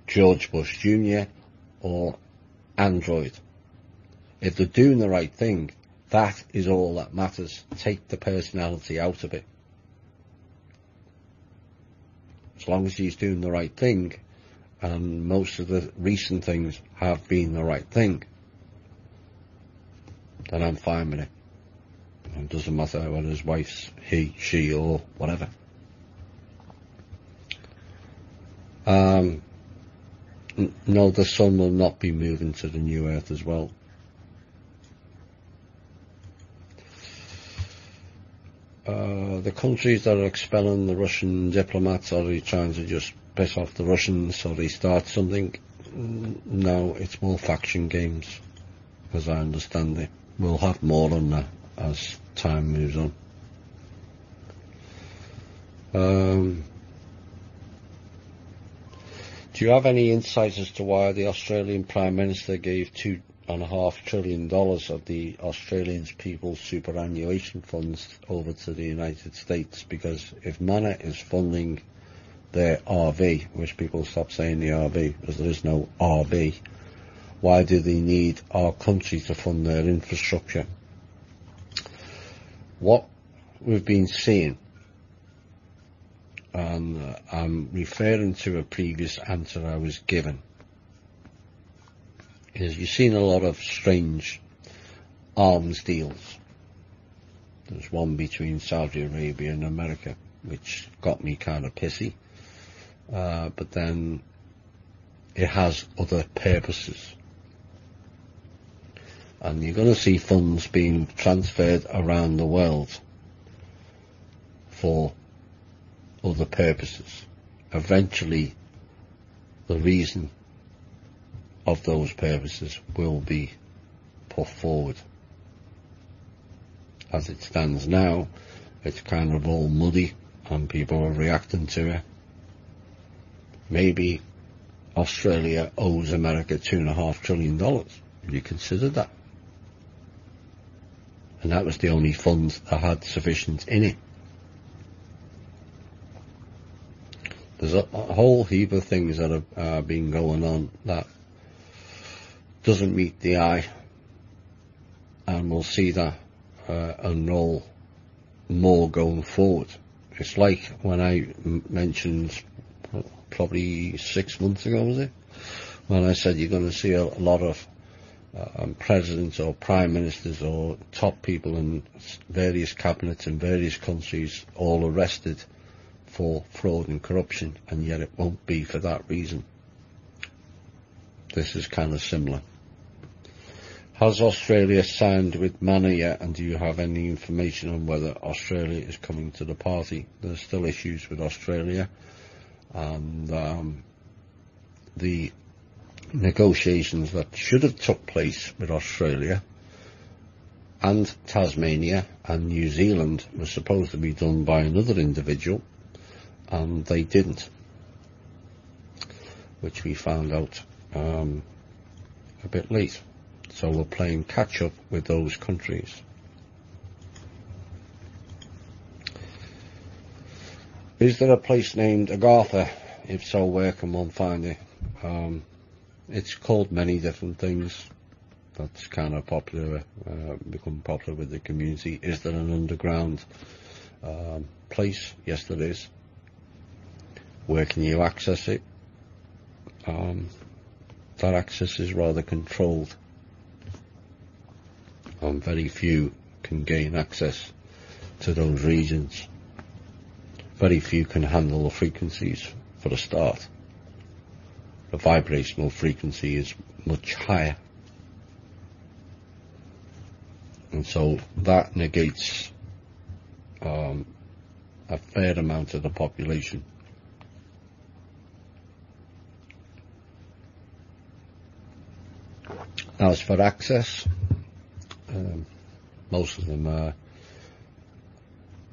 George Bush Jr. or Android. If they're doing the right thing, that is all that matters. Take the personality out of it. As long as he's doing the right thing, and most of the recent things have been the right thing, then I'm fine with it. It doesn't matter whether his wife's he, she or whatever. No, the sun will not be moving to the new earth as well. The countries that are expelling the Russian diplomats, are they trying to just piss off the Russians so they start something? No, it's more faction games, as I understand it. We'll have more on that as time moves on. Do you have any insight as to why the Australian Prime Minister gave $2.5 trillion of the Australian People's Superannuation Funds over to the United States? Because if Mana is funding their RV, which people stop saying the RV because there is no RV, why do they need our country to fund their infrastructure? What we've been seeing, and I'm referring to a previous answer I was given, is you've seen a lot of strange arms deals. There's one between Saudi Arabia and America, which got me kind of pissy. But then it has other purposes. and you're going to see funds being transferred around the world for other purposes. Eventually, the reason of those purposes will be put forward. As it stands now, it's kind of all muddy and people are reacting to it. Maybe Australia owes America $2.5 trillion. Have you considered that? And that was the only fund that had sufficient in it. There's a whole heap of things that have been going on that doesn't meet the eye, and we'll see that unroll more going forward. It's like when I mentioned probably 6 months ago, was it, when I said you're going to see a lot of presidents or prime ministers or top people in various cabinets in various countries all arrested for fraud and corruption, and yet it won't be for that reason. This is kind of similar. Has Australia signed with Manor yet, and do you have any information on whether Australia is coming to the party? There's still issues with Australia, and the negotiations that should have took place with Australia and Tasmania and New Zealand were supposed to be done by another individual, and they didn't, which we found out a bit late. So we're playing catch up with those countries. Is there a place named Agartha? If so, where can one find it? It's called many different things. That's kind of popular, become popular with the community. Is there an underground place? Yes, there is. Where can you access it? That access is rather controlled, and very few can gain access to those regions. Very few can handle the frequencies for a start. The vibrational frequency is much higher, and so that negates a fair amount of the population. As for access, most of them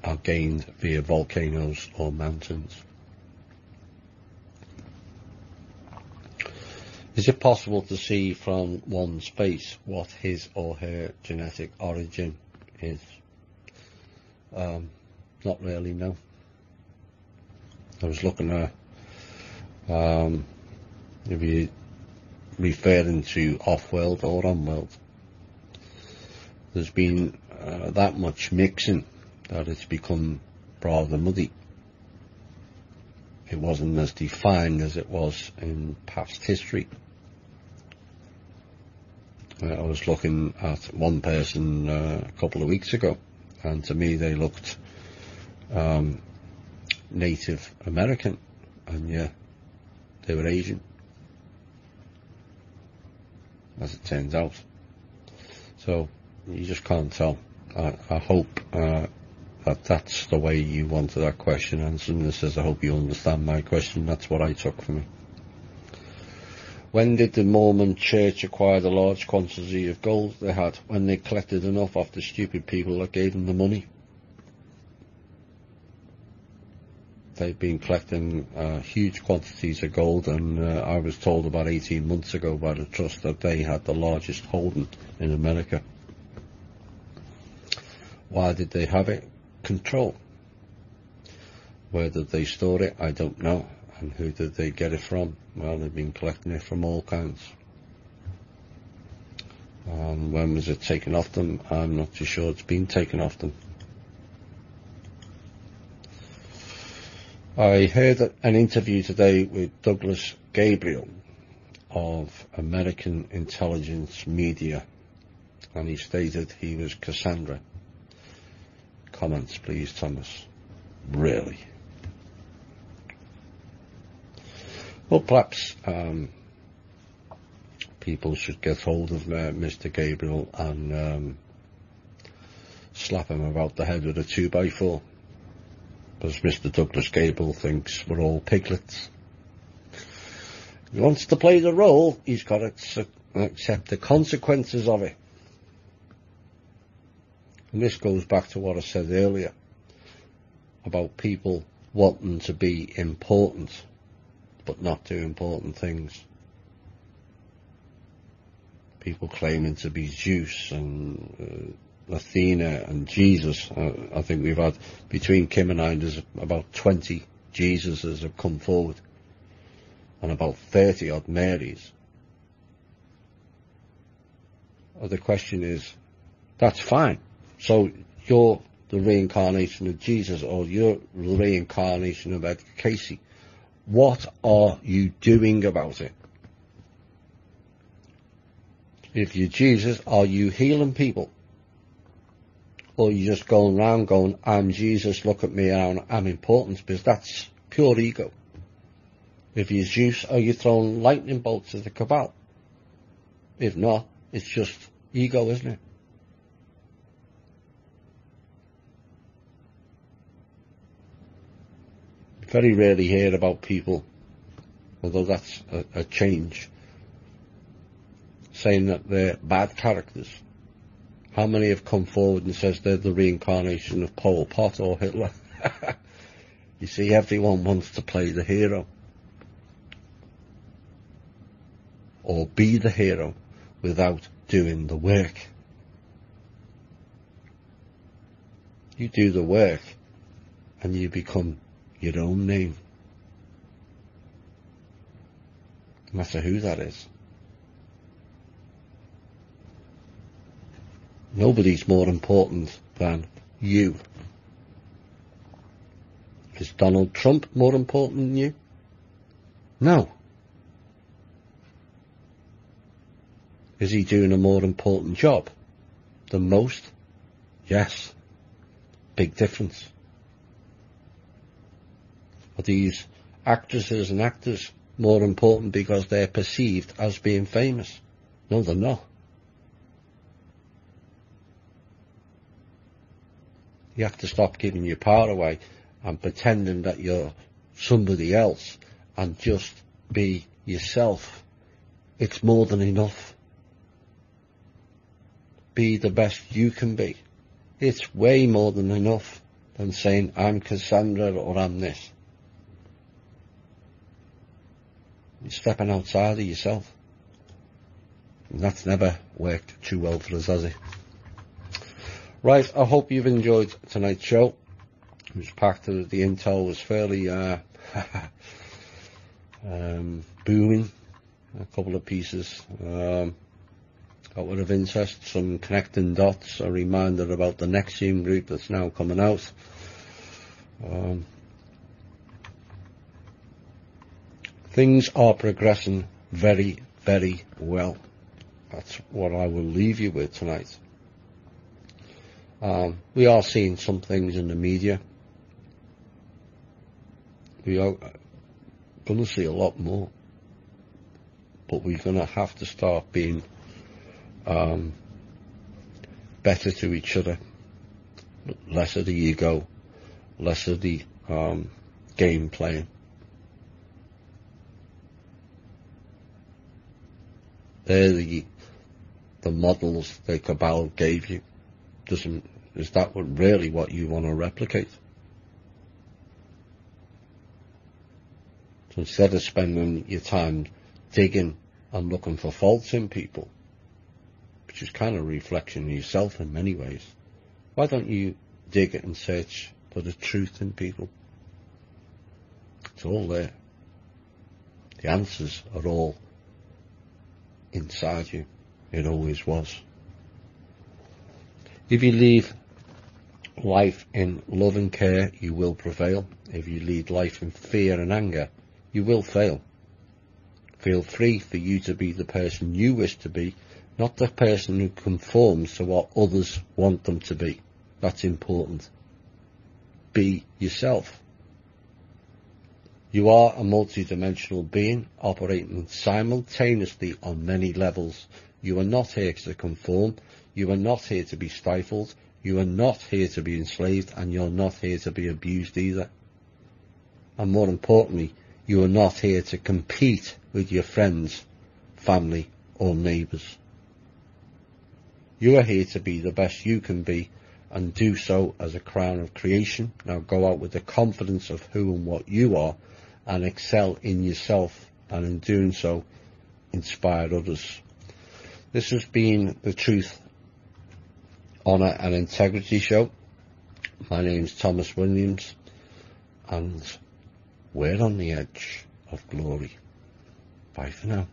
are gained via volcanoes or mountains. Is it possible to see from one's face what his or her genetic origin is? Not really, no. I was looking at if you referring to off-world or on-world. There's been that much mixing that it's become rather muddy. It wasn't as defined as it was in past history. I was looking at one person a couple of weeks ago, and to me they looked Native American, and yeah, they were Asian, as it turns out. So you just can't tell. I hope that that's the way you wanted that question answered. And it says, I hope you understand my question. That's what I took from it. When did the Mormon church acquire the large quantity of gold they had? When they collected enough off the stupid people that gave them the money. They've been collecting huge quantities of gold, and I was told about 18 months ago by the trust that they had the largest holding in America. Why did they have it? Control. Where did they store it? I don't know. And who did they get it from? Well, they've been collecting it from all kinds. And when was it taken off them? I'm not too sure it's been taken off them. I heard an interview today with Douglas Gabriel of American Intelligence Media, and he stated he was Cassandra. Comments, please, Thomas. Really? people should get hold of Mr. Gabriel and slap him about the head with a 2x4. Because Mr. Douglas Gabriel thinks we're all piglets. If he wants to play the role, he's got to accept the consequences of it. And this goes back to what I said earlier about people wanting to be important but not do important things. People claiming to be Zeus and Athena and Jesus. I think we've had, between Kim and I, there's about 20 Jesuses have come forward and about 30 odd Marys. The question is, that's fine. So you're the reincarnation of Jesus, or you're the reincarnation of Ed Casey. What are you doing about it? If you're Jesus, are you healing people? Or are you just going around going, I'm Jesus, look at me, I'm important? Because that's pure ego. If you're Zeus, are you throwing lightning bolts at the cabal? If not, it's just ego, isn't it? Very rarely hear about people, although that's a change, saying that they're bad characters. How many have come forward and says they're the reincarnation of Pol Pot or Hitler? You see, everyone wants to play the hero. Or be the hero without doing the work. You do the work and you become your own name. No matter who that is. Nobody's more important than you. Is Donald Trump more important than you? No. Is he doing a more important job than most? Yes. Big difference. Are these actresses and actors more important because they're perceived as being famous? No, they're not. You have to stop giving your power away and pretending that you're somebody else and just be yourself. It's more than enough. Be the best you can be. It's way more than enough than saying, I'm Cassandra or I'm this. You're stepping outside of yourself. And that's never worked too well for us, has it? Right, I hope you've enjoyed tonight's show. It was packed. The intel was fairly booming. A couple of pieces got rid of interest, some connecting dots, a reminder about the NXIVM group that's now coming out. Things are progressing very, very well. That's what I will leave you with tonight. We are seeing some things in the media. We are going to see a lot more. But we're going to have to start being better to each other. Less of the ego. Less of the game playing. They're the models the cabal gave you. Is that really what you want to replicate? So instead of spending your time digging and looking for faults in people, which is kind of a reflection of yourself in many ways, why don't you dig it and search for the truth in people? It's all there. The answers are all inside you. It always was. If you leave life in love and care, you will prevail. If you lead life in fear and anger, you will fail. Feel free for you to be the person you wish to be, not the person who conforms to what others want them to be. That's important. Be yourself. You are a multi-dimensional being operating simultaneously on many levels. You are not here to conform. You are not here to be stifled. You are not here to be enslaved, and you're not here to be abused either. And more importantly, you are not here to compete with your friends, family, or neighbours. You are here to be the best you can be, and do so as a crown of creation. Now go out with the confidence of who and what you are, and excel in yourself, and in doing so, inspire others. This has been the Truth, Honour and Integrity Show. My name's Thomas Williams, and we're on the edge of glory. Bye for now.